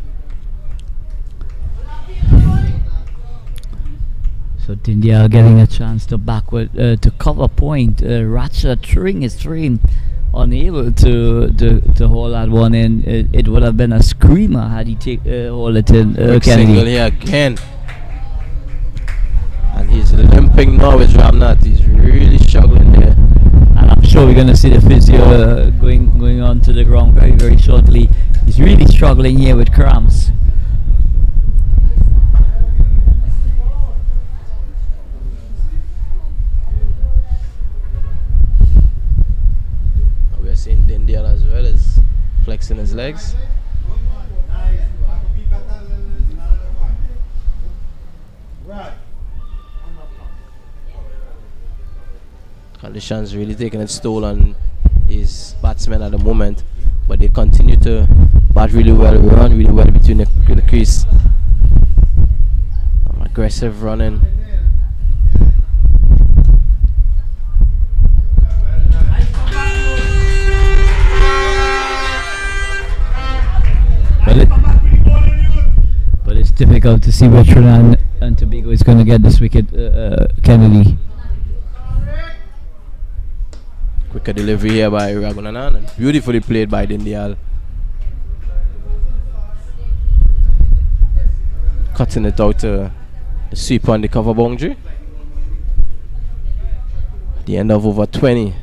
So Dindial getting a chance to backward to cover point. Ratcher throwing his train, unable to hold that one in. It would have been a screamer had he hold it in. Quick single here again, and he's limping now with Ramnath. He's really struggling there. And I'm sure we're going to see the physio going on to the ground very, very shortly. He's really struggling here with cramps. legs. Conditions really taking its toll on these batsmen at the moment, but they continue to bat really well, run really well between the crease. Aggressive running. But it's difficult to see where Trinidad and Tobago is going to get this wicket, Kennedy. Quicker delivery here by Raghunandan, and beautifully played by Dindial. Cutting it out to the sweep on the cover boundary. The end of over 20.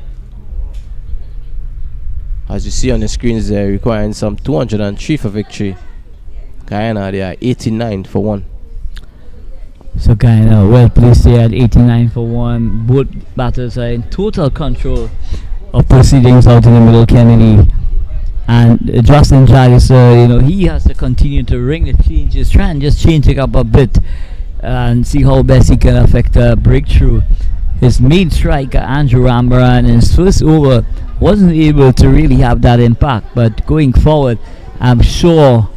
As you see on the screens, they're requiring some 203 for victory. Guyana, they are 89 for 1. So Guyana well placed here at 89 for 1. Both batters are in total control of proceedings out in the middle, Kennedy. And Jocelyn Jagger, he has to continue to ring the changes, try and just change it up a bit and see how best he can affect a breakthrough. His main striker, Andrew Rambaran, in his first over wasn't able to really have that impact, but going forward, I'm sure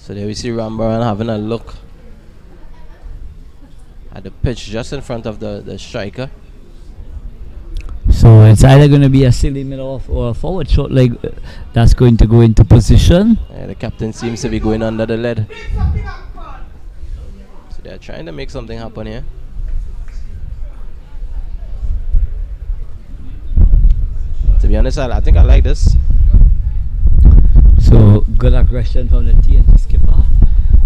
So there we see Rambaran having a look at the pitch just in front of the striker. so it's either going to be a silly middle off or a forward short leg that's going to go into position. The captain seems to be going under the lead. So they're trying to make something happen here. To be honest, I think I like this. So good aggression from the TNT skipper,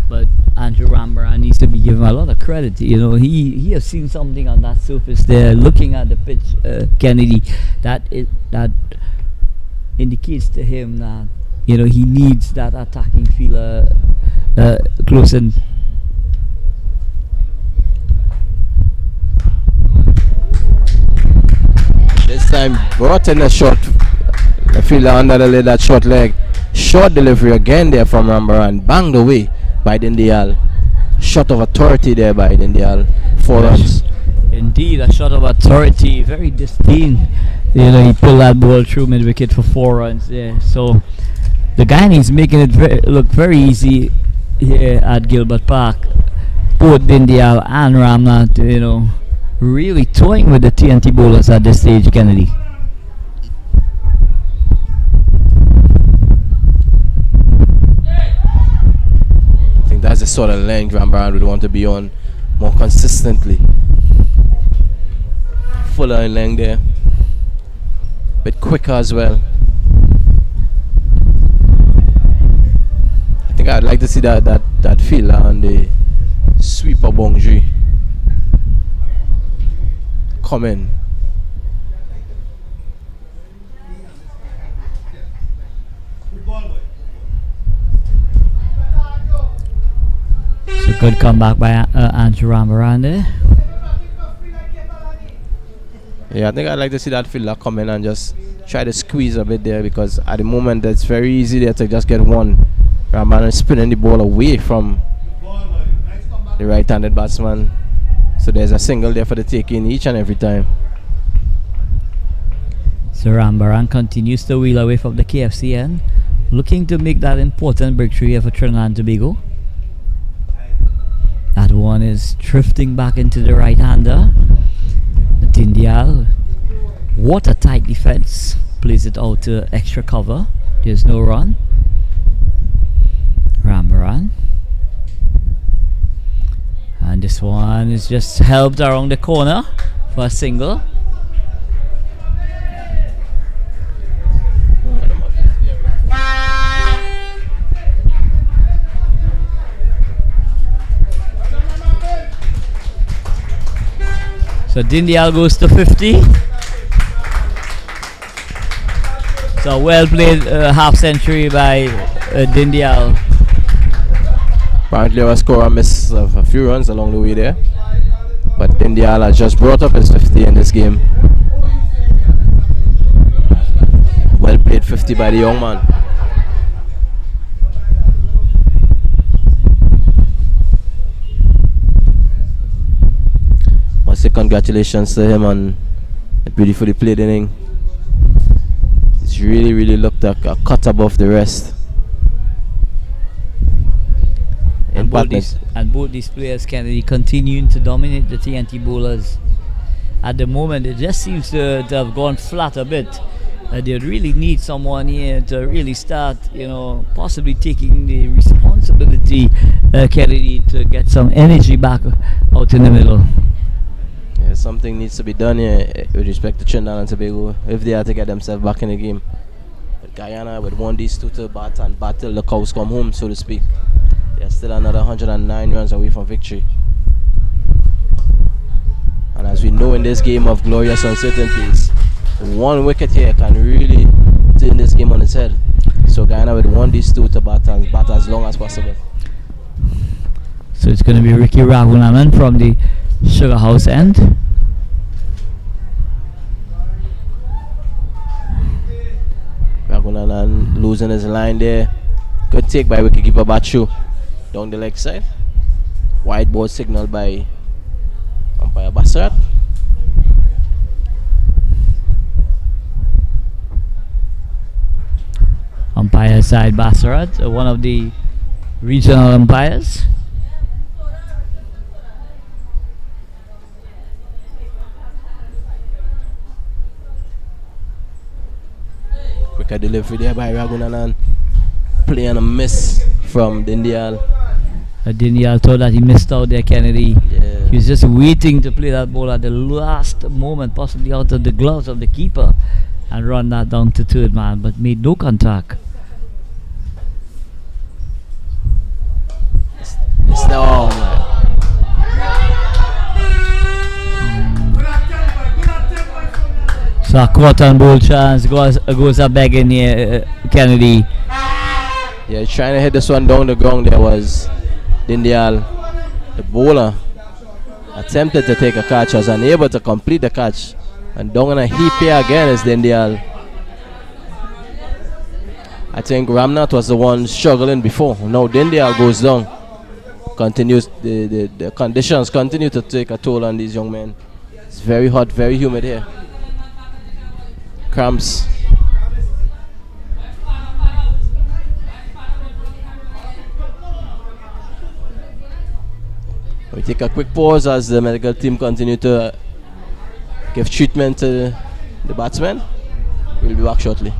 but Andrew Rambaran needs to be given a lot of credit. He has seen something on that surface there, looking at the pitch, Kennedy, that indicates to him that he needs that attacking feeler close in. This time brought in a short fielder under the lid, that short leg. Short delivery again there from Rambaran, banged away by Dindial. Shot of authority there by Dindial. 4 runs. Indeed, a shot of authority, very disdain. He pulled that ball through mid wicket for 4 runs there. So the Guyanese making it look very easy here at Gilbert Park. Both Dindial and Ramnath, really toying with the TNT bowlers at this stage, Kennedy. That's the sort of length Rambaran would want to be on more consistently. Fuller in length there, but quicker as well. I think I'd like to see that fielder on the sweeper boundary come in. So good comeback by Andrew Rambaran there. Yeah, I think I'd like to see that fielder come in and just try to squeeze a bit there, because at the moment it's very easy there to just get one. Rambaran spinning the ball away from the right-handed batsman. So there's a single there for the taking each and every time. So Rambaran continues to wheel away from the KFCN, looking to make that important breakthrough here for Trinidad and Tobago. That one is drifting back into the right-hander. The Dindial, watertight defense, plays it out to extra cover. There's no run. Rambaran. And this one is just helped around the corner for a single. So Dindial goes to 50. So well played half century by Dindial. Apparently, our scorer missed a few runs along the way there. But Dindiala just brought up his 50 in this game. Well played 50 by the young man. I say congratulations to him on a beautifully played inning. It's really looked like a cut above the rest. And both these players can continuing to dominate the TNT bowlers. At the moment, it just seems to have gone flat a bit. They really need someone here to really start, possibly taking the responsibility, Kennedy, to get some energy back out in the middle. Yeah, something needs to be done here with respect to Trinidad and Tobago if they are to get themselves back in the game. But Guyana would want these two to bat and battle the cows come home, so to speak. They're still another 109 runs away from victory. And as we know in this game of glorious uncertainties, one wicket here can really turn this game on its head. So Guyana would want these two to bat as long as possible. So it's going to be Ricky Raghunaman from the Sugar House end. Raghunaman losing his line there. Good take by wicketkeeper Bachu down the leg side. Wide ball signal by umpire Basrat. Umpire side Basrat, one of the regional umpires. Quicker delivery there by Raghunanan. Play and a miss from Dindial. Dindial thought that he missed out there, Kennedy. Yeah. He was just waiting to play that ball at the last moment, possibly out of the gloves of the keeper, and run that down to third man, but made no contact. It's the So a quarter and ball chance goes up back in here, Kennedy. Yeah, trying to hit this one down the ground. There was Dindial, the bowler, attempted to take a catch, was unable to complete the catch, and down on a heap here again is Dindial. I think Ramnath was the one struggling before. Now Dindial goes down. Continues the conditions continue to take a toll on these young men. It's very hot, very humid here. Cramps. We take a quick pause as the medical team continue to give treatment to the batsmen. We'll be back shortly.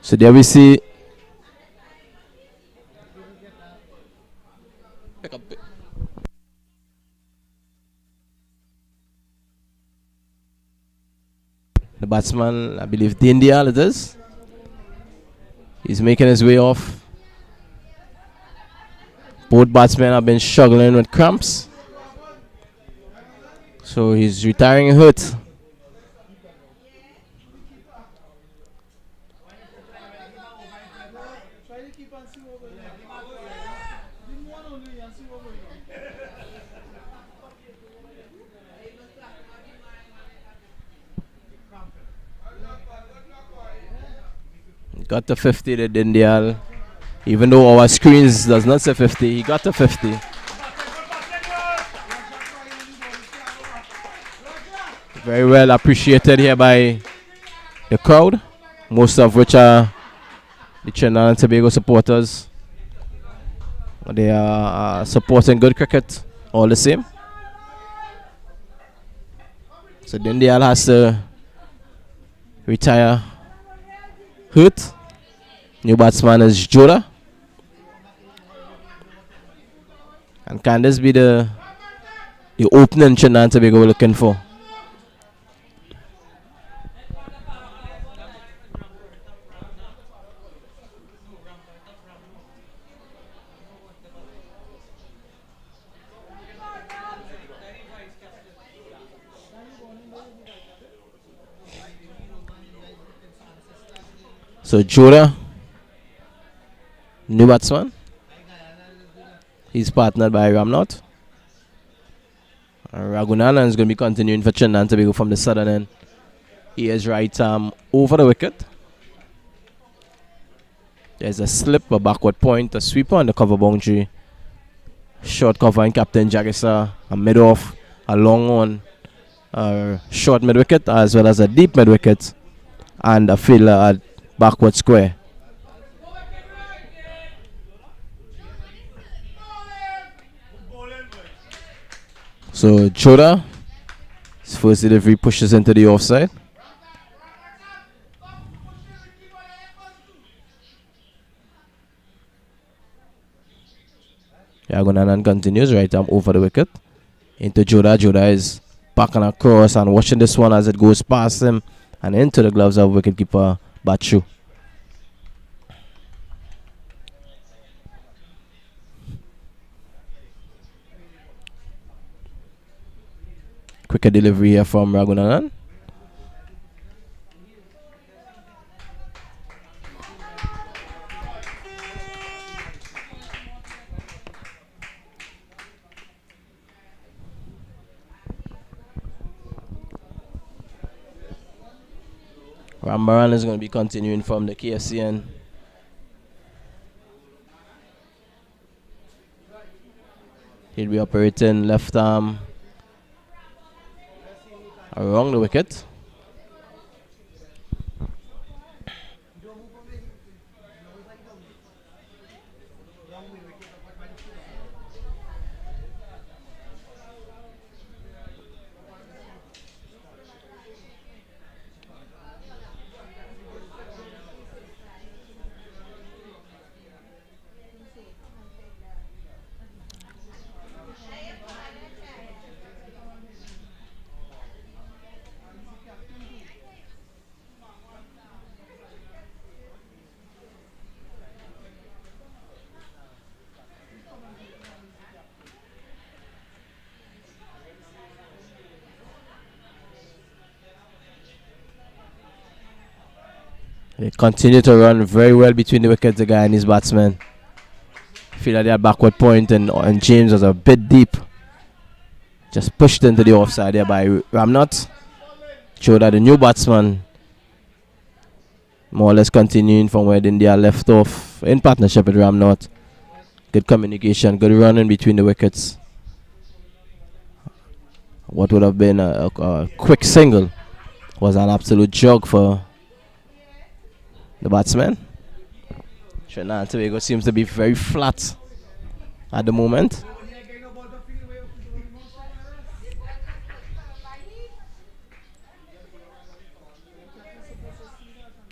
So there we see the batsman, I believe Dindial it is. He's making his way off. Both batsmen have been struggling with cramps. So he's retiring hurt. Got the 50 to Dindial. Even though our screens does not say 50, he got the 50. Very well appreciated here by the crowd, most of which are the Trinidad and Tobago supporters. They are supporting good cricket all the same. So Dindial has to retire hurt. New batsman is Joda. And can this be the opening Trinidad and Tobago we're looking for? So Joda, new batsman. He's partnered by Ramnath. Raghunandan is going to be continuing for Trinidad and Tobago from the southern end. He is right arm over the wicket. There's a slip, a backward point, a sweeper on the cover boundary. Short cover and Captain Jagisa, a mid off, a long on, a short mid wicket as well as a deep mid wicket, and a fielder at backward square. So Joda, his first delivery pushes into the offside. Raghunandan continues right arm over the wicket into Joda. Joda is back and across and watching this one as it goes past him and into the gloves of wicketkeeper Bachu. Quicker delivery here from Raghunandan. Rambaran is going to be continuing from the KFCN. He'll be operating left arm around the wicket. They continue to run very well between the wickets, the guy and his batsman. Feel like that backward point and James was a bit deep. Just pushed into the offside there by Ramnath. Showed that the new batsman more or less continuing from where India left off in partnership with Ramnath. Good communication, good running between the wickets. What would have been a quick single was an absolute jog for the batsman. Trinidad and Tobago seems to be very flat at the moment.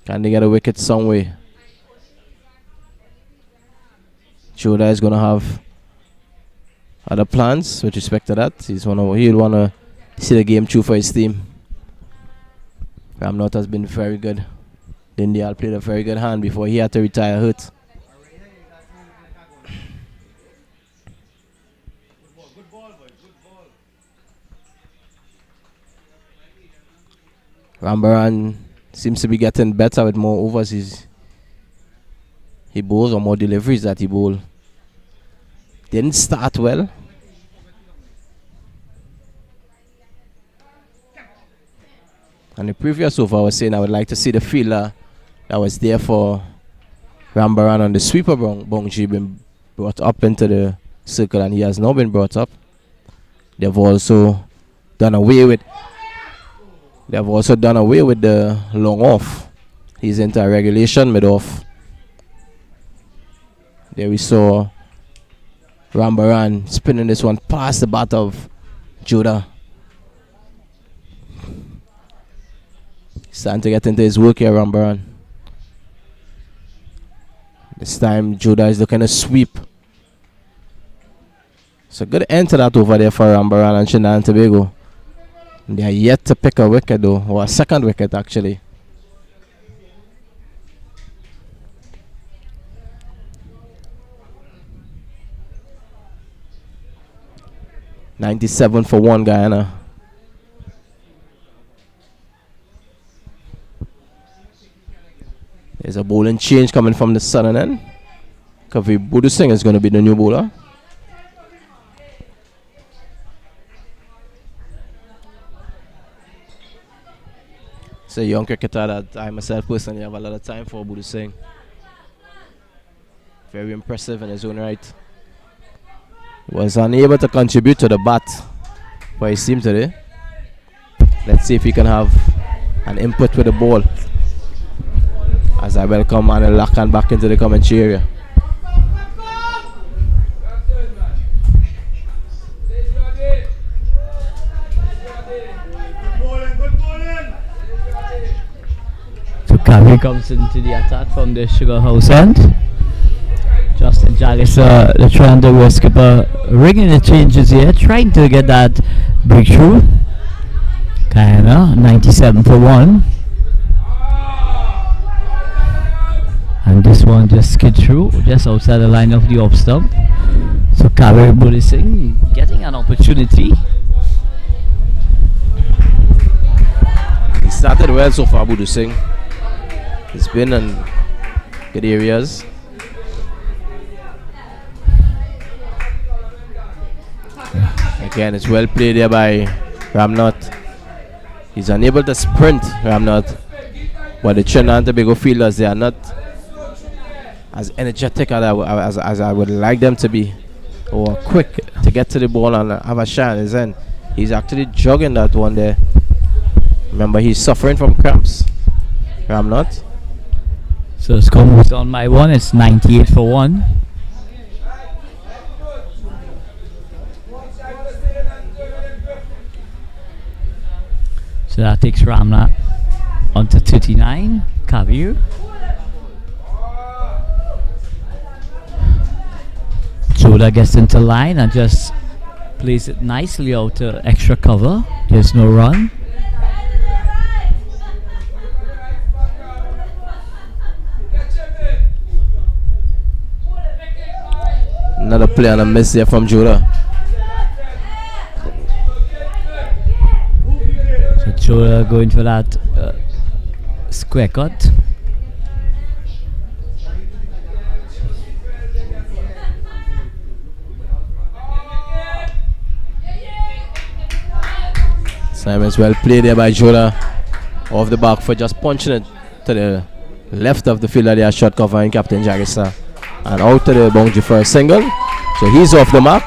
Can they get a wicket some way? Judah is gonna have other plans with respect to that. He'll wanna see the game through for his team. Ramnot has been very good. Dindial played a very good hand before he had to retire hurt. Rambaran seems to be getting better with more overs he bowls, or more deliveries that he bowls. Didn't start well. And the previous over, I was saying I would like to see the fielder that was there for Rambaran on the sweeper Bongji been brought up into the circle, and he has now been brought up. They've also done away with the long off. He's into a regulation mid off. There we saw Rambaran spinning this one past the bat of Judah. He's starting to get into his work here, Rambaran. This time Judah is looking to sweep. It's a good end to that over there for Rambaran and Trinidad and Tobago. They are yet to pick a wicket though, or a second wicket actually. $97 for 1 Guyana. There's a bowling change coming from the southern end. Kavi Budu Singh is going to be the new bowler. It's a young cricketer that I myself personally have a lot of time for, Budu Singh. Very impressive in his own right. Was unable to contribute to the bat for his team today. Let's see if he can have an input with the ball. As I welcome Anil Lakan back into the commentary area. So Kavi comes into the attack from the Sugar House end. Justin Jaggis, the Trinidad and Tobago skipper, ringing the changes here, trying to get that breakthrough. Guyana, 97 for 1. And this one just skid through, just outside the line of the off stump. So Kavi Budu Singh getting an opportunity. He started well so far, Budu Singh. He's been in good areas. Again, it's well played there by Ramnot. He's unable to sprint, Ramnot. But the Trinidad and Tobago fielders, they are not as energetic as I would like them to be, or quick to get to the ball and have a shot in his end. He's actually jogging that one there. Remember, he's suffering from cramps, Ramnot. So the score moves on by 1. It's 98 for 1. So that takes Ramnat onto 39. Kavi. Judah gets into line and just plays it nicely out to extra cover. There's no run. Another play and a miss there from Judah. So Judah going for that square cut. Simon's well played there by Judah. Off the back for just punching it to the left of the fielder there, shot covering Captain Jagisa. And out to the boundary for a single. So he's off the mark.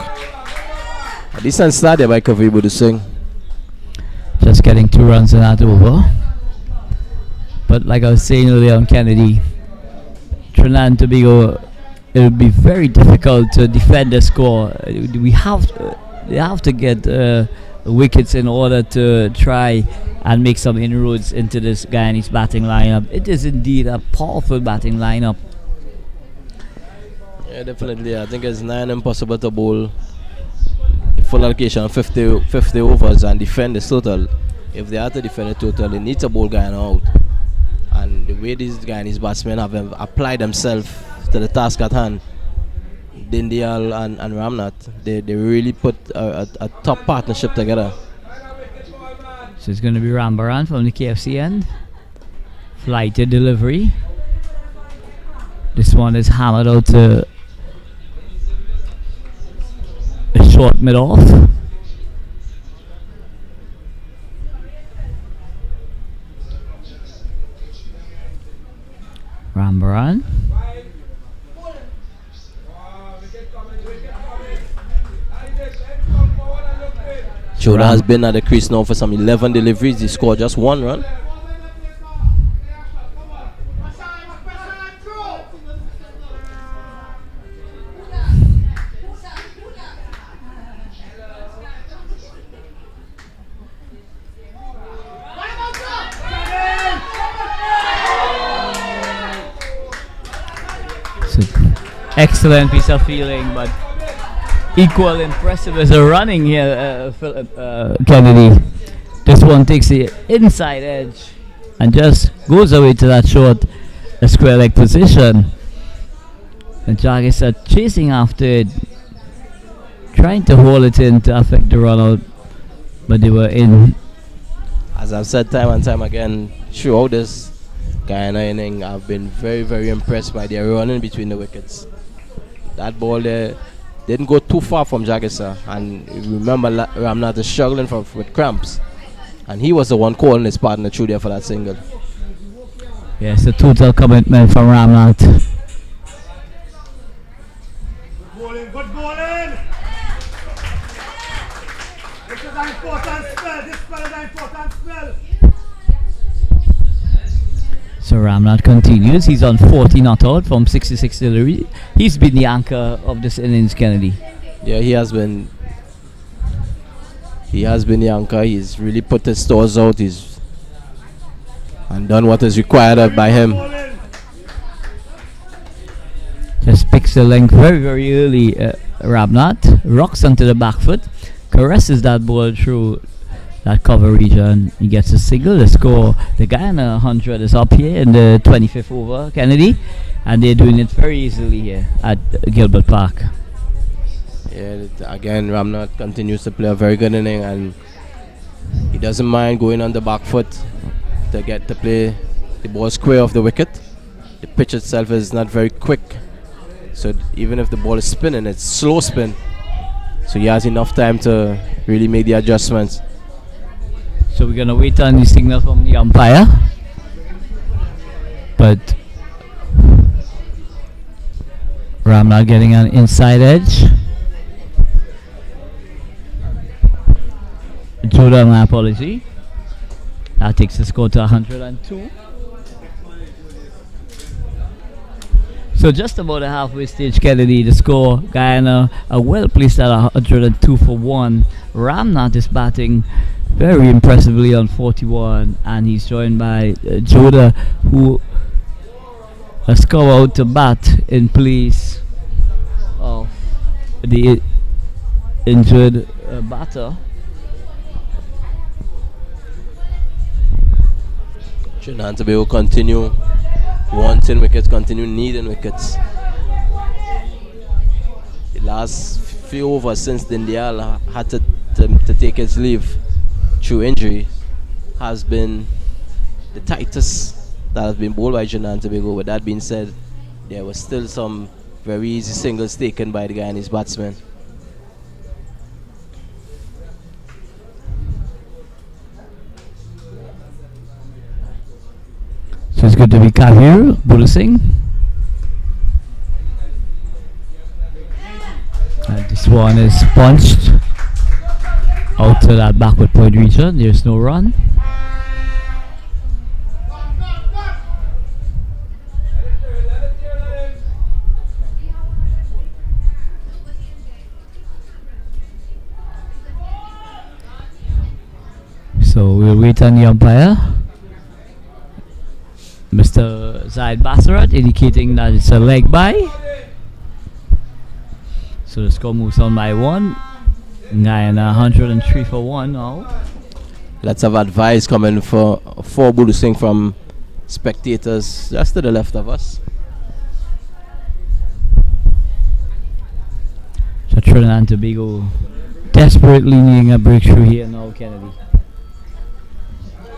A decent start there by Kavi Budu Singh. Just getting 2 runs in that over. But like I was saying earlier on Kennedy, Trinidad and Tobago, it will be very difficult to defend the score. They have to get wickets in order to try and make some inroads into this Guyanese batting lineup. It is indeed a powerful batting lineup. Yeah, definitely. I think it's 9 impossible to bowl a full allocation of 50 overs and defend the total. If they are to defend the total, they need to bowl Guyana out. And the way these Guyanese batsmen have applied themselves to the task at hand, Dindial and Ramnath, they really put a top partnership together. So it's going to be Rambaran from the KFC end. Flighted delivery. This one is hammered out to a short mid-off. Rambaran. Joda has been at the crease now for some 11 deliveries. He scored just 1 run. Excellent piece of fielding, but equal impressive as a running here, Kennedy. This one takes the inside edge and just goes away to that short square leg position. And Jaggers are chasing after it, trying to hold it in to affect the run out, but they were in. As I've said time and time again, throughout this Guyana inning, I've been very, very impressed by their running between the wickets. That ball there didn't go too far from Jagisa, and remember Ramnath is struggling with cramps, and he was the one calling his partner through there for that single. Yes, a total commitment from Ramnath. Good bowling. This is an important spell. This spell is an important spell. So Ramnath continues. He's on 40 not out from 66 delivery. He's been the anchor of this innings, Kennedy. Yeah, he has been. He has been the anchor. He's really put his stores out. He's and done what is required by him. Just picks the length very, very early. Ramnath rocks onto the back foot, caresses that ball through that cover region. He gets a single. The score, the Guyana 100 is up here in the 25th over, Kennedy, and they're doing it very easily here at Gilbert Park. Yeah, again, Ramnath continues to play a very good inning, and he doesn't mind going on the back foot to get to play the ball square off the wicket. The pitch itself is not very quick, so even if the ball is spinning, it's slow spin, so he has enough time to really make the adjustments. So we're gonna wait on the signal from the umpire, but Ramnath getting an inside edge. Joda, my apology. That takes the score to 102. So just about the halfway stage, Kennedy, the score, Guyana are well placed at 102 for 1. Ramnath is batting very impressively on 41, and he's joined by Joda, who has come out to bat in place of the injured batter. Trinidad and Tobago continue wanting wickets, continue needing wickets. The last few overs since Dindial had to take his leave through injury has been the tightest that has been bowled by Trinidad and Tobago. With that being said, there was still some very easy singles taken by the Guyanese batsmen. So it's good to be Kavir Bulasing. And this one is punched out to that backward point region. There's no run. on the umpire, Mr. Zaid Bassarat, indicating that it's a leg by. So the score moves on by 1. Guyana 103 for 1 now. Lots of advice coming for Bulu Singh from spectators just to the left of us. So Trinidad and Tobago desperately needing a breakthrough here now, Kennedy.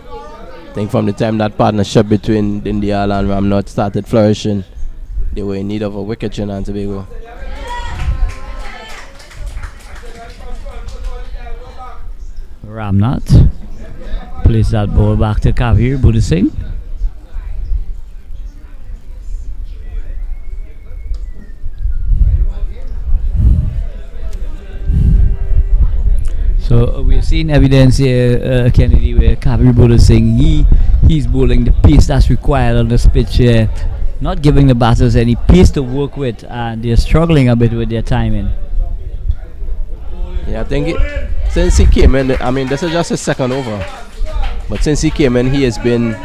I think from the time that partnership between India and Ramnot started flourishing, they were in need of a wicket, Trinidad and Tobago. Ramnath plays that ball back to Kavir Bulu Singh. So we've seen evidence here, Kennedy, where Kavir Bulu Singh, he's bowling the pace that's required on this pitch here, not giving the batters any pace to work with, and they're struggling a bit with their timing. Yeah, I think since he came in, I mean, this is just his second over, but since he came in, he's been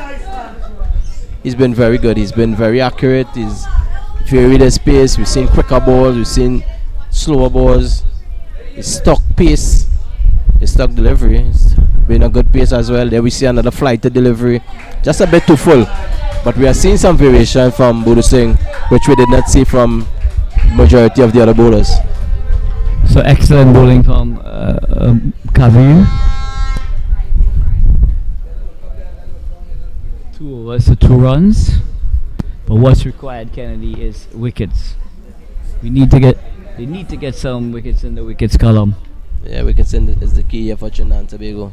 very good. He's been very accurate. He's varied his pace. We've seen quicker balls. We've seen slower balls. He's stuck pace. His stock delivery. It's been a good pace as well. There we see another flight to delivery. Just a bit too full. But we are seeing some variation from Bulu Singh, which we did not see from majority of the other bowlers. So excellent bowling from Kavir. 2 overs to 2 runs. But what's required, Kennedy, is wickets. They need to get some wickets in the wickets column. Yeah, wickets is the key here for Trinidad and Tobago.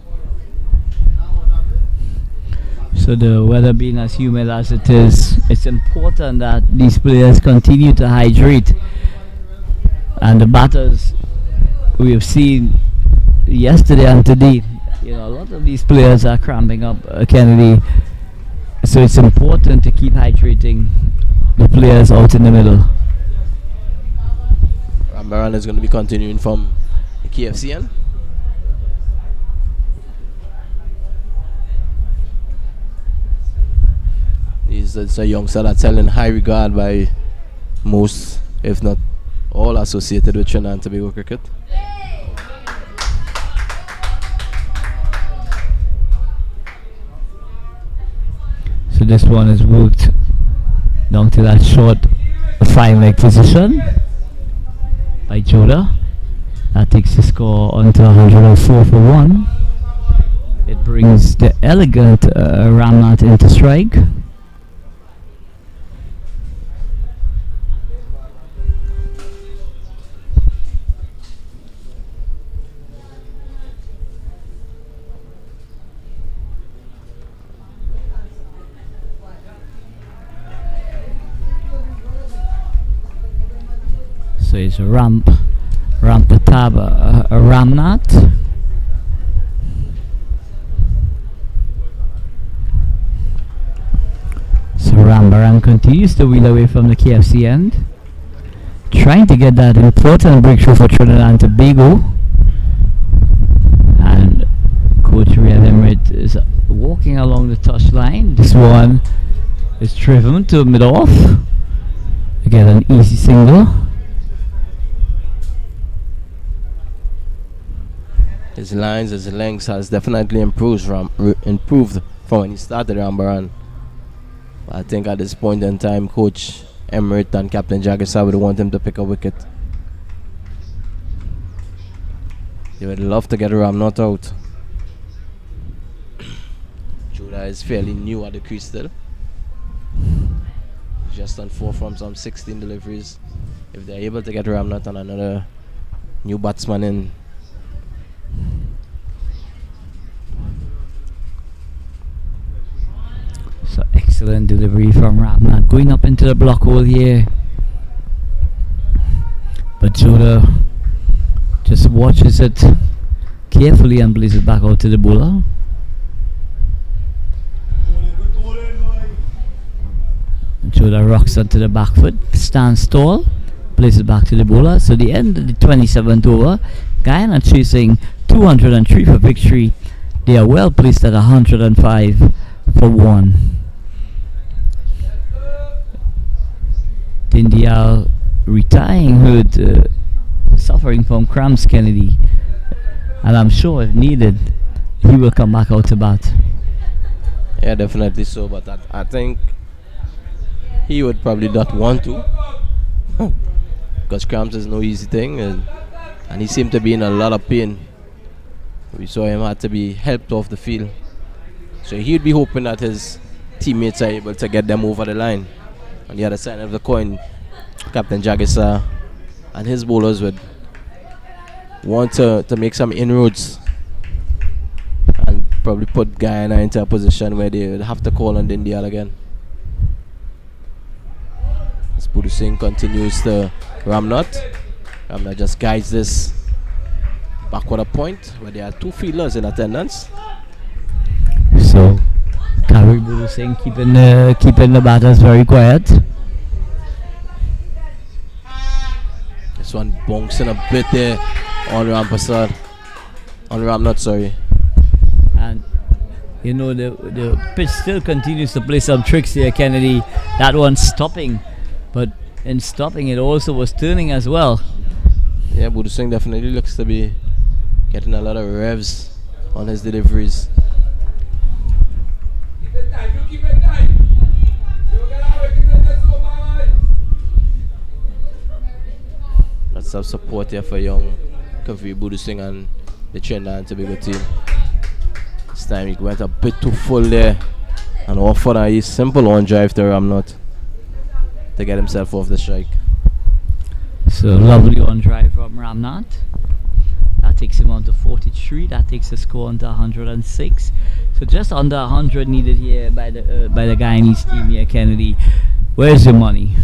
So the weather being as humid as it is, it's important that these players continue to hydrate. And the batters we have seen yesterday and today, a lot of these players are cramping up, Kennedy. So it's important to keep hydrating the players out in the middle. Rambaran is going to be continuing from the KFCN. He's a youngster that's held in high regard by most, if not all, associated with Trinidad and Tobago cricket. So this one is worked down to that short 5-leg position by Joda. That takes the score onto 104 for 1. It brings the elegant Ramnath into strike. So it's a Rampatab Ramnath. So Rambaran continues to wheel away from the KFC end, trying to get that important breakthrough for Trinidad and Tobago. And Coach Riyad Emirates is walking along the touchline. This one is driven to mid-off. Again, an easy single. His lines, his lengths has definitely improved from when he started Rambaran. I think at this point in time, Coach Emirates and Captain Jagisa would want him to pick a wicket. They would love to get Ramnath out. Judah is fairly new at the crease still. He's just on 4 from some 16 deliveries. If they're able to get Ramnath and another new batsman in, so excellent delivery from Ramnath, going up into the block hole here. But Joda just watches it carefully and plays it back out to the bowler. Joda rocks onto the back foot, stands tall, plays it back to the bowler. So the end of the 27th over, Guyana chasing 203 for victory They are well placed at 105 for 1. Then they are retiring with suffering from cramps, Kennedy. And I'm sure if needed, he will come back out to bat. Yeah, definitely so. But I think he would probably not want to, because cramps is no easy thing, and he seemed to be in a lot of pain. We saw him had to be helped off the field. So he'd be hoping that his teammates are able to get them over the line. On the other side of the coin, Captain Jagisa and his bowlers would want to make some inroads and probably put Guyana into a position where they would have to call on Dindial again. As Budu Singh continues to Ramnath. Ramnath just guides this backward a point where there are 2 fielders in attendance. So, Gary Budu Singh keeping the batters very quiet. This one bouncing a bit there on Ramnath, sorry. And you know the pitch still continues to play some tricks here, Kennedy. That one stopping, but in stopping it also was turning as well. Yeah, Budu Singh definitely looks to be getting a lot of revs on his deliveries. Lots of support here for young Kavi Budu Singh and the Trinidad and Tobago team. This time he went a bit too full there and offered a simple on drive to Ramnath to get himself off the strike. So lovely on drive from Ramnath. That takes him on to 43. That takes the score on to 106. So just under 100 needed here by the Guyanese team here, Kennedy. Where's your money?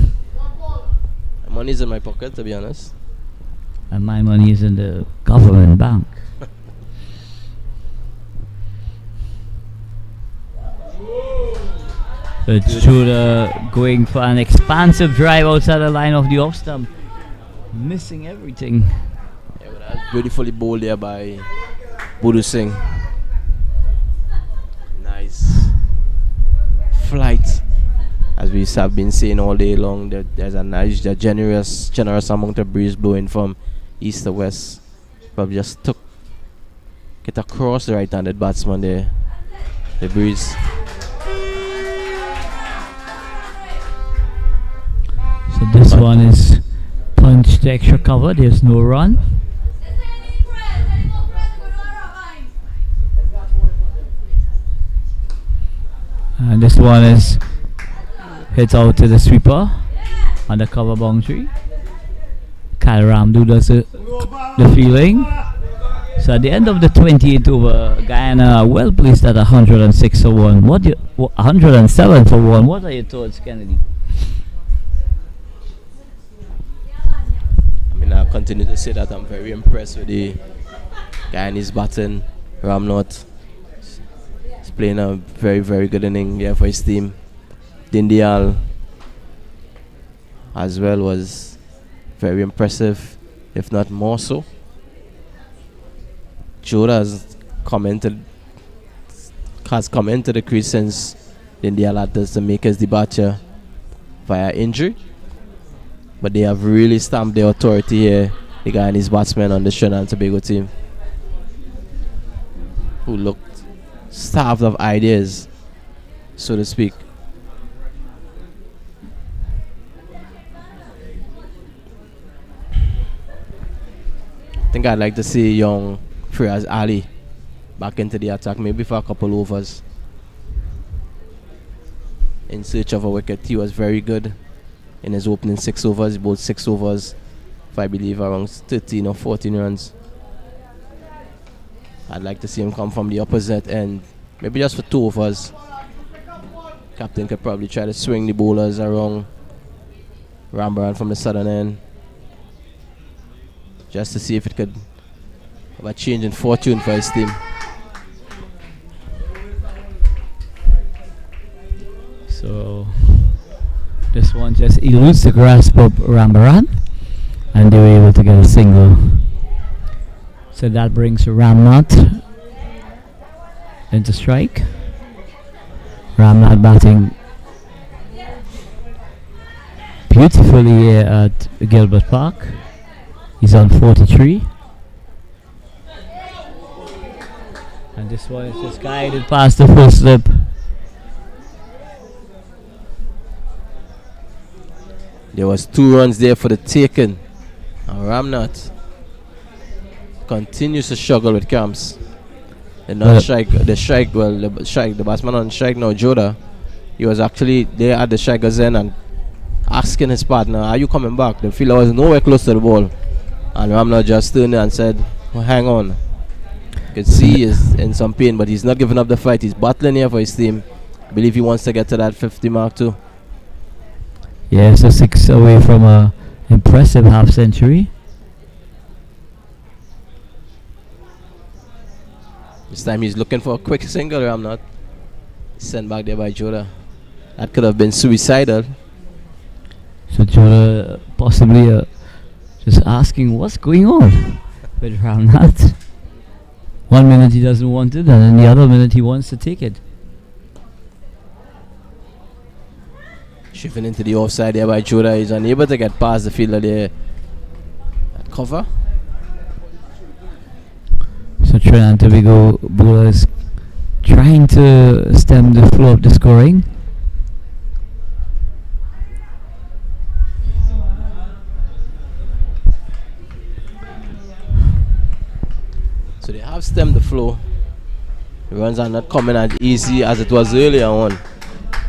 My money's in my pocket, to be honest. And my money is in the government bank. Judah going for an expansive drive outside the line of the off stump. Missing everything. Yeah, but that's beautifully bowled there by Budu Singh. Nice flight. As we have been saying all day long, there's a nice, generous amount of breeze blowing from east to west. Probably just took it across the right-handed batsman there. The breeze. So this one is punched to extra cover. There's no run. And this one is hit out to the sweeper on the cover boundary. Kyle Ramdu does the fielding. So at the end of the 28th over, Guyana well placed at 106 for 1. 107 for 1. What are your thoughts, Kennedy? I mean, I continue to say that I'm very impressed with the Guyanese batting. Ramnath is playing a very, very good inning here for his team. Dindial as well was very impressive, if not more so. Judah has come into the crease since Dindial had to make his departure via injury. But they have really stamped their authority here, the Guyanese batsmen on the Trinidad and Tobago team, who looked starved of ideas, so to speak. I think I'd like to see young Firaz Ali back into the attack, maybe for a couple overs, in search of a wicket. He was very good in his opening 6 overs. He bowled 6 overs for, I believe, around 13 or 14 runs. I'd like to see him come from the opposite end, maybe just for 2 overs. Captain could probably try to swing the bowlers around Rambaran from the southern end, just to see if it could have a change in fortune for his team. So this one just eludes the grasp of Rambaran, and they were able to get a single. So that brings Ramnath into strike. Ramnath batting beautifully here at Gilbert Park. He's on 43. And this one is just guided past the full slip. There was 2 runs there for the taking. And Ramnath continues to struggle with camps. The batsman on strike now, Joda. He was actually there at the striker's end and asking his partner, "Are you coming back?" The fielder was nowhere close to the ball. And Ramnath just turned and said, "Well, hang on." You can see he is in some pain, but he's not giving up the fight. He's battling here for his team. I believe he wants to get to that 50 mark too. Yeah, so 6 away from a impressive half century. This time he's looking for a quick single, Ramnath. Sent back there by Joda. That could have been suicidal. So Joda possibly just asking what's going on with Ramnath. 1 minute he doesn't want it, and then the other minute he wants to take it. Shifting into the offside there by Joda. He's unable to get past the fielder there at cover. So Trinidad and Tobago bowlers trying to stem the flow of the scoring. So they have stemmed the flow. The runs are not coming as easy as it was earlier on.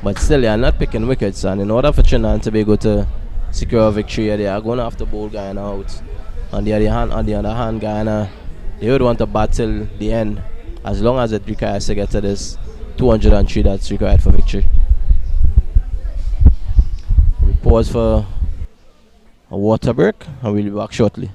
But still, they are not picking wickets. And in order for Trinidad and Tobago to secure a victory, they are going to have to bowl Guyana out. On the other hand, Guyana, they would want to bat till the end, as long as it requires to get to this 203 that's required for victory. We pause for a water break and we'll be back shortly.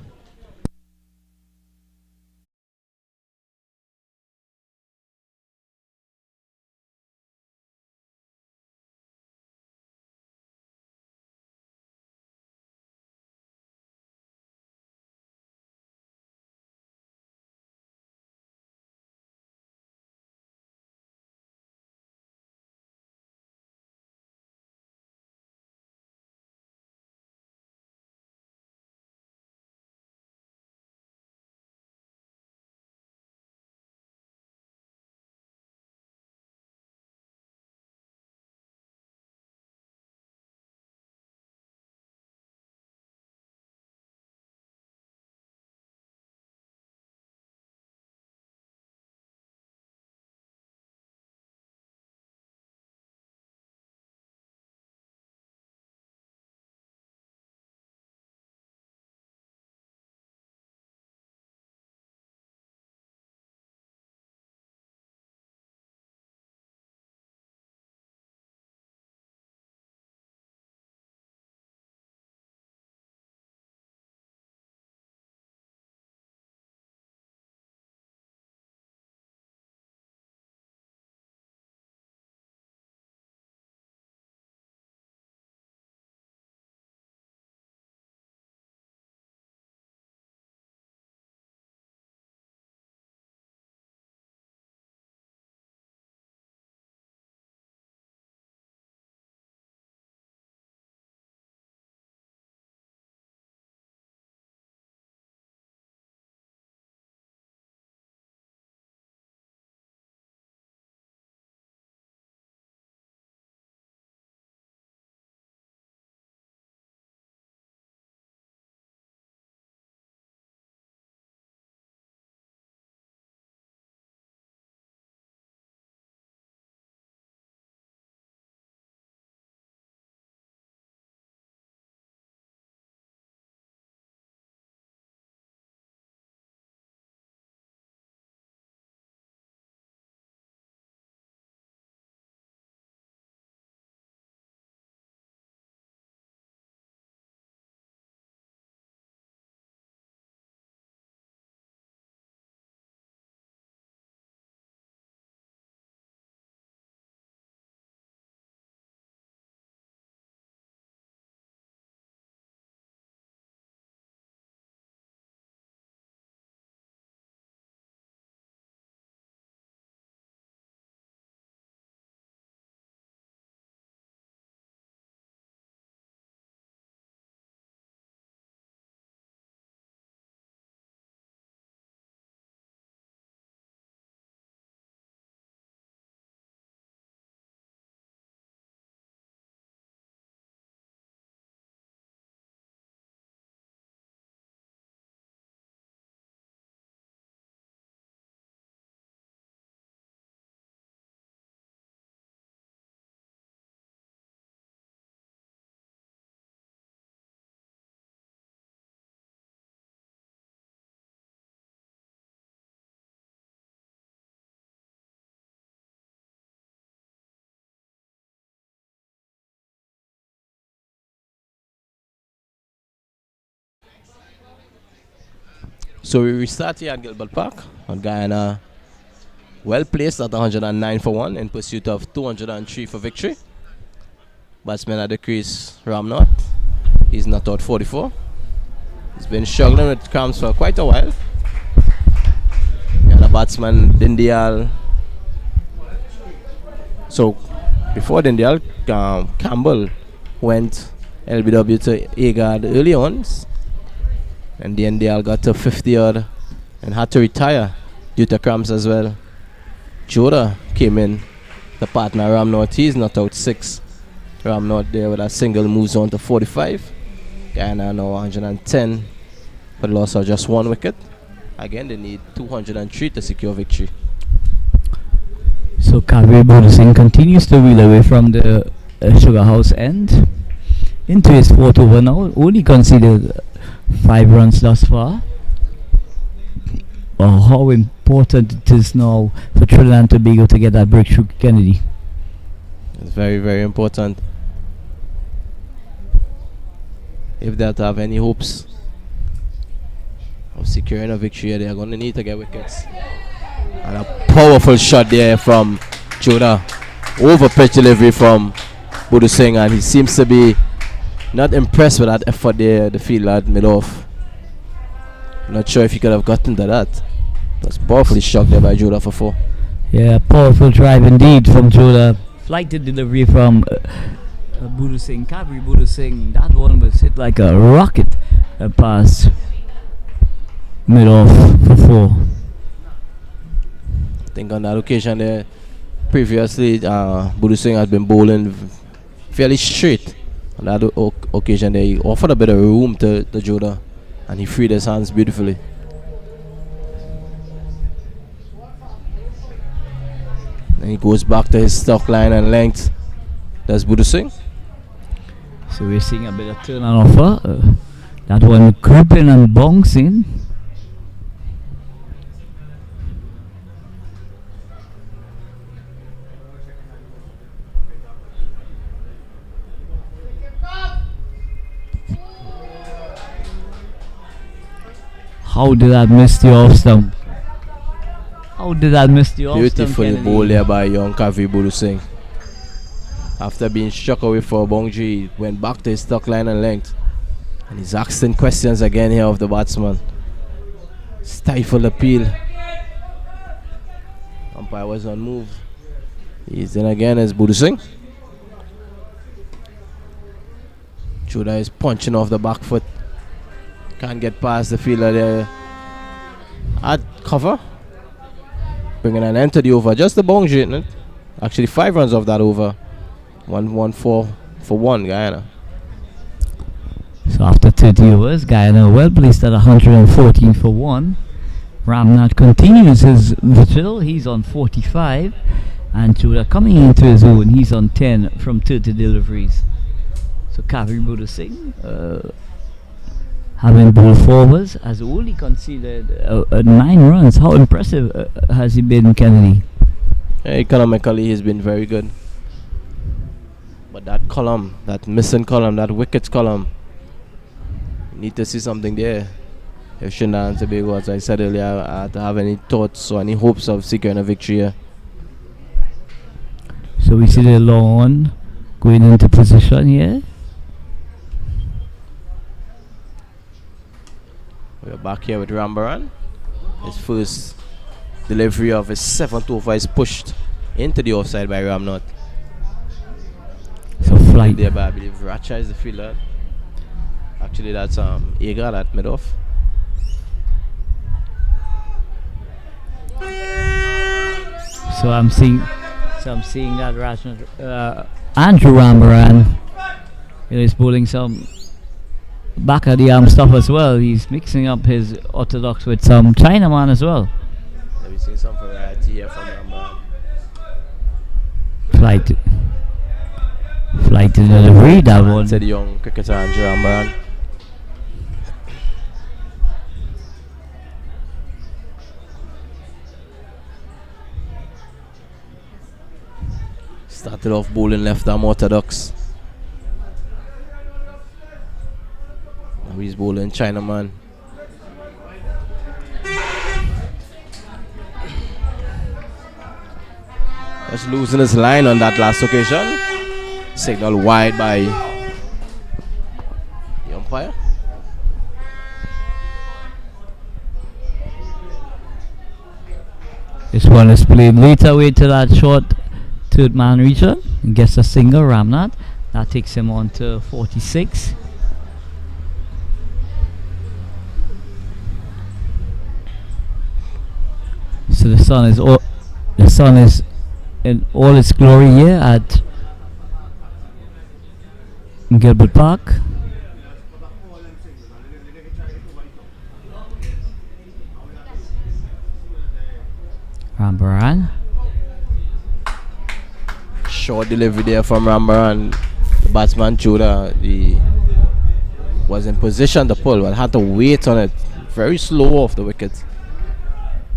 So we restart here at Gilbert Park on Guyana. Well placed at 109 for 1 in pursuit of 203 for victory. Batsman at the crease, Ramnath. He's not out 44. He's been struggling with cramps for quite a while. And the batsman, Dindial. So before Dindial, Campbell went LBW to Agard early on. And Dindial got to 50 odd and had to retire due to cramps as well. Joda came in, the partner Ramnath. He's not out 6. Ramnath there with a single moves on to 45. Guyana now 110 for the loss of just 1 wicket. Again, they need 203 to secure victory. So Kabir Bodhi Singh continues to wheel away from the Sugar House end into his 4th over now. Only conceded 5 runs thus far. How important it is now for Trinidad and Tobago to get that breakthrough, Kennedy. It's very, very important. If they have to have any hopes of securing a victory, they are going to need to get wickets. And a powerful shot there from Joda. Over pitch delivery from Bodhi Singh, and he seems to be not impressed with that effort there, the fielder at mid-off. Not sure if he could have gotten to that. It was powerfully shot there by Joda for 4. Yeah, powerful drive indeed from Joda. Flighted delivery from Bodhi Singh, Kabir Bodhi Singh. That one was hit like a rocket past mid-off for 4. I think on that occasion there, previously, Bodhi Singh has been bowling fairly straight. On that occasion there, he offered a bit of room to Joda, and he freed his hands beautifully. Then he goes back to his stock line and length. That's Bodhi Singh. So we're seeing a bit of turn and offer. That one creeping and bouncing. How did that miss the off stump? How did that miss the off stump? Beautifully bowled there by young Kabir Bodhi Singh. After being struck away for a boundary, he went back to his stock line and length. And he's asking questions again here of the batsman. Stifled appeal. Umpire was on move. He's in again as Bodhi Singh. Joda is punching off the back foot. Can't get past the fielder there. At cover. Bringing an end to the over. Just the boundary, isn't it? Actually 5 runs off that over. 1-1-4 for 1 Guyana. So after 30 overs, Guyana well placed at 114 for 1. Ramnath continues his vigil. He's on 45. And Joda coming into his own. He's on 10 from 30 deliveries. So Kabir Bodhi Singh having bowled forwards has only conceded 9 runs. How impressive has he been, Kennedy? Economically, he's been very good. But that column, that missing column, that wickets column, need to see something there. If Trinidad and Tobago, as I said earlier, to have any thoughts or any hopes of securing a victory here. So we see the lawn going into position here. We're back here with Rambaran. His first delivery of his 7th over is pushed into the offside by Ramnath. So flight there by, I believe, Racha is the fielder. Actually, that's Agar at mid-off. So I'm seeing that Andrew Rambaran is bowling some back of the arm stuff as well. He's mixing up his orthodox with some Chinaman as well. Have you seen some variety here from Rambaran? Flight to delivery, that one. To the young cricketer Andrew Rambaran. Started off bowling left arm orthodox. Now he's bowling Chinaman. Was losing his line on that last occasion. Signal wide by the umpire. This one is played late away to that short third man region. Gets a single, Ramnath. That takes him on to 46. So the sun is in all its glory here at Gilbert Park. Rambaran. Short delivery there from Rambaran. The batsman Judah, he was in position to pull, but had to wait on it. Very slow off the wicket.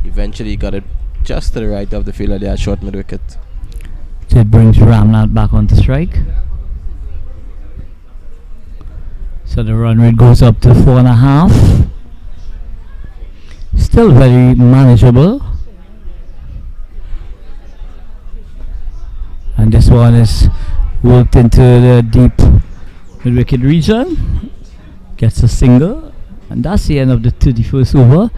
Eventually got it just to the right of the fielder there, short mid wicket. So it brings Ramnath back onto strike. So the run rate goes up to 4.5. Still very manageable. And this one is worked into the deep mid wicket region. Gets a single. And that's the end of the 31st over.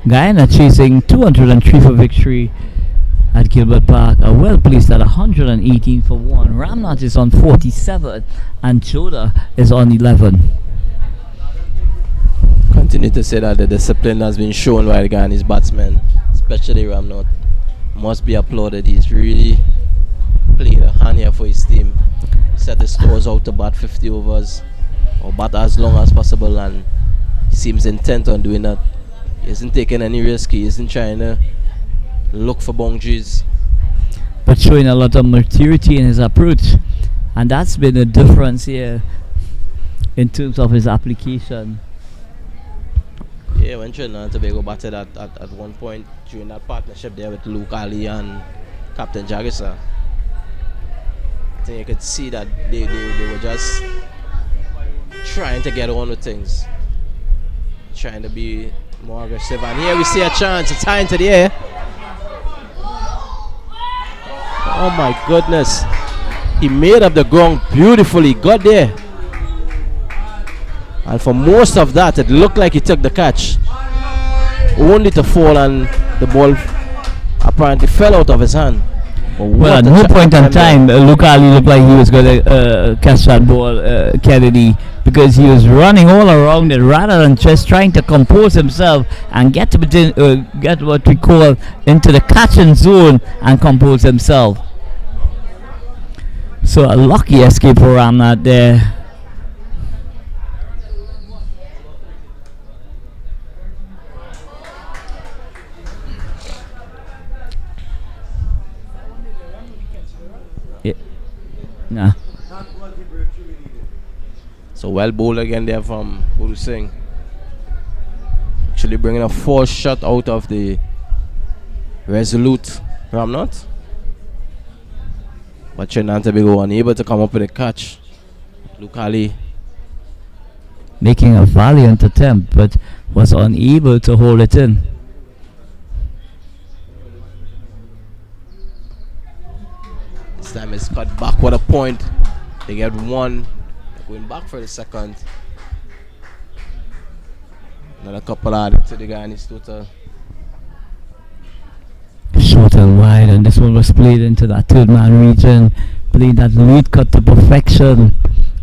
Guyana chasing 203 for victory at Gilbert Park. Are well placed at 118 for 1. Ramnath is on 47 and Joda is on 11. Continue to say that the discipline has been shown by the Guyanese batsmen, especially Ramnath. Must be applauded. He's really played a hand here for his team. Set the scores out to bat 50 overs or bat as long as possible, and he seems intent on doing that. He isn't taking any risk. He isn't trying to look for boundaries, but showing a lot of maturity in his approach, and that's been a difference here in terms of his application. Yeah, when Trinidad and Tobago batted at one point during that partnership there with Luke Ali and Captain Jagisa, I think you could see that they were just trying to get on with things, trying to be more aggressive. And here we see a chance. It's high into the air. Oh my goodness. He made up the ground beautifully. Got there. And for most of that, it looked like he took the catch. Only to fall, and the ball apparently fell out of his hand. Well, at no point in time, Luke Ali looked like he was going to catch that ball, Kennedy, because he was running all around it rather than just trying to compose himself and get what we call into the catching zone and compose himself. So a lucky escape for Ramnath there. Nah. So well bowled again there from Guru Singh. Actually bringing a force shot out of the resolute Ramnath. But Trinidad and Tobago unable to come up with a catch. Luke Ali making a valiant attempt but was unable to hold it in. This time it's cut back with a point. They get one. They're going back for the second. Another couple added to the Guyanese total. Short and wide, and this one was played into that third man region. Played that lead cut to perfection.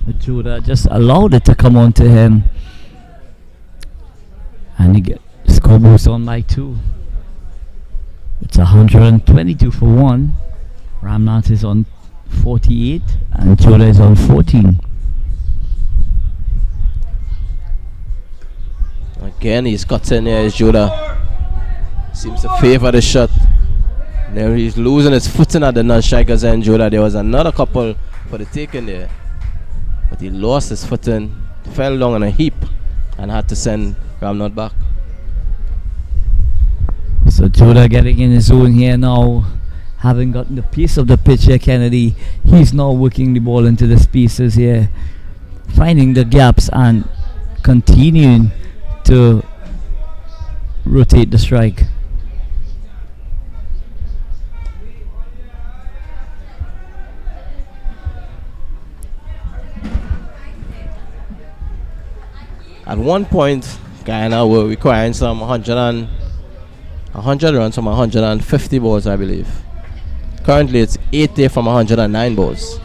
But Judah just allowed it to come on to him. And he get score boost on by 2. It's 122 for 1. Ramnath is on 48 and Joda is on 14. Again, he's cut in here, Joda. Seems to favor the shot. Now he's losing his footing at the non-strikers end, Joda. There was another couple for the taking there, but he lost his footing, fell down in a heap, and had to send Ramnath back. So Joda getting in his zone here now. Having gotten the piece of the pitch here, Kennedy, he's now working the ball into the spaces here, finding the gaps and continuing to rotate the strike. At one point, Guyana were requiring some 100 runs from 150 balls, I believe. Currently, it's 80 from 109 balls.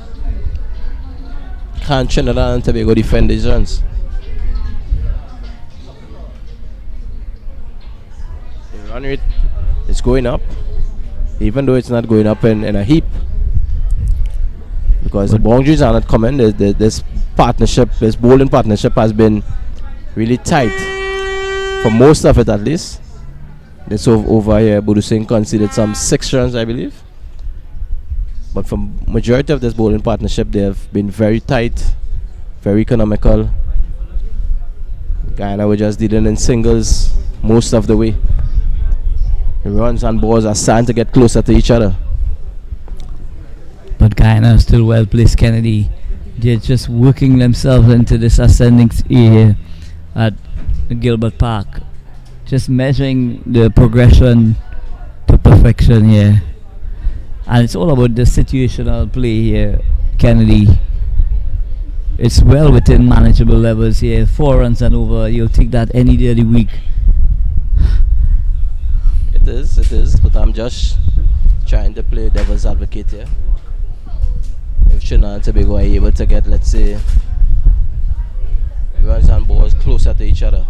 Can Trinidad and Tobago defend these runs? The run rate is going up, even though it's not going up in a heap. Because the boundaries are not coming. This partnership, this bowling partnership has been really tight for most of it, at least. This over here, Budu Singh conceded some 6 runs, I believe. But for majority of this bowling partnership, they have been very tight, very economical. Guyana were just dealing in singles most of the way. The runs and balls are starting to get closer to each other. But Guyana is still well placed, Kennedy. They're just working themselves into this ascending here at Gilbert Park. Just measuring the progression to perfection here. And it's all about the situational play here, Kennedy. It's well within manageable levels here. 4 runs and over. You'll take that any day of the week. It is. But I'm just trying to play devil's advocate here. If Trinidad and Tobago are able to get, let's say, runs and balls closer to each other,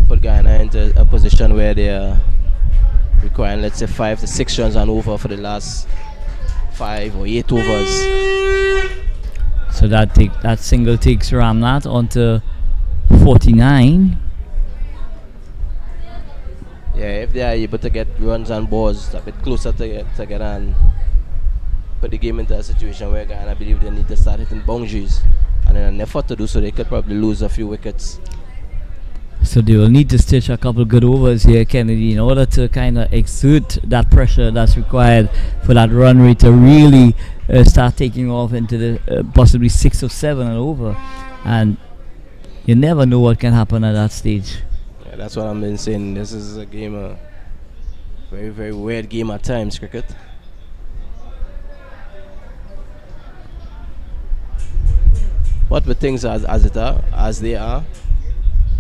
put Guyana into a position where they are requiring, let's say, 5 to 6 runs and over for the last 5 or 8 overs. So that single takes Ramnath onto 49. Yeah, if they are able to get runs and balls a bit closer together and put the game into a situation where Guyana believe they need to start hitting boundaries, and in an effort to do so, they could probably lose a few wickets. So they will need to stitch a couple good overs here, Kennedy, in order to kind of exert that pressure that's required for that run rate to really start taking off into the possibly 6 or 7 and over. And you never know what can happen at that stage. Yeah, that's what I've been saying. This is a game, a very, very weird game at times, cricket. But with things as they are,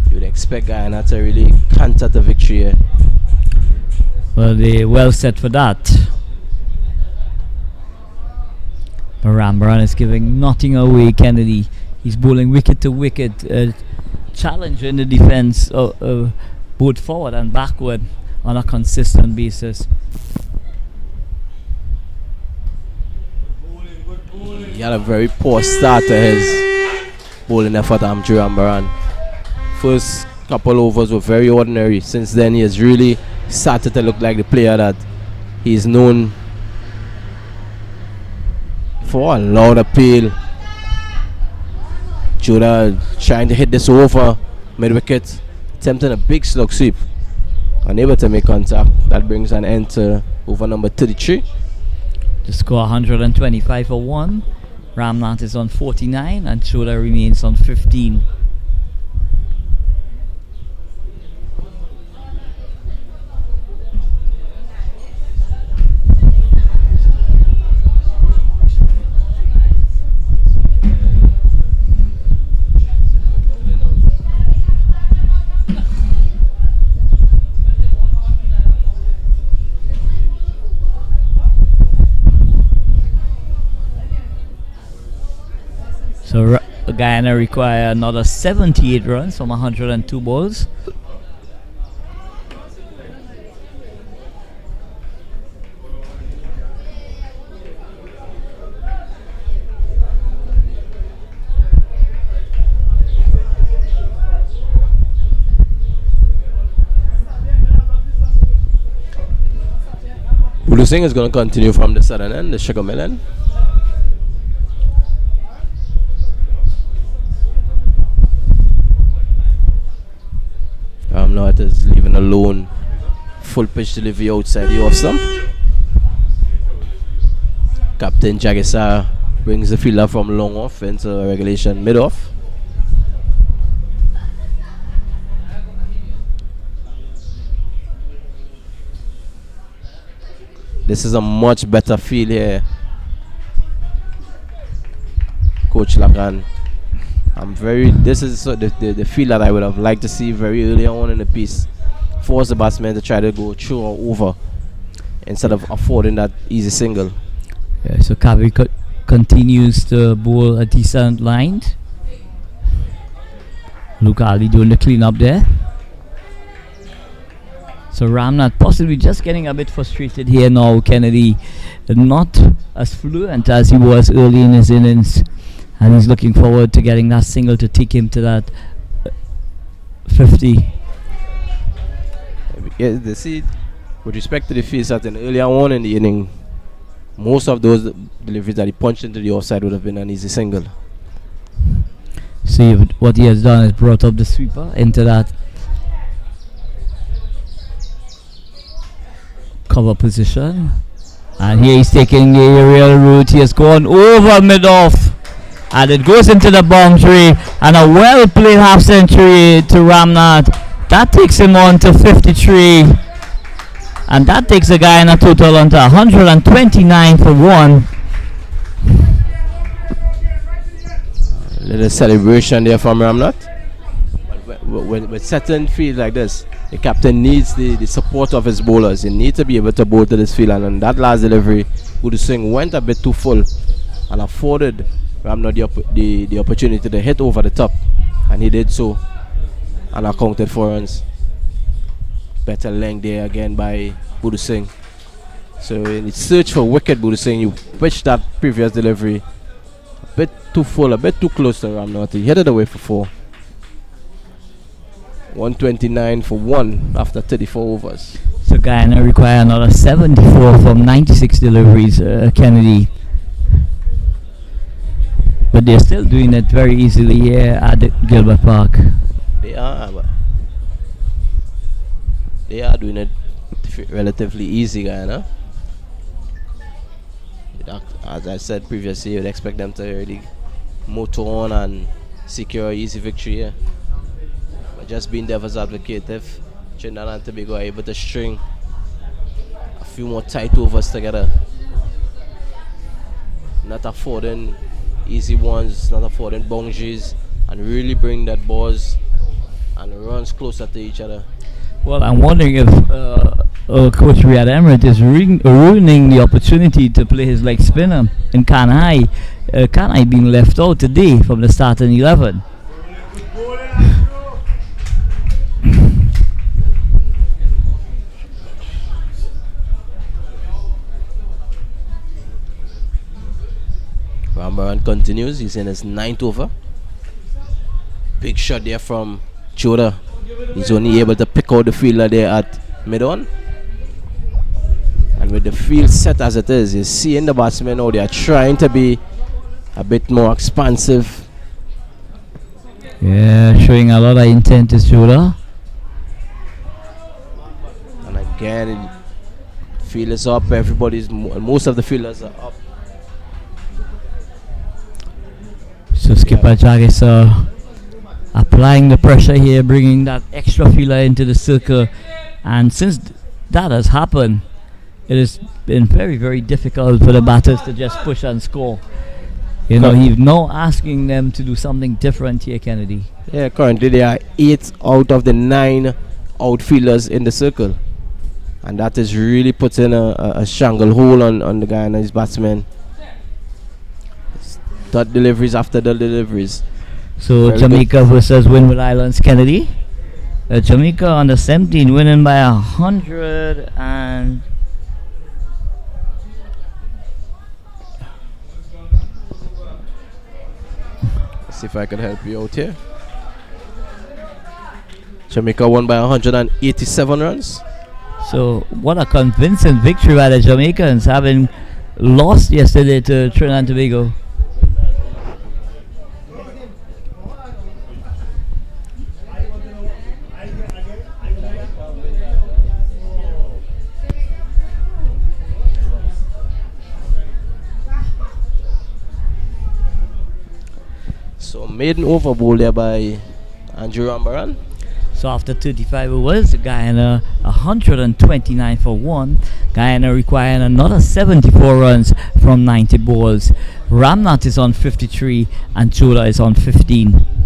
you would expect Guyana to really canter the victory here. Well, they're well set for that. Rambaran is giving nothing away, Kennedy. He's bowling wicket to wicket, challenging the defense both forward and backward on a consistent basis. He had a very poor start to his bowling effort, Amjad Rambaran. First couple overs were very ordinary. Since then, he has really started to look like the player that he is known for. A loud appeal. Judah trying to hit this over mid-wicket, attempting a big slug sweep, unable to make contact. That brings an end to over number 33. The score 125 for 1. Ramnath is on 49 and Choda remains on 15. So Guyana require another 78 runs from 102 balls. Budu Singh is going to continue from the southern end, the sugar mill end. Ramnath is leaving alone. Full pitch delivery outside the off stump. Captain Jagesa brings the fielder from long off into regulation mid off. This is a much better field here, Coach Lakan. This is the feel that I would have liked to see very early on in the piece. Force the batsman to try to go through or over instead of affording that easy single. Yeah, so Kavi continues to bowl a decent line. Luke Ali doing the clean up there. So Ramnath possibly just getting a bit frustrated here now. Kennedy not as fluent as he was early in his innings, and he's looking forward to getting that single to take him to that 50. Yeah, they see, with respect to the fields that earlier on in the inning, most of those deliveries that he punched into the offside would have been an easy single. See what he has done is brought up the sweeper into that cover position, and here he's taking the aerial route. He has gone over mid-off, and it goes into the boundary, and a well played half century to Ramnath. That takes him on to 53, and that takes the Guyana total on to 129 for 1. A little celebration there from Ramnath. With certain fields like this, the captain needs the support of his bowlers. He needs to be able to bowl to this field, and on that last delivery, Budu Singh went a bit too full and afforded Ramnath the opportunity to hit over the top, and he did so and accounted for runs. Better length there again by Budu Singh. So in the search for wicket, Budu Singh, you pitched that previous delivery a bit too full, a bit too close to Ramnath. He hit it away for 4. 129 for 1 after 34 overs. So Guyana require another 74 from 96 deliveries, Kennedy. But they're still doing it very easily here at Gilbert Park. They are doing it relatively easy, Guyana. As I said previously, you'd expect them to really motor on and secure an easy victory here. But just being devil's advocate, if Trinidad and Tobago are able to string a few more tight overs together, not affording easy ones, not affording boundaries, and really bring that balls and runs closer to each other. Well, I'm wondering if Coach Riyad Emirates is ruining the opportunity to play his leg spinner in Kanhai. Kanhai being left out today from the starting 11. Rambaran continues. He's in his 9th over. Big shot there from Choda. He's only able to pick out the fielder there at mid-on. And with the field set as it is, you see in the batsmen now they are trying to be a bit more expansive. Yeah, showing a lot of intent is Choda. And again, field is up. Most of the fielders are up. So Skipper Jack is applying the pressure here, bringing that extra fielder into the circle, and since that has happened, it has been very, very difficult for the batters to just push and score. You know, he's now asking them to do something different here, Kennedy. Yeah, currently there are 8 out of the 9 outfielders in the circle, and that is really putting a stranglehold on the guy and his batsmen. Dot deliveries after the deliveries. So very Jamaica good versus Windward Islands, Kennedy. Jamaica on the 17 winning by 100 and let's see if I can help you out here. Jamaica won by 187 runs. So what a convincing victory by the Jamaicans, having lost yesterday to Trinidad and Tobago. So maiden over bowl there by Andrew Rambaran. So after 35 overs, Guyana 129 for 1. Guyana requiring another 74 runs from 90 balls. Ramnat is on 53 and Chola is on 15.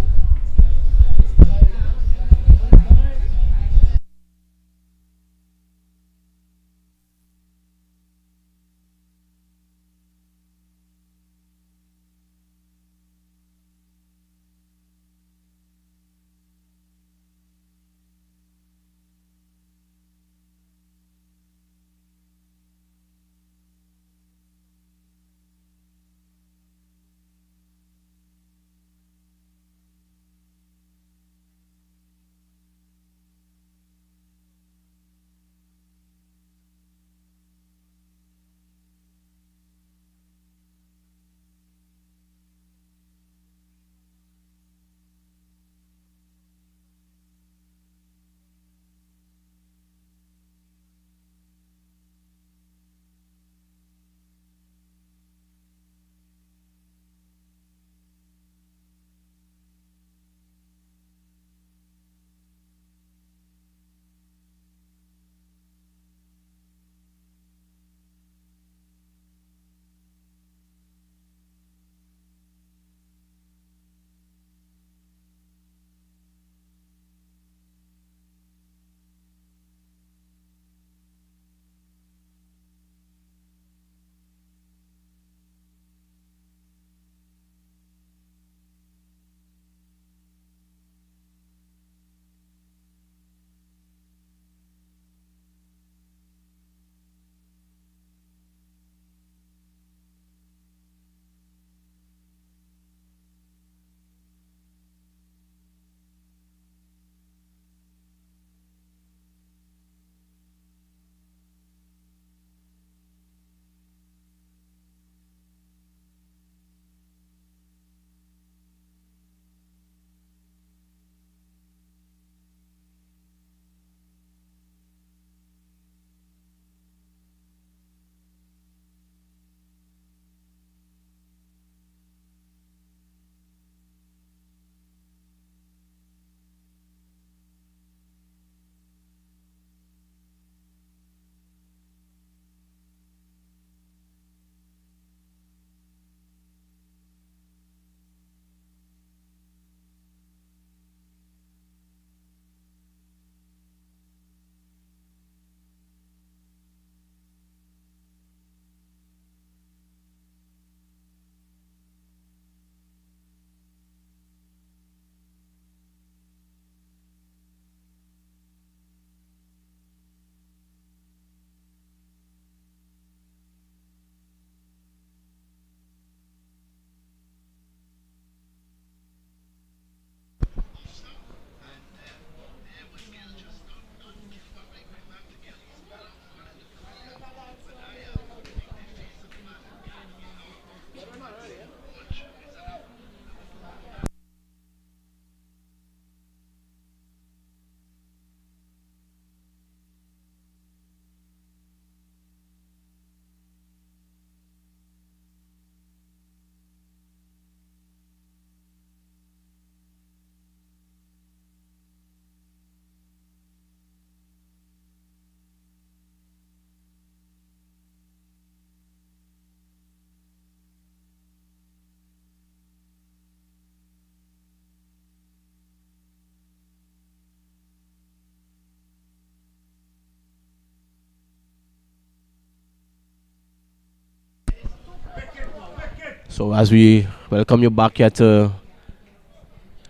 So as we welcome you back here to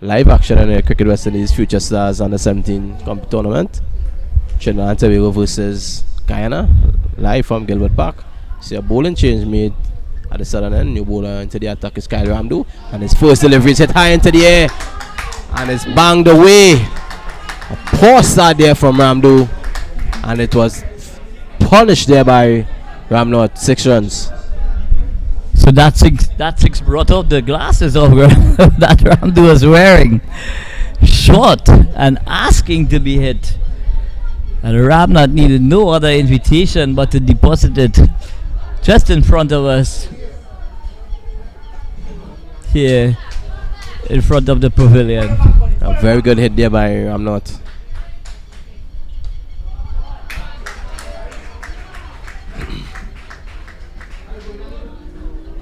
live action in the Cricket West Indies Future Stars Under 17 tournament, Trinidad and Tobago versus Guyana, live from Gilbert Park. See a bowling change made at the southern end. New bowler into the attack is Kyle Ramdu, and his first delivery is hit high into the air and it's banged away. A poor start there from Ramdu, and it was punished there by Ramnot. 6 runs. So that six brought out the glasses of that Ramdu was wearing. Short and asking to be hit. And Ramnat needed no other invitation but to deposit it just in front of us here in front of the pavilion. A very good hit there by Ramnot.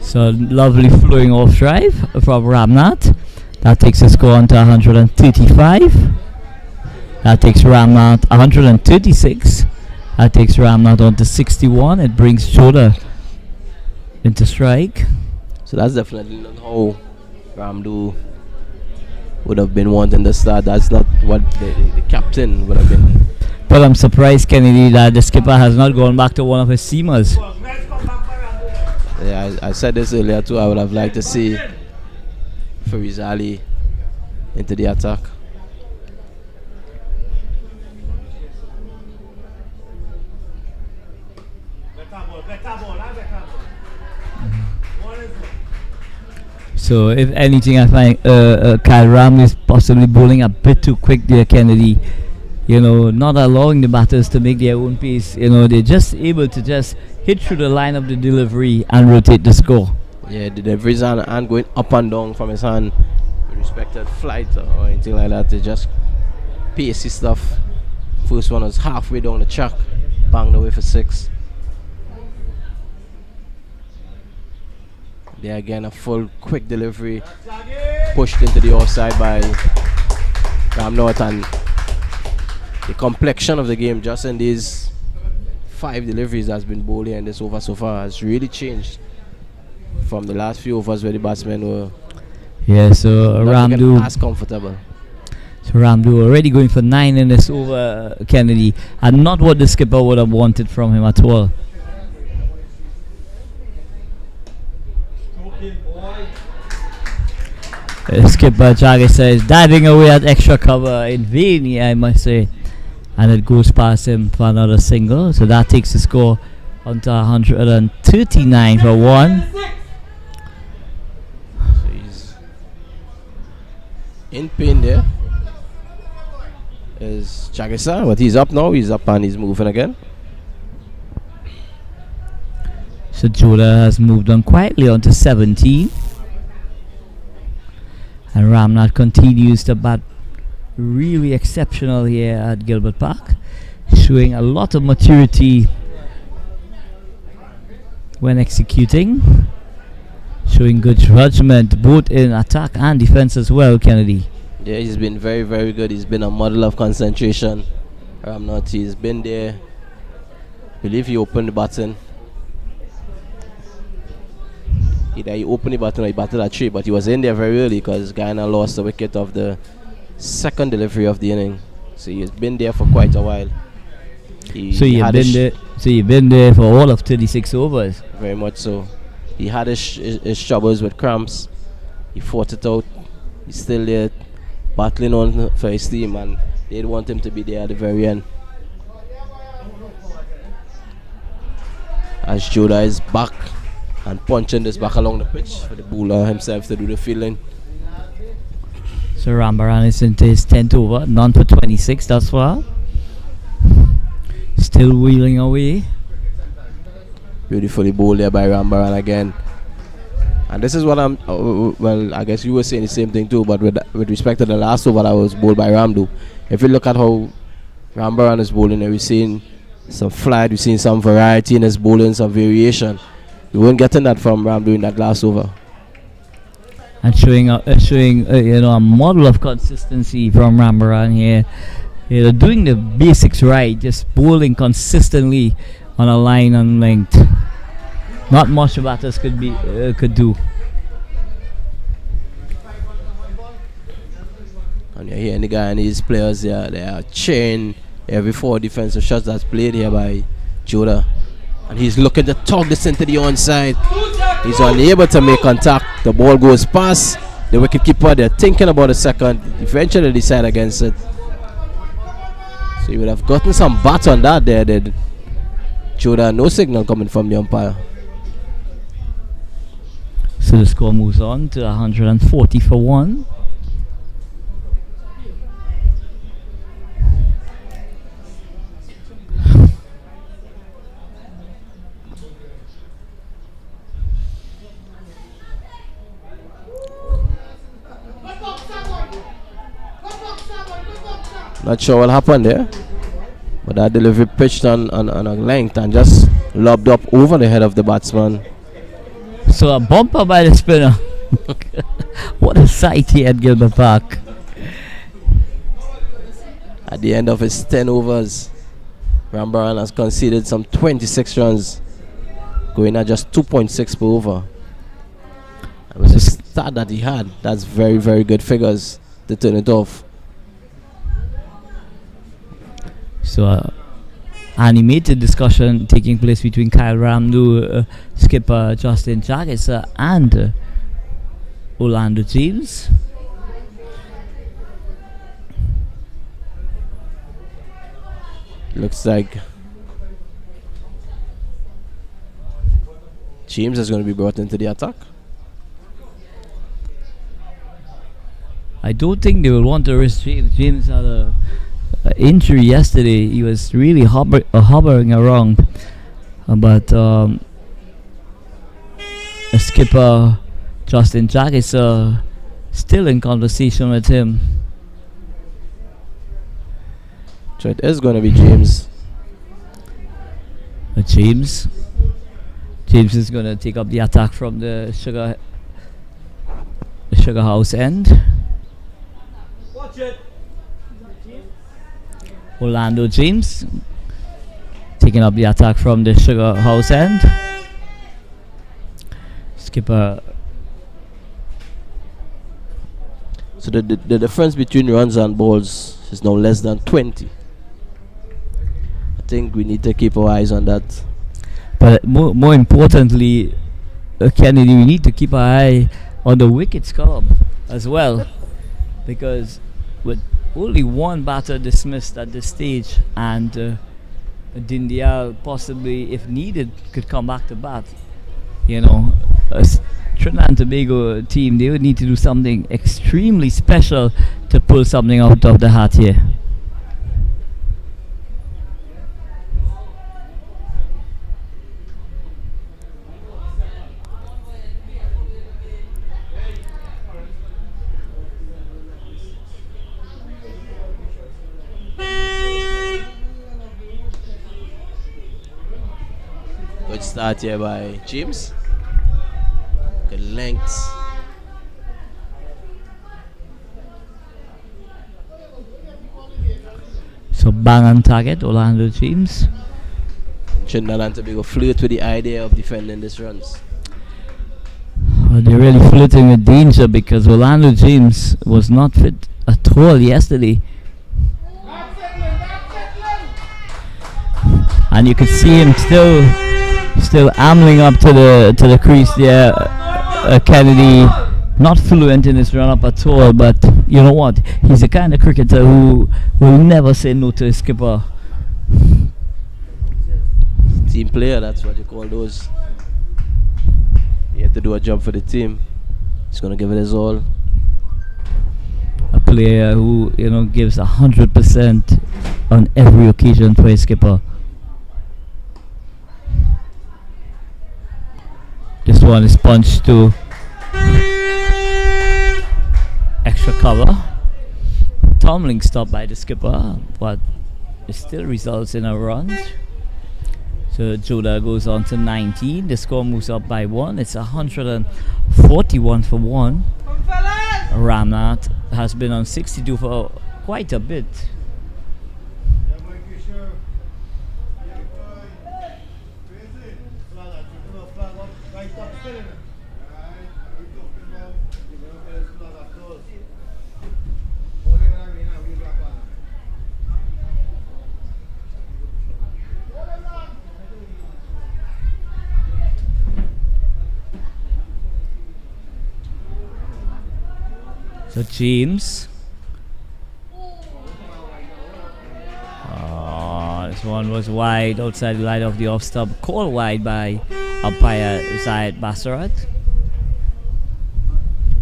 So lovely flowing off drive from Ramnath. That takes the score on to 135. That takes Ramnath 136. That takes Ramnath on to 61. It brings Joda into strike. So that's definitely not how Ramdu would have been wanting to start. That's not what the captain would have been. But I'm surprised, Kennedy, that the skipper has not gone back to one of his seamers. Yeah, I said this earlier too. I would have liked to see Fariz Ali into the attack. So if anything, I find Kyle Ram is possibly bowling a bit too quick there, Kennedy. You know, not allowing the batters to make their own pace. You know, they're just able to just hit through the line of the delivery and rotate the score. Yeah, the deliveries aren't going up and down from his hand with respect to flight or anything like that. They just pacey stuff. First one was halfway down the track, banged away for 6. There again, a full quick delivery pushed into the offside by Ramnath, and the complexion of the game just in these 5 deliveries that's been bowled here in this over so far has really changed from the last few overs where the batsmen were so Ramdu as comfortable. So Ramdu already going for 9 in this over, Kennedy, and not what the skipper would have wanted from him at all. Skipper Jagger says diving away at extra cover in vain, I must say, and it goes past him for another single. So that takes the score onto 139 for 1. So he's in pain there. Is Jagisa, but he's up now. He's up and he's moving again. So Joda has moved on quietly onto 17. And Ramnath continues to bat really exceptional here at Gilbert Park, showing a lot of maturity when executing, showing good judgment both in attack and defense as well, Kennedy. Yeah, he's been very, very good. He's been a model of concentration. Ramnath, he's been there. I believe he opened the button. Either he opened the button or he batted at 3, but he was in there very early because Guyana lost the wicket of the second delivery of the inning. So he has been there for quite a while. So you've been there for all of 36 overs. Very much so. He had his troubles with cramps. He fought it out. He's still there battling on for his team, and they'd want him to be there at the very end. As Joda is back and punching this back along the pitch for the bowler himself to do the fielding. So Rambaran is into his 10th over, none for 26 thus far. Still wheeling away. Beautifully bowled there by Rambaran again. And this is what I'm, well, I guess you were saying the same thing too, but with respect to the last over that was bowled by Ramdu. If you look at how Rambaran is bowling, we've seen some flight, we've seen some variety in his bowling, some variation. We weren't getting that from Ramdu in that last over. And showing a model of consistency from Rambaran here. You know, doing the basics right, just bowling consistently on a line and length. Not much batters could do. And you're hearing the Guyanese players there, they are cheering every 4 defensive shots that's played here by Joda. And he's looking to tug this into the onside. He's unable to make contact. The ball goes past the wicketkeeper. They're thinking about a second. Eventually decide against it. So you would have gotten some bat on that there, did Joda. No signal coming from the umpire. So the score moves on to 140 for 1. Not sure what happened there, but that delivery pitched on a length and just lobbed up over the head of the batsman. So a bumper by the spinner. What a sight he had, Gilbert Park. At the end of his 10 overs, Rambaran has conceded some 26 runs, going at just 2.6 per over. It was a start that he had. That's very, very good figures to turn it off. So animated discussion taking place between Kyle Ramdu, skipper Justin Jaggis, and Orlando James. Looks like James is going to be brought into the attack. I don't think they will want to risk James. James had a injury yesterday. He was really hovering around, but skipper Justin Jack is still in conversation with him. So it is going to be James. James is going to take up the attack from the Sugar House end. Watch it. Orlando James taking up the attack from the Sugar House end. Skipper. So the difference between runs and balls is now less than 20. I think we need to keep our eyes on that. But more importantly, Kennedy, we need to keep our eye on the wickets column as well, because with only one batter dismissed at this stage, and Dindial possibly, if needed, could come back to bat. You know, Trinidad and Tobago team, they would need to do something extremely special to pull something out of the hat here. Good start here by James. Good lengths. So bang on target, Orlando James. Trinidad and Tobago flirt with the idea of defending these runs. They're really flirting with danger, because Orlando James was not fit at all yesterday. And you could see him still ambling up to the crease there. Kennedy not fluent in his run up at all, but you know what? He's the kind of cricketer who will never say no to his skipper. Team player, that's what you call those. He had to do a job for the team. He's gonna give it his all. A player who, you know, gives 100% on every occasion for his skipper. This one is punched to extra cover. Tumbling stop by the skipper, but it still results in a run. So Joda goes on to 19. The score moves up by 1. It's 141 for 1. Ramnath has been on 62 for quite a bit. So James. This one was wide outside the line of the off stump. Called wide by umpire Zayed Bassarat.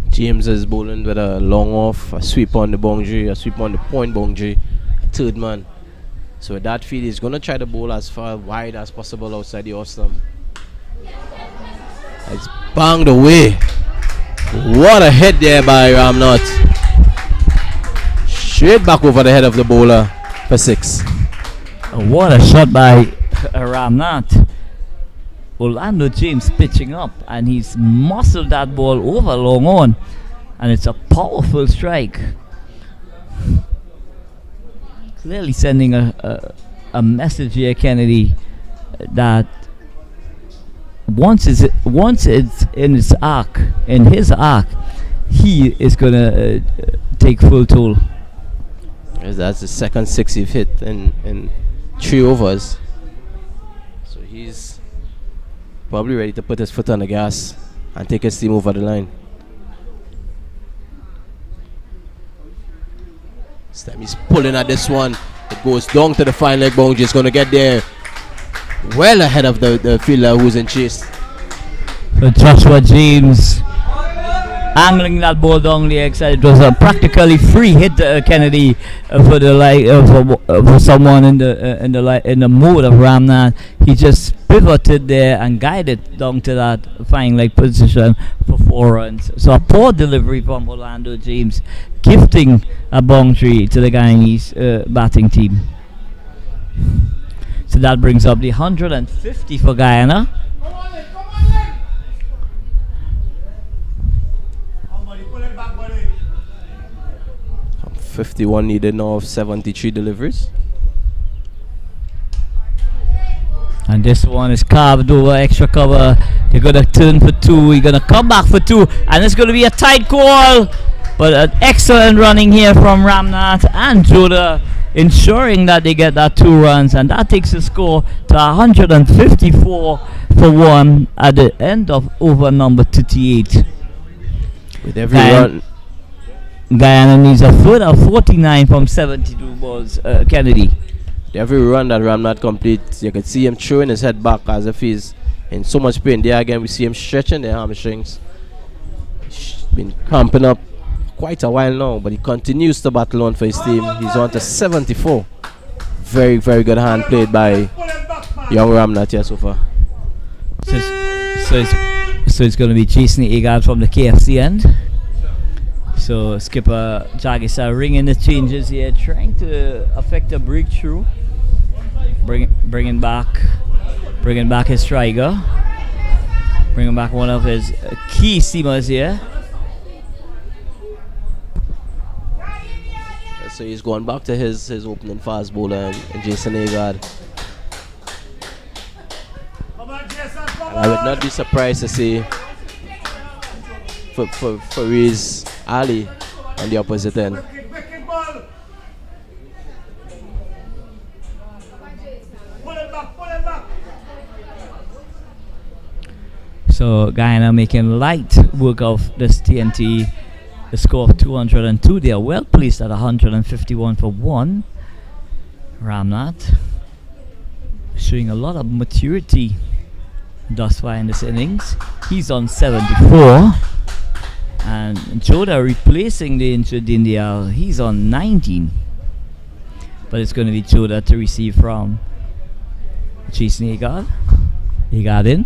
James is bowling with a long off, a sweep on the boundary, a sweep on the point boundary, a third man. So with that feed, he's going to try to bowl as far wide as possible outside the off stump. It's banged away. What a hit there by Ramnath. Straight back over the head of the bowler for 6. What a shot by Ramnath. Orlando James pitching up, and he's muscled that ball over long on, and it's a powerful strike. Clearly sending a message here, Kennedy, that once it's in his arc, he is gonna take full toll. Yes, that's the second six he's hit in 3 overs. So he's probably ready to put his foot on the gas and take his team over the line. He's pulling at this one. It goes down to the fine leg boundary. It's going to get there well ahead of the fielder who's in chase. So Joshua James angling that ball down the exit. It was a practically free hit, Kennedy, for the for someone in the mode of Ramnath. He just pivoted there and guided down to that fine leg position for 4 runs. So a poor delivery from Orlando James, gifting a boundary to the Guyanese batting team. So that brings up the 150 for Guyana. 51 needed now of 73 deliveries. And this one is carved over, extra cover. They're going to turn for 2. He's going to come back for 2. And it's going to be a tight call. But an excellent running here from Ramnath and Joda, ensuring that they get that 2 runs. And that takes the score to 154 for 1 at the end of over number 38. With every run. Guyana needs a further 49 from 72 balls, Kennedy. Every run that Ramnath completes, you can see him throwing his head back as if he's in so much pain. There again, we see him stretching the hamstrings. He's been cramping up quite a while now, but he continues to battle on for his team. He's on to 74. Very, very good hand played by young Ramnath here so far. So it's going to be Jason Agard from the KFC end. So skipper Jagisa ringing the changes here, trying to affect a breakthrough. Bringing back his striker. Bringing back one of his key seamers here. So he's going back to his opening fast bowler and Jason Agard. I would not be surprised to see for Fariz Ali on the opposite end. So Guyana making light work of this TNT. The score of 202. They are well placed at 151 for 1. Ramnath showing a lot of maturity thus far in this innings. He's on 74. And Joda replacing the injured India. He's on 19. But it's going to be Joda to receive from Jason Agard. Agard in.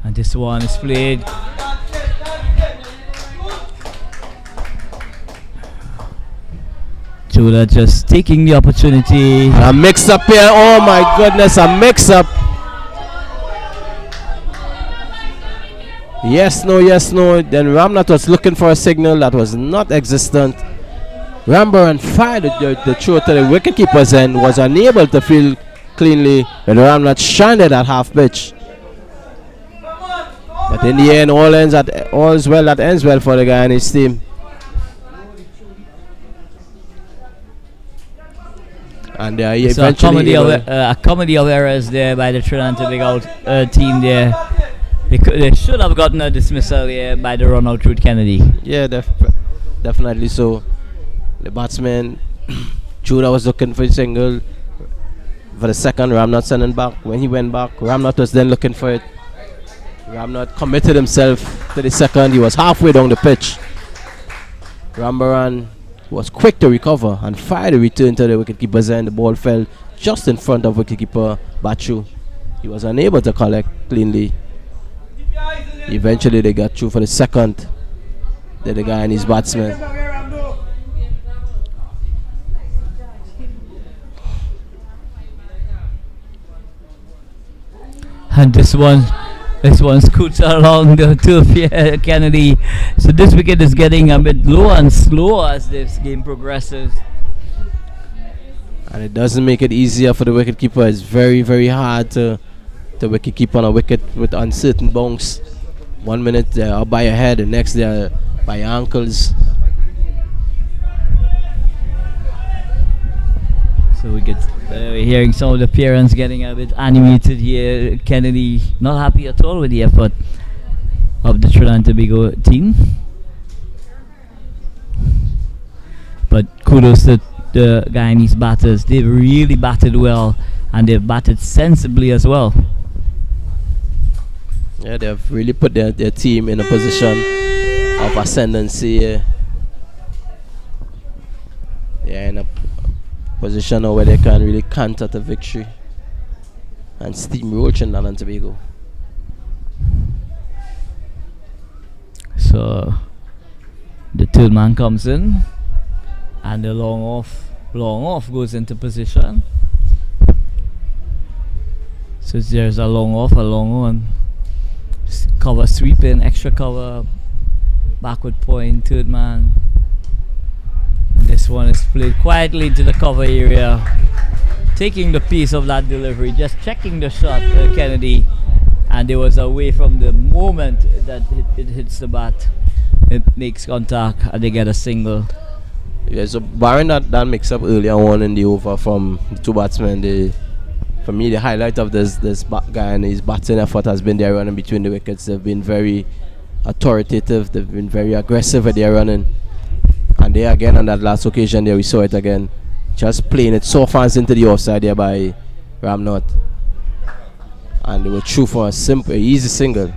And this one is played. Joda just taking the opportunity. A mix up here. Oh my goodness, a mix up. Yes, no, yes, no. Then Ramnath was looking for a signal that was not existent. Rambaran fired the throw to the wicketkeeper's end, was unable to field cleanly, and Ramnath shined it at half pitch. But in the end, all's well that ends well for the guy and his team. And eventually a comedy of errors there by the Trinidad and Tobago team there. They should have gotten a dismissal here by the run out Ruth Kennedy. Yeah, definitely so. The batsman, Judah was looking for a single. For the second, Ramnath sending back. When he went back, Ramnath was then looking for it. Ramnath committed himself to the second. He was halfway down the pitch. Rambaran was quick to recover and fired a return to the wicketkeeper's end. The ball fell just in front of wicketkeeper Bachu. He was unable to collect cleanly. Eventually they got through for the second. The guy and his batsman. And this one scoots along the turf here, Kennedy. So this wicket is getting a bit low and slow as this game progresses. And it doesn't make it easier for the wicketkeeper. It's very, very hard to wicket keep on a wicket with uncertain bounce. 1 minute they're up by your head, the next they're by your ankles. So we're hearing some of the parents getting a bit animated here. Kennedy not happy at all with the effort of the Trinidad and Tobago team. But kudos to the Guyanese batters. They've really batted well and they've batted sensibly as well. Yeah, they've really put their team in a position of ascendancy. They're in a position now where they can really canter to victory and steamroll Trinidad and Tobago. So the third man comes in and the long off goes into position. So there's a long off, a long on. Cover sweeping, extra cover, backward point, third man. This one is played quietly into the cover area, taking the piece of that delivery, just checking the shot, Kennedy, and it was away from the moment that it hits the bat. It makes contact and they get a single. Yeah, so barring that mix-up earlier on in the over from the two batsmen, for me the highlight of this guy and his batting effort has been their running between the wickets. They've been very authoritative, they've been very aggressive at their running. And there again on that last occasion there we saw it again, just playing it so fast into the offside there by Ramnath, and they were true for a simple, easy single.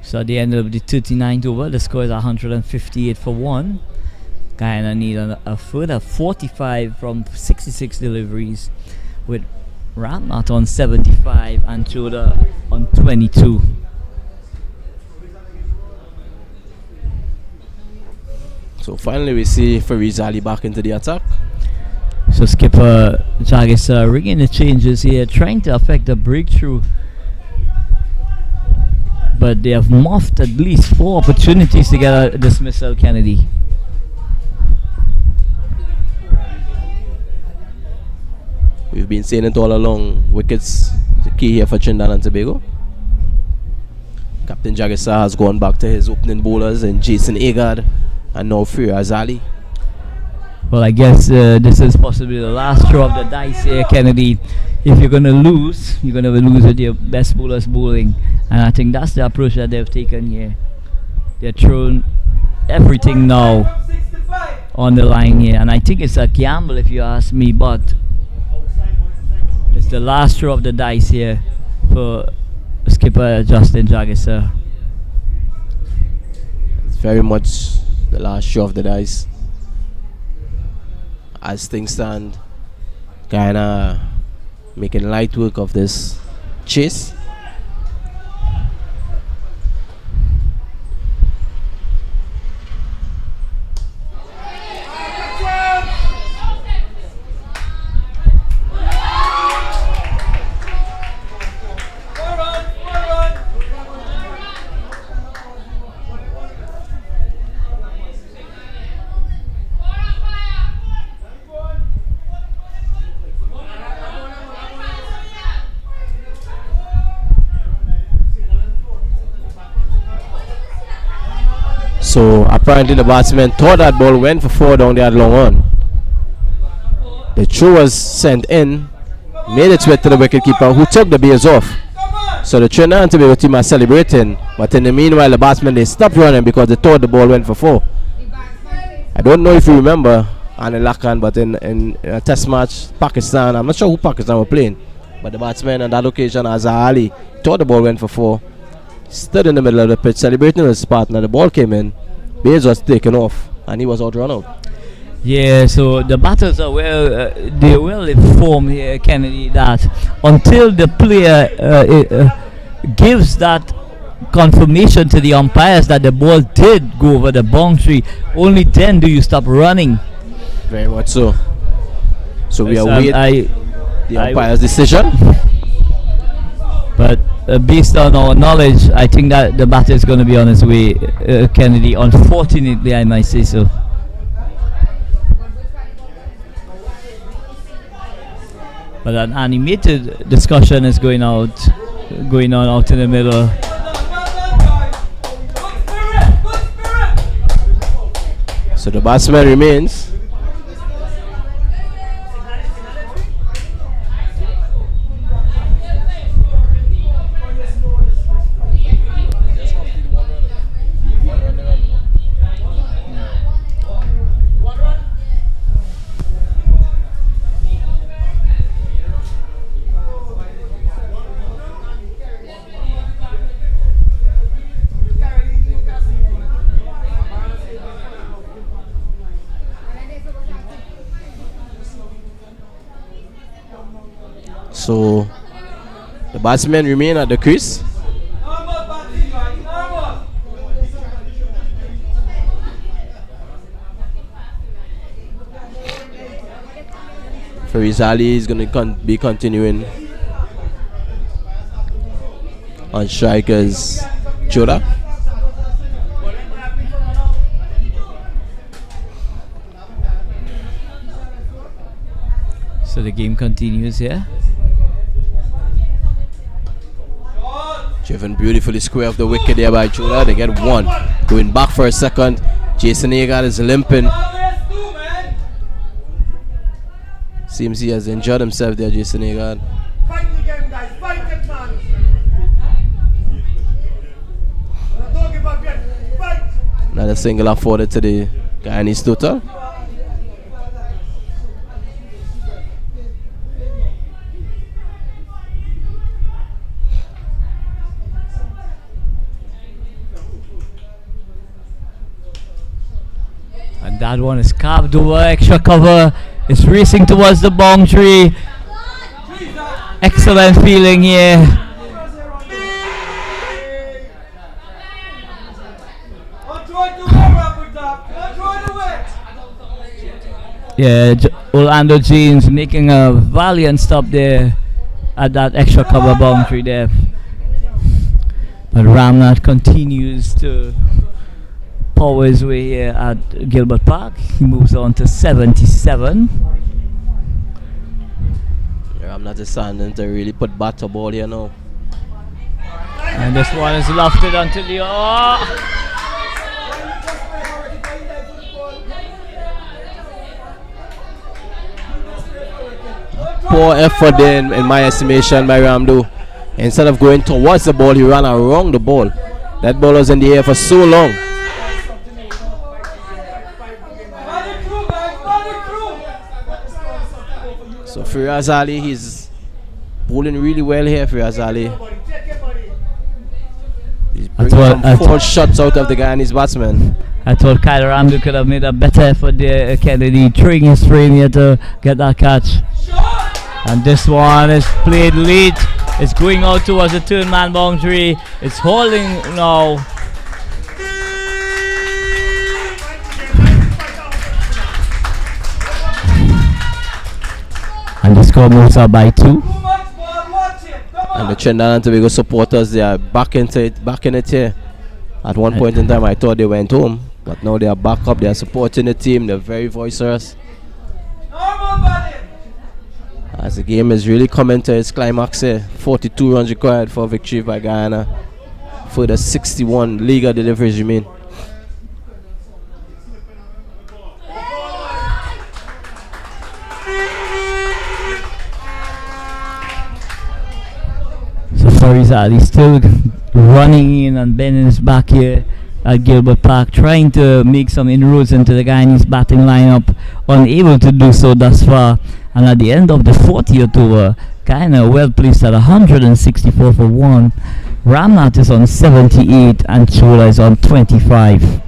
So at the end of the 39th over, the score is 158 for 1. Guyana need a further 45 from 66 deliveries, with Ramnath on 75 and Choda on 22. So finally we see Fariz Ali back into the attack. So skipper Jagis rigging the changes here, trying to affect the breakthrough. But they have muffed at least 4 opportunities to get a dismissal, Kennedy. We've been saying it all along, wickets the key here for Trinidad and Tobago. Captain Jagisa has gone back to his opening bowlers in Jason Agard and now Firaz Ali. Well, I guess this is possibly the last throw of the dice here, Kennedy. If you're going to lose, you're going to lose with your best bowlers bowling. And I think that's the approach that they've taken here. They're throwing everything now on the line here. And I think it's a gamble if you ask me, but it's the last throw of the dice here for skipper Justin Jagisa. It's very much the last throw of the dice. As things stand, Guyana making light work of this chase. So apparently the batsman thought that ball went for 4 down there long on. The throw was sent in, made its way to the wicketkeeper who took the base off. So the Trinidad and Tobago team are celebrating, but in the meanwhile the batsmen they stopped running because they thought the ball went for 4. I don't know if you remember Anil Lakan, but in a test match Pakistan, I'm not sure who Pakistan were playing, but the batsman on that occasion, Azhar Ali, thought the ball went for 4. Stood in the middle of the pitch celebrating with his partner. The ball came in, base was taken off, and he was out run out. Yeah, so the batters are they're well informed here, Kennedy, that until the player gives that confirmation to the umpires that the ball did go over the boundary, only then do you stop running. Very much so. So we Listen, await the umpire's decision. But based on our knowledge, I think that the batter is going to be on his way, Kennedy. Unfortunately, I might say so. But an animated discussion is going on out in the middle. So the batsman remains. So the batsmen remain at the crease. Faris Ali is going to be continuing on strikers Choda. So the game continues here. Driven beautifully square of the wicket there by Choda. They get one. Going back for a second. Jason Agard is limping. Seems he has injured himself there, Jason Agard. Fight the game, guys. Fight it, man. Don't give up yet. Fight. Another single afforded to the Guyanese total. And that one is carved over, extra cover. It's racing towards the boundary. Excellent feeling here. Yeah, Orlando Jeans making a valiant stop there at that extra cover boundary there. But Ramnath continues to power his way here at Gilbert Park. He moves on to 77. I'm not standing to really put bat to ball here now. And this one is lofted onto the Poor effort there in my estimation by Ramdo. Instead of going towards the ball, he ran around the ball. That ball was in the air for so long. So Firaz Ali, he's bowling really well here, Firaz Ali. He's bringing some 4 shots out of the Guyanese batsman. I thought Kyle Ramdo could have made a better effort there, Kennedy, throwing his frame here to get that catch. And this one is played late. It's going out towards the turn man boundary. It's holding now. And the score moves up by 2. And the Trinidad and Tobago supporters, they are back in it here. At one point in time, I thought they went home, but now they are back up. They are supporting the team. They're very boisterous. As the game is really coming to its climax here. 42 runs required for victory by Guyana. For the 61 legal deliveries remain. So Faris Ali still running in and bending his back here at Gilbert Park, trying to make some inroads into the Guyanese batting lineup, unable to do so thus far. And at the end of the 40th over, Guyana well placed at 164 for 1. Ramnath is on 78 and Chola is on 25.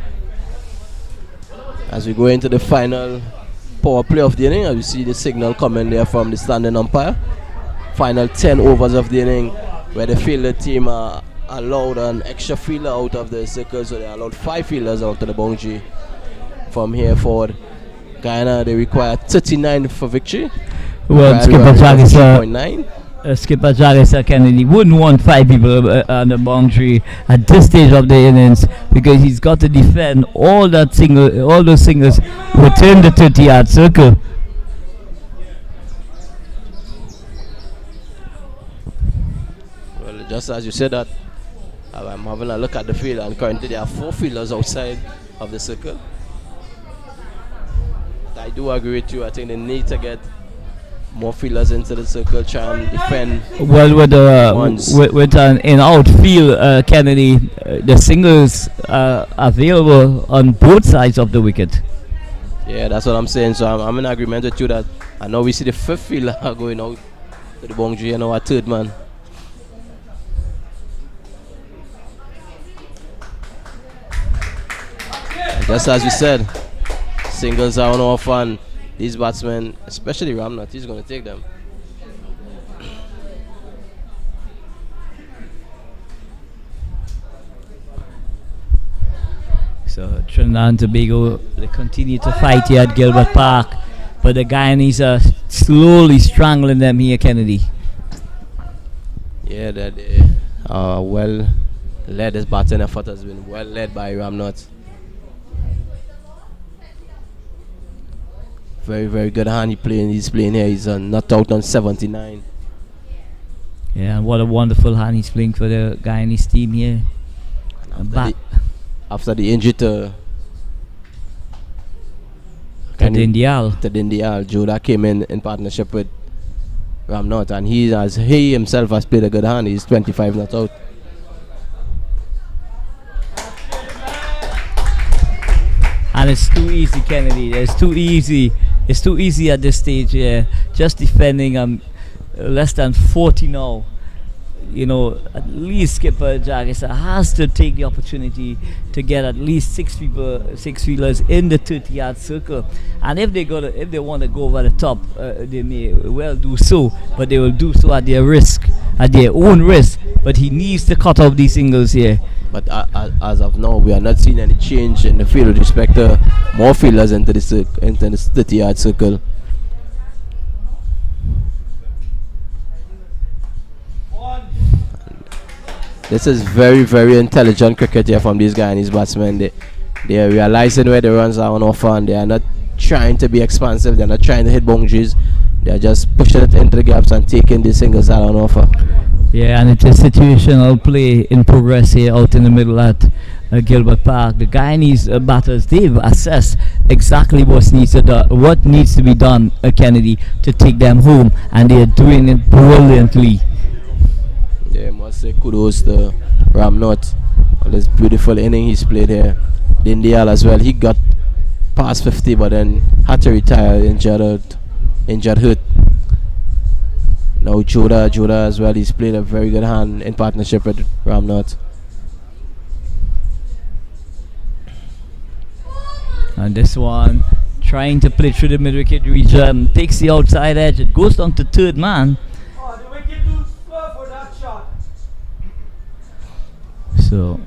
As we go into the final power play of the inning, as we see the signal coming there from the standing umpire. Final 10 overs of the inning, where the fielder team allowed an extra fielder out of the circle, so they allowed 5 fielders out to the boundary from here forward. Guyana, they require 39 for victory. Well, Skipper Jaggis, 3.9. Skipper Jaggis Kennedy wouldn't want 5 people on the boundary at this stage of the innings because he's got to defend all those singles within the 30-yard circle. Well, just as you said that, I'm having a look at the field, and currently there are 4 fielders outside of the circle. I do agree with you. I think they need to get more fielders into the circle, try and defend. Well, with an in-outfield Kennedy, the singles are available on both sides of the wicket. Yeah, that's what I'm saying. So I'm in agreement with you that I know we see the 5th fielder going out to the boundary and our 3rd man. And just as we said, singles are on off, and these batsmen, especially Ramnath, he's going to take them. So Trinidad and Tobago, they continue to fight here at Gilbert Park, but the Guyanese are slowly strangling them here, Kennedy. Yeah, that well led. This batting effort has been well led by Ramnath. Very, very good hand he's playing here. He's not out on 79. Yeah, and what a wonderful hand he's playing for the Guyanese team here. After the injury to Dindial, Judah came in partnership with Ramnath, and he himself has played a good hand. He's 25 not out. And it's too easy, Kennedy. It's too easy. It's too easy at this stage. Yeah, just defending less than 40 now. You know, at least Skipper Jaggis has to take the opportunity to get at least 6 fielders in the 30-yard circle. And if they want to go over the top, they may well do so, but they will do so at their own risk. But he needs to cut off these singles here. But as of now, we are not seeing any change in the field with respect to more fielders into the 30-yard circle. This is very, very intelligent cricket here from these Guyanese batsmen. They are realizing where the runs are on offer, and they are not trying to be expansive. They are not trying to hit boundaries. They are just pushing it into the gaps and taking the singles out on offer. Yeah, and it's a situational play in progress here out in the middle at Gilbert Park. The Guyanese batters, they've assessed exactly what needs to be done, Kennedy, to take them home, and they are doing it brilliantly. Yeah, I must say kudos to Ramnath on this beautiful inning he's played here. Dindial as well, he got past 50 but then had to retire injured hurt. Now Judah as well, he's played a very good hand in partnership with Ramnath. And this one, trying to play through the mid-wicket region, takes the outside edge, it goes down to 3rd man. The wicket too slow for that shot. So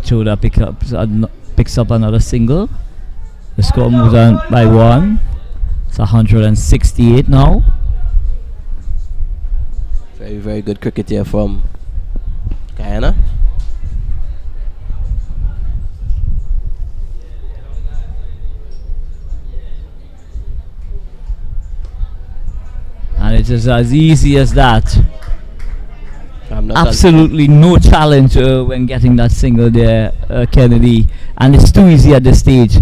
Judah picks up another single. The score moves on by 1. It's 168 now. Very, very good cricket here from Guyana. And it is as easy as that. Absolutely no challenge when getting that single there, Kennedy. And it's too easy at this stage.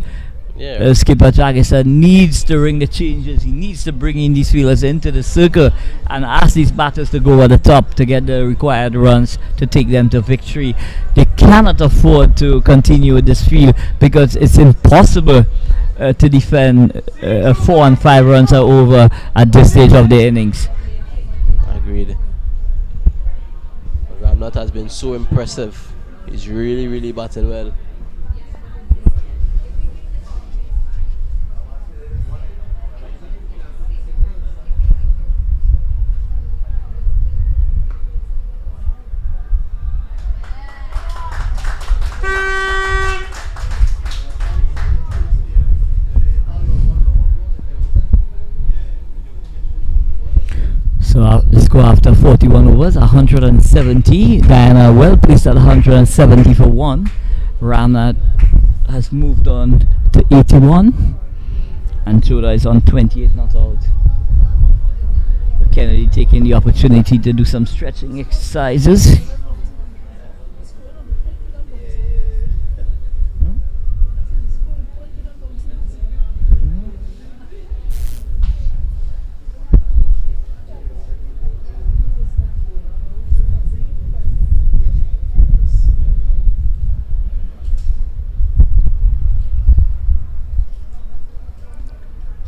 Yeah. Skipper Jaggis needs to ring the changes. He needs to bring in these fielders into the circle and ask these batters to go over the top to get the required runs to take them to victory. They cannot afford to continue with this field because it's impossible to defend 4 and 5 runs are over at this stage of the innings. Agreed. Ramnath has been so impressive. He's really, really batting well. score after 41 overs, 170. Guyana well placed at 170 for 1. Ramnat has moved on to 81. And Choda is on 28 not out. Kennedy taking the opportunity to do some stretching exercises.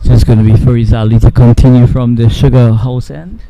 Just going to be for Rizali to continue from the sugar house end.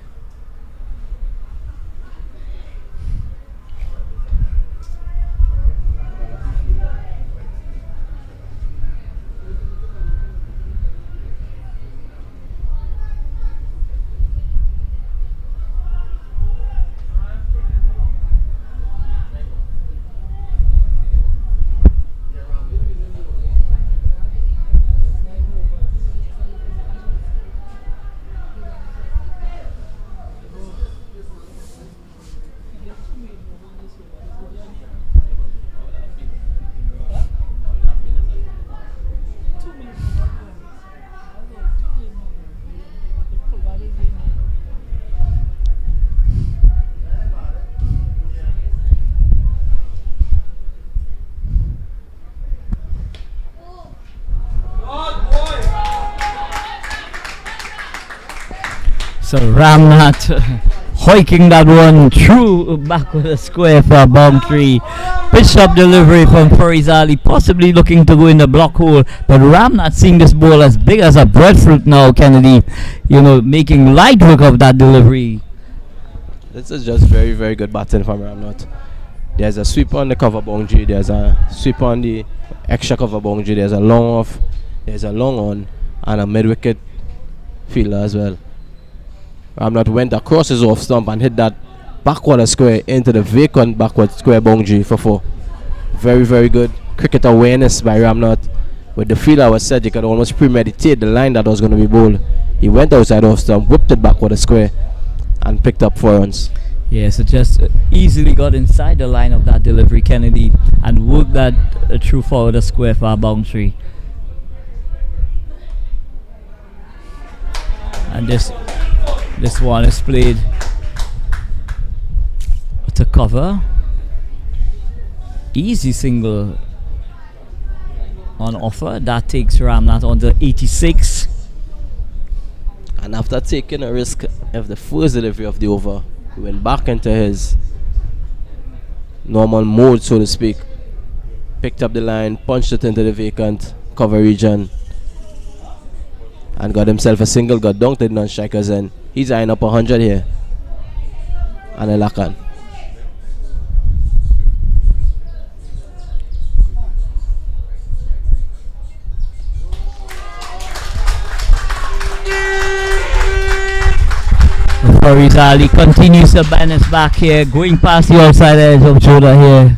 So Ramnat hoiking that one through back with a square for a boundary. Pitch up delivery from Farizali, possibly looking to go in the block hole, but Ramnat seeing this ball as big as a breadfruit now, Kennedy, making light work of that delivery. This is just very, very good batting from Ramnat. There's a sweep on the cover boundary, there's a sweep on the extra cover boundary, there's a long off, there's a long on, and a mid-wicket fielder as well. Ramnat went across his off stump and hit that backward square into the vacant backward square boundary for 4. Very, very good cricket awareness by Ramnat. With the fielder was said, you could almost premeditate the line that was going to be bowled. He went outside off stump, whipped it backward square, and picked up 4 runs. Yeah, so just easily got inside the line of that delivery, Kennedy, and worked that through forward a square for a boundary. And this one is played to cover. Easy single on offer. That takes Ramnat on to 86. And after taking a risk of the first delivery of the over, he went back into his normal mode, so to speak. Picked up the line, punched it into the vacant cover region, and got himself a single, got down to the non-strikers, and he's eyeing up 100 here. And a lakan. Farizali continues to bend his back here, going past the outside edge of Joda here.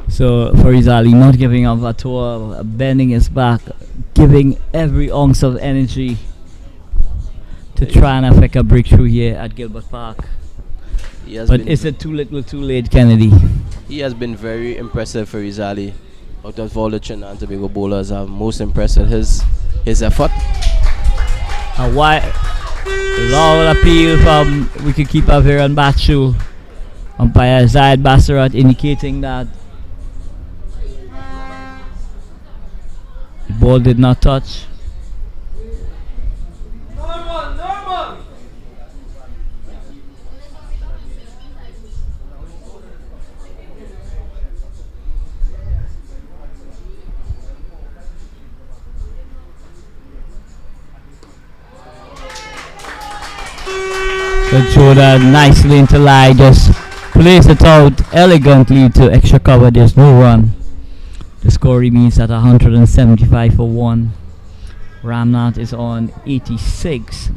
So Farizali not giving up at all, bending his back, giving every ounce of energy to try and affect a breakthrough here at Gilbert Park. But is it too little too late, Kennedy? He has been very impressive for Rizali. Out of all the Trinidad and Tobago bowlers, I'm most impressed with his effort. A loud appeal from wicketkeeper Viren Bachu. Umpire Zaid Bassarat indicating that the ball did not touch. So Joda nicely into line, just plays it out elegantly to extra cover. There's no run. The score remains at 175 for 1. Ramnat is on 86.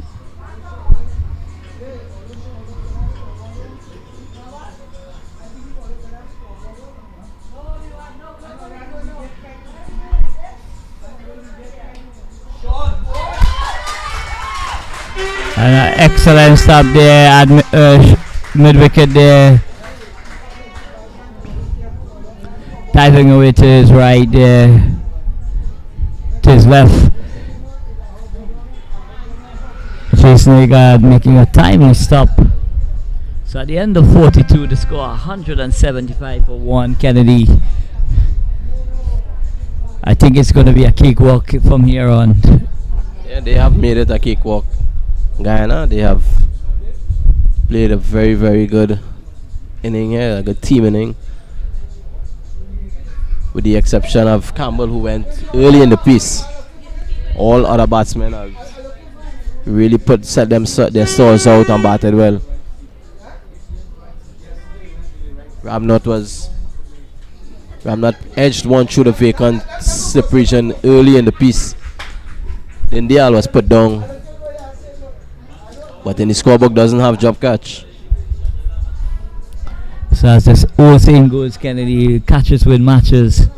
And excellent stop there at mid wicket there. Diving away to his right there. To his left. Jason Agard making a timely stop. So at the end of 42, the score 175 for 1 Kennedy. I think it's going to be a cakewalk from here on. Yeah, they have made it a cakewalk. Guyana, they have played a very, very good inning here, a good team inning. With the exception of Campbell, who went early in the piece. All other batsmen have really set their stores out and batted well. Ramnot edged one through the vacant slip region early in the piece. Then Dial was put down, but in the scorebook doesn't have job catch. So as this old saying goes, Kennedy, catches win matches.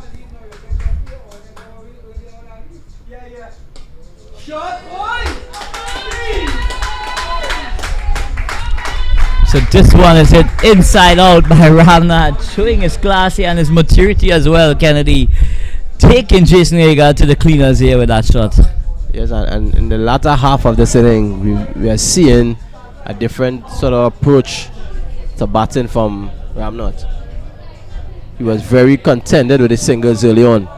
So this one is hit inside out by Ramnath, showing his class and his maturity as well. Kennedy taking Jason Agard to the cleaners here with that shot. Yes, and in the latter half of this inning, we are seeing a different sort of approach to batting from Ramnath. He was very contented with his singles early on.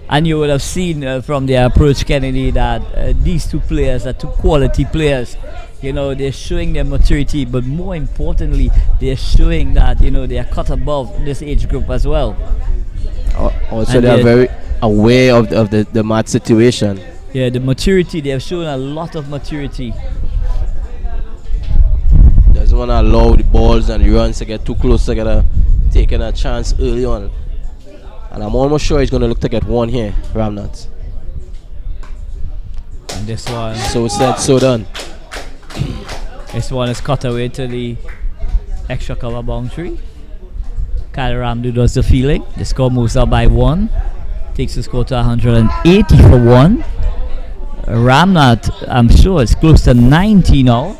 And you would have seen from their approach, Kennedy, that these two players are two quality players. You know, they're showing their maturity, but more importantly, they're showing that, you know, they are cut above this age group as well. Also, they are very aware of the match situation. Yeah, the maturity, they have shown a lot of maturity. Doesn't want to allow the balls and the runs to get too close together, taking a chance early on. And I'm almost sure he's going to look to get one here, Ramnath. And this one. So said, so done. This one is cut away to the extra cover boundary. Kyle Ramdu does the fielding. The score moves up by 1. Takes the score to 180 for 1. Ramnath, I'm sure it's close to 90 now.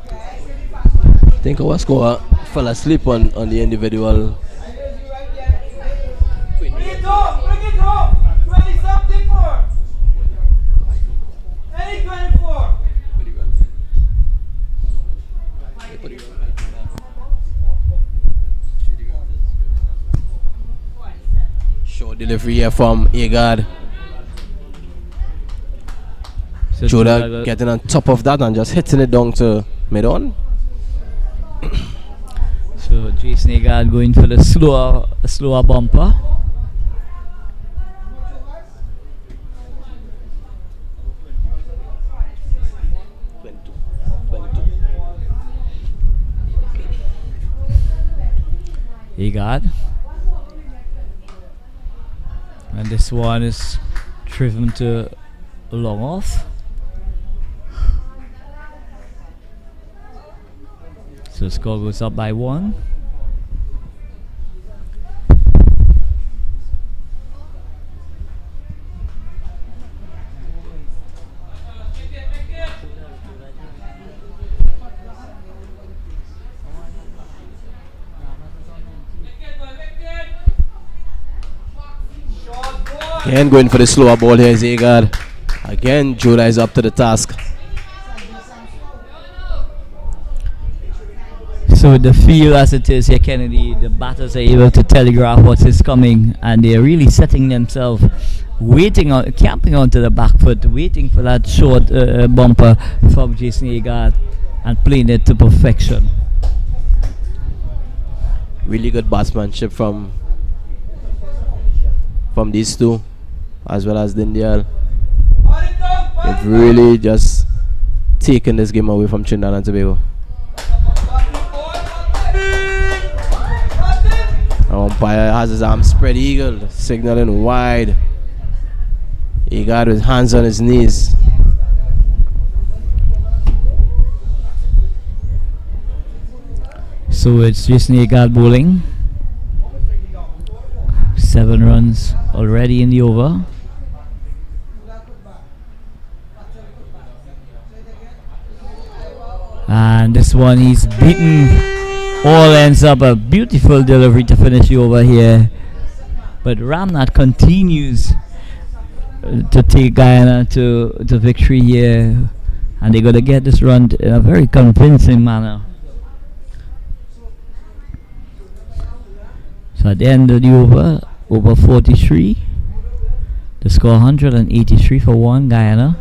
I think our score fell asleep on the individual. Bring it home! 20 something for! Any 24! Short delivery here from Agard. So Joda getting on top of that and just hitting it down to mid-on. So Jason Agard going for the slower bumper. Agard. And this one is driven to long off. So the score goes up by 1. Again going for the slower ball here is Agard. Again, Joda is up to the task. So with the field as it is here, Kennedy, the batters are able to telegraph what is coming, and they're really setting themselves, camping onto the back foot, waiting for that short bumper from Jason Agard and playing it to perfection. Really good batsmanship from these two, as well as Dindial. They've really just taken this game away from Trinidad and Tobago. Umpire has his arm spread eagle, signaling wide. He got his hands on his knees. So it's Jason Agard bowling. 7 runs already in the over. And this one he's beaten. All ends up a beautiful delivery to finish you over here. But Ramnath continues to take Guyana to victory here. And they're going to get this run in a very convincing manner. So at the end of the over 43. The score 183 for 1 Guyana.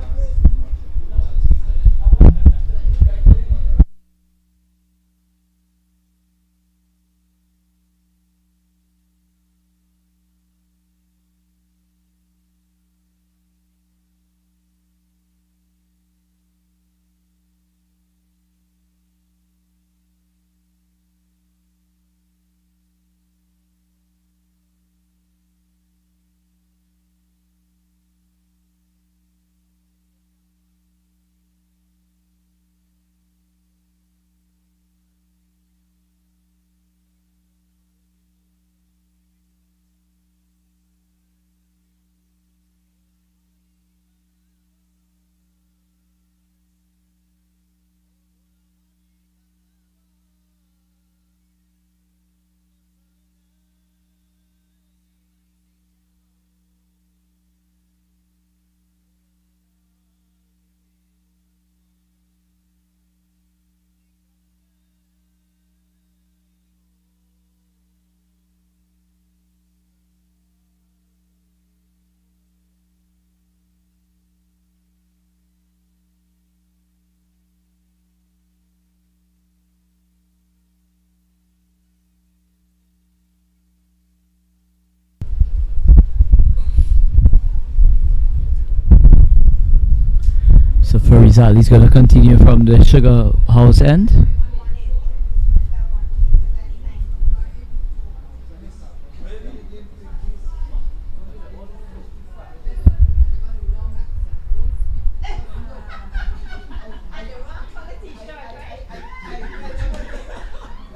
So for Rizal, he's going to continue from the Sugar House end.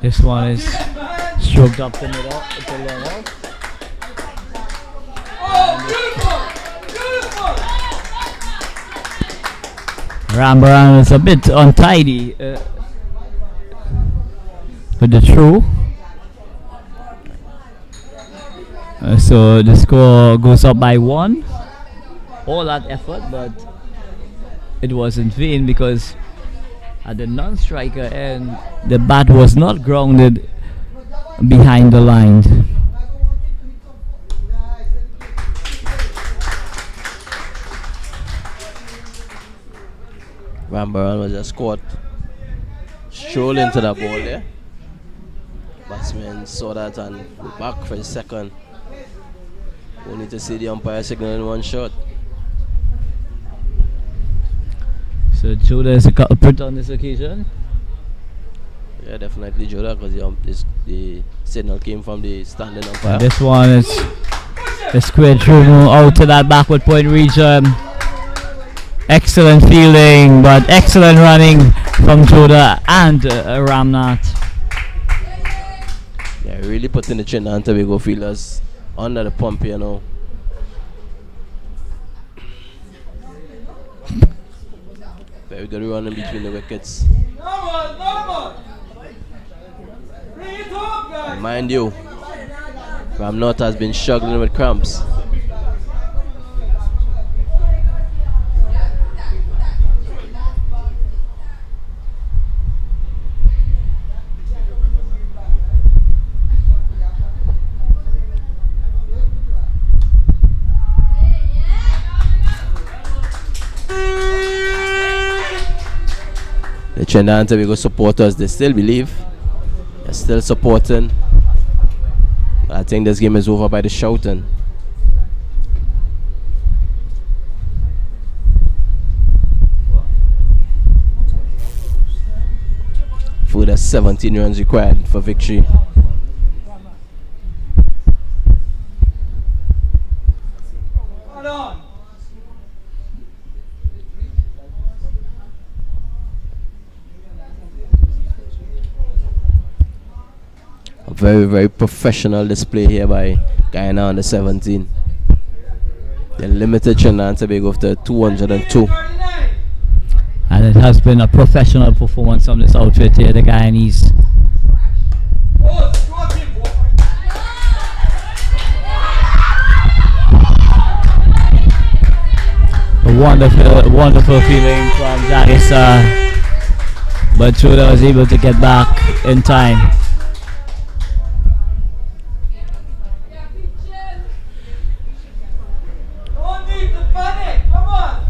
This one is stroked up the middle. It's a long off. Rambaran is a bit untidy with the throw. So the score goes up by 1. All that effort, but it was in vain because at the non-striker end, the bat was not grounded behind the line. Rambaran was just caught stroll into the ball there. Batsman saw that and went back for his second. We need to see the umpire signal in one shot. So Joda is a culprit on this occasion. Yeah, definitely Joda, because the signal came from the standing umpire. And this one is a square through out to that backward point region. Excellent fielding, but excellent running from Joda and Ramnath. Yeah, really putting the Trinidad and Tobago fielders under the pump here now. Very good run in between the wickets. And mind you, Ramnath has been struggling with cramps. The Trinidad and Tobago supporters, they still believe, they're still supporting. But I think this game is over by the shouting. Further 17 runs required for victory. A very, very professional display here by Guyana under 17. They limited Trinidad and Tobago to 202. And it has been a professional performance from this outfit here, the Guyanese. Oh, squat him, boy. A wonderful feeling from Jagisa. But Truda was able to get back in time. Don't need to panic. Come on.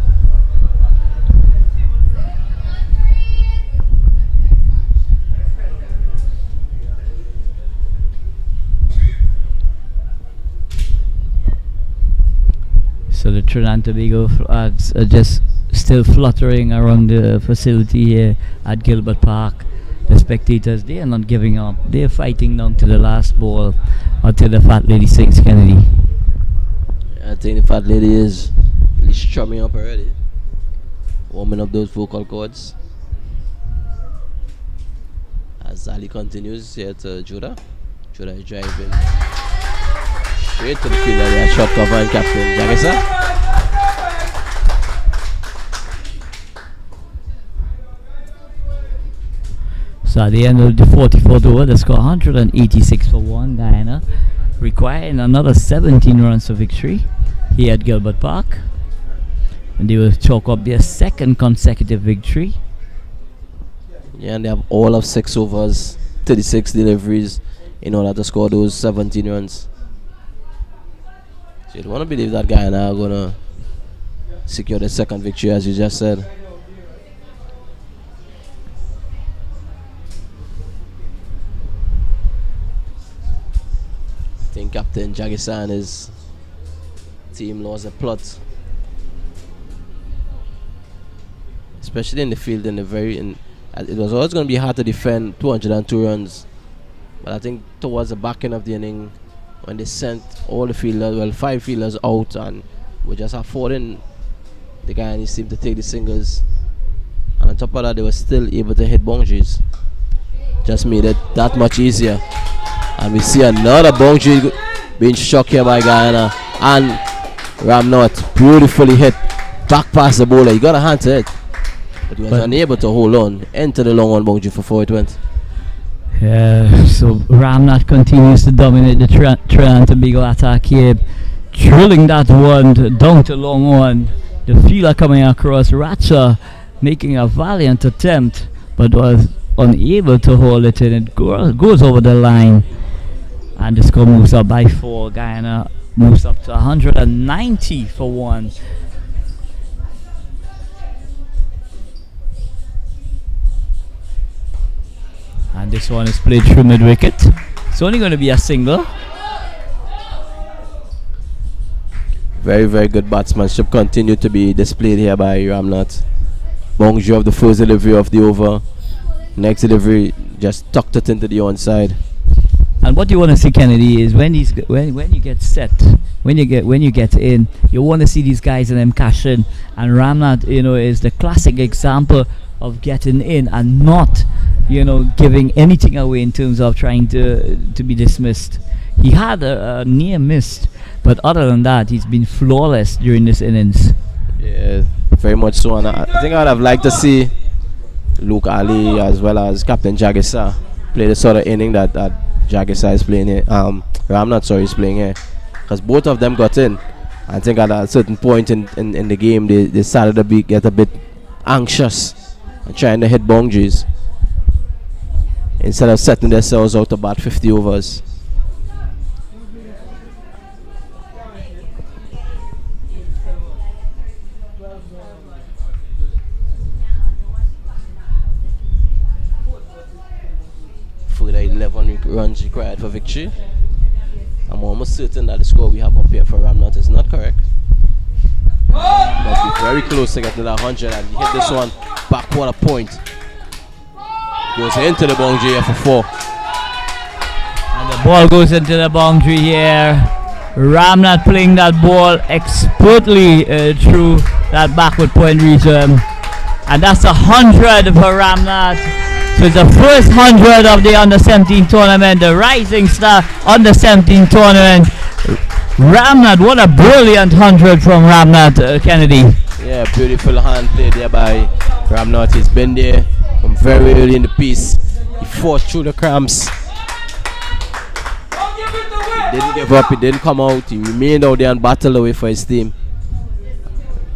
So the Trinidad and Tobago flags are just still fluttering around the facility here at Gilbert Park. The spectators, they are not giving up. They are fighting down to the last ball until the fat lady sings, Kennedy. I think the fat lady is really strumming up already. Warming up those vocal cords. As Ali continues here to Judah. Judah is driving straight to the field area. Shot cover and Captain Jagisa. So at the end of the 44th over, the score 186 for 1, Guyana, requiring another 17 runs for victory here at Gilbert Park. And they will chalk up their second consecutive victory. Yeah, and they have all of 6 overs, 36 deliveries in order to score those 17 runs. So you don't want to believe that Guyana are going to secure the second victory, as you just said. I think Captain Jagisa and his team lost a plot, especially in the field. It was always going to be hard to defend 202 runs, but I think towards the back end of the inning, when they sent all the fielders, well, 5 fielders out, and we just affording the Guyanese team to take the singles, and on top of that, they were still able to hit boundaries. Just made it that much easier. And we see another boundary being struck here by Guyana, and Ramnot beautifully hit back past the bowler. He got a hand to it, but he was unable to hold on into the long one boundary for 4 it went. Yeah, so Ramnat continues to dominate the Trinidad and Tobago attack here, drilling that one down to long one. The fielder coming across, Ratcha making a valiant attempt, but was unable to hold it in. It goes over the line. And the score moves up by 4. Guyana moves up to 190 for 1. And this one is played through mid-wicket. It's only going to be a single. Very, very good batsmanship continued to be displayed here by Ramnat. Bonjour of the first delivery of the over. Next delivery just tucked it into the onside. And what you want to see, Kennedy, is when you get set, when you get in, you want to see these guys in them cash in. And Ramnat, is the classic example of getting in and not, giving anything away in terms of trying to be dismissed. He had a near miss, but other than that, he's been flawless during this innings. Yeah, very much so. And I think I'd have liked to see Luke Ali as well as Captain Jagisa play the sort of inning that Jagisa is playing here. Ramnat, is playing here. Because both of them got in. I think at a certain point in the game, they started to get a bit anxious and trying to hit boundaries instead of setting themselves out about 50 overs. Further 11 runs required for victory. I'm almost certain that the score we have up here for Ramnat is not correct. Must be very close to get to that 100, and he hit this one backward a point. Goes into the boundary here for 4. And the ball goes into the boundary here. Ramnat playing that ball expertly through that backward point region. And that's 100 for Ramnat. So it's the first 100 of the under-17 tournament, the Rising Star under-17 tournament. Ramnat, what a brilliant 100 from Ramnat, Kennedy. Yeah, beautiful hand play there by Ramnot has been there from very early in the piece. He fought through the cramps. He didn't give up, he didn't come out, he remained out there and battled away for his team.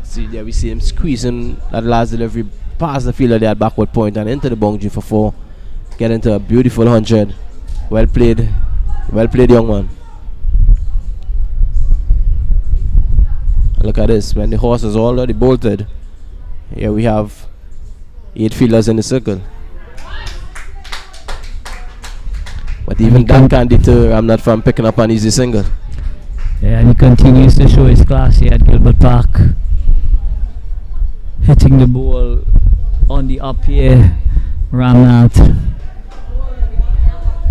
See there we see him squeezing that last delivery past the fielder there at backward point and into the boundary for 4. Get into a beautiful 100. Well played, young man. Look at this, when the horse is already bolted, here we have 8 fielders in the circle. But even that can't deter Ramnot from picking up an easy single. Yeah, and he continues to show his class here at Gilbert Park. Hitting the ball on the up here, Ramnot.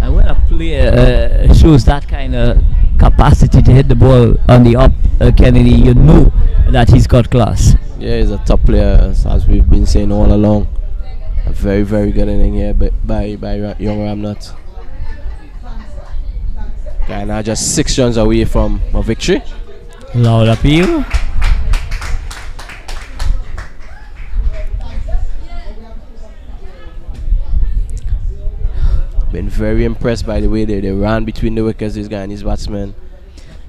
And when a player shows that kind of capacity to hit the ball on the up, Kennedy, you know that he's got class. Yeah, he's a top player, as we've been saying all along. A very, very good inning here by young Ramnot. Guyana just 6 runs away from a victory. Loud appeal. Been very impressed by the way they ran between the wickets, these Guyanese batsmen.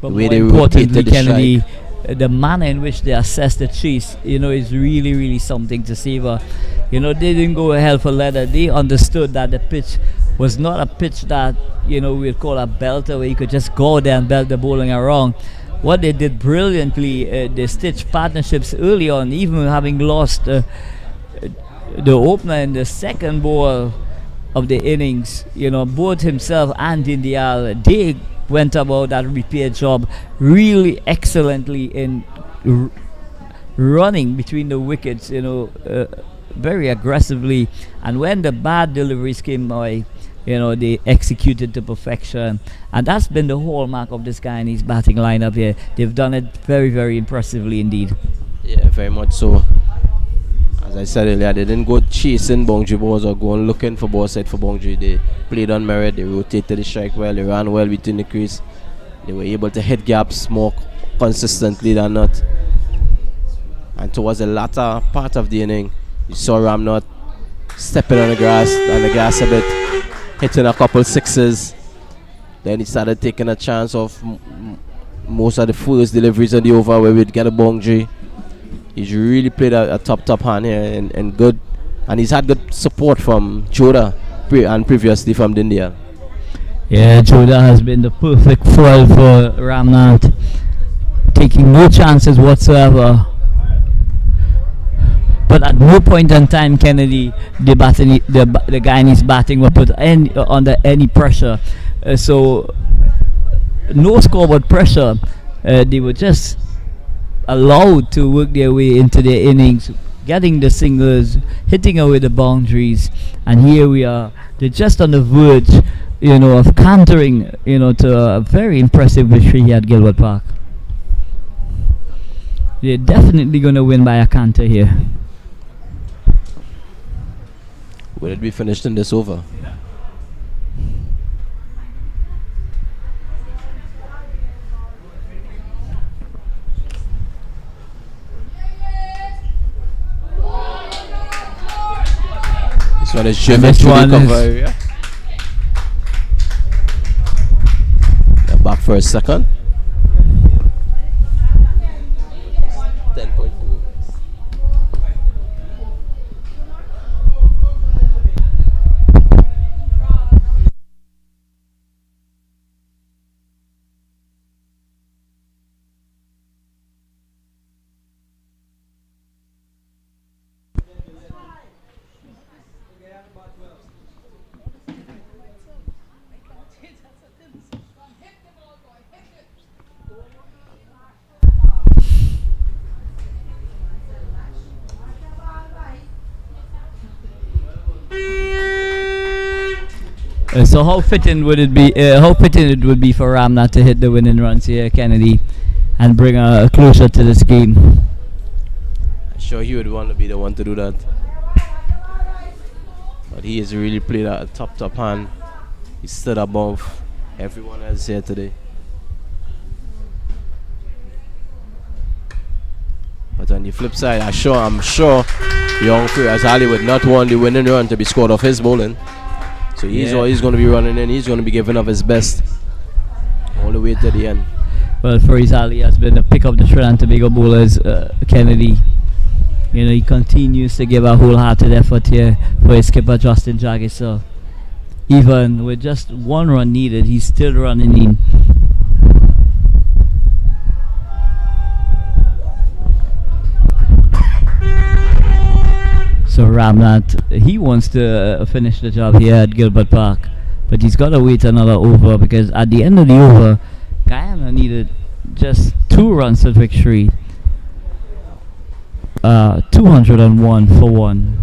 But The way more they importantly, rotated the Kennedy, strike. the manner in which they assess the chase, is really, really something to savor. They didn't go hell for leather. They understood that the pitch was not a pitch that, we'd call a belter where you could just go there and belt the bowling around. What they did brilliantly, they stitched partnerships early on, even having lost the opener in the second ball of the innings. Both himself and Indial, they went about that repair job really excellently in running between the wickets, very aggressively. And when the bad deliveries came by, they executed to perfection. And that's been the hallmark of this Guyanese batting lineup here. They've done it very, very impressively indeed. Yeah, very much so. As I said earlier, they didn't go chasing boundary balls or going looking for ball side for boundary. They played on merit, they rotated the strike well, they ran well between the crease. They were able to hit gaps more consistently than not. And towards the latter part of the inning, you saw Ramnot stepping on the gas a bit, hitting a couple sixes. Then he started taking a chance of most of the fullest deliveries on the over where we'd get a boundary. He's really played a top hand here and good, and he's had good support from Joda and previously from India. Yeah, Joda has been the perfect foil for Ramnot, taking no chances whatsoever. But at no point in time, Kennedy, the Guyanese batting were put under any pressure. So no scoreboard pressure. They were just allowed to work their way into their innings, getting the singles, hitting away the boundaries, and here we are. They're just on the verge, of cantering, to a very impressive victory here at Gilbert Park. They're definitely going to win by a canter here. Will it be finished in this over? This one is driven through the cover area. They're back for a second. 10.2. So how fitting would it be? How fitting it would be for Ramnot to hit the winning runs here, Kennedy, and bring a closer to this game. I'm sure he would want to be the one to do that. But he has really played a top hand. He stood above everyone else here today. But on the flip side, I'm sure young Furious Ali would not want the winning run to be scored off his bowling. So he's always going to be running in. He's going to be giving up his best all the way to the end. Well, Furious Ali has been a pick of the Trinidad and Tobago bowlers, Kennedy. You know, he continues to give a wholehearted effort here for his skipper Justin Jagger. So even with just one run needed, he's still running in. So Ramnath, he wants to finish the job here at Gilbert Park, but he's got to wait another over, because at the end of the over, Guyana needed just 2 runs for victory. 201 for 1.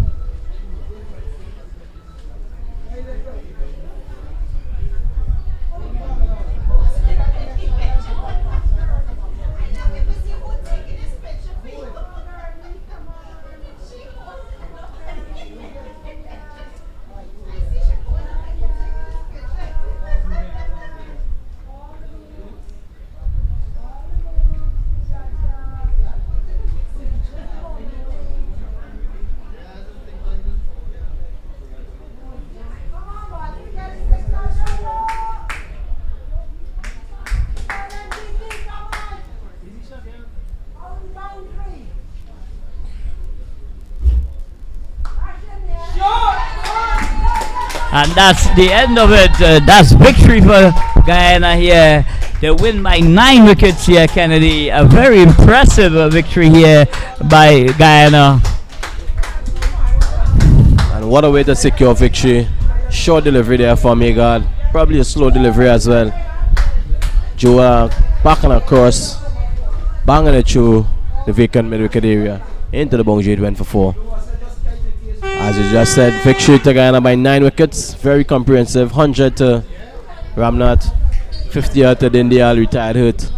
And that's the end of it. That's victory for Guyana here. They win by 9 wickets here, Kennedy. A very impressive victory here by Guyana. And what a way to secure victory. Short delivery there for Megad. Probably a slow delivery as well. Joe back and across. Banging it through the vacant mid-wicket area. Into the boundary, it went for 4. As you just said, victory to Guyana by 9 wickets. Very comprehensive. 100 to Ramnath. 50 out to Dindial, retired hurt.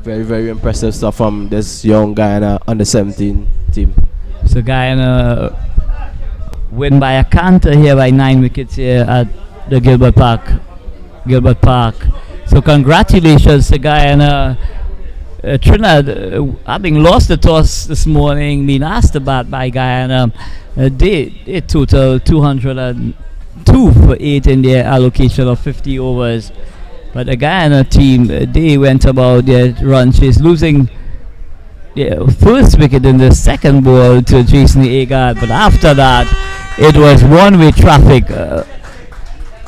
Very, very impressive stuff from this young Guyana under 17 team. So Guyana win by a canter here by 9 wickets here at the Gilbert Park. So congratulations to Guyana. Trinidad, having lost the toss this morning, being asked to bat by Guyana, they total 202 for 8 in their allocation of 50 overs. But the Guyana team, they went about their run chase, losing their first wicket in the second ball to Jason Agard. But after that, it was one-way traffic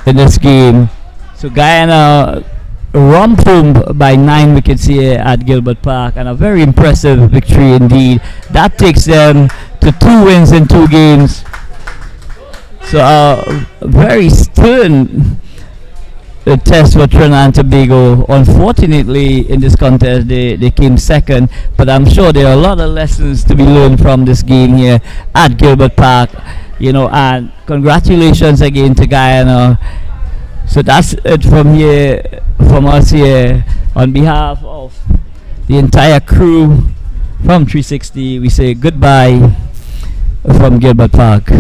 in this game. So Guyana romped home by 9 wickets here at Gilbert Park, and a very impressive victory indeed. That takes them to 2 wins in 2 games. So a very stern test for Trinidad and Tobago. Unfortunately, in this contest, they came second, but I'm sure there are a lot of lessons to be learned from this game here at Gilbert Park. You know, and congratulations again to Guyana. So that's it from us here. On behalf of the entire crew from 360, we say goodbye from Gilbert Park.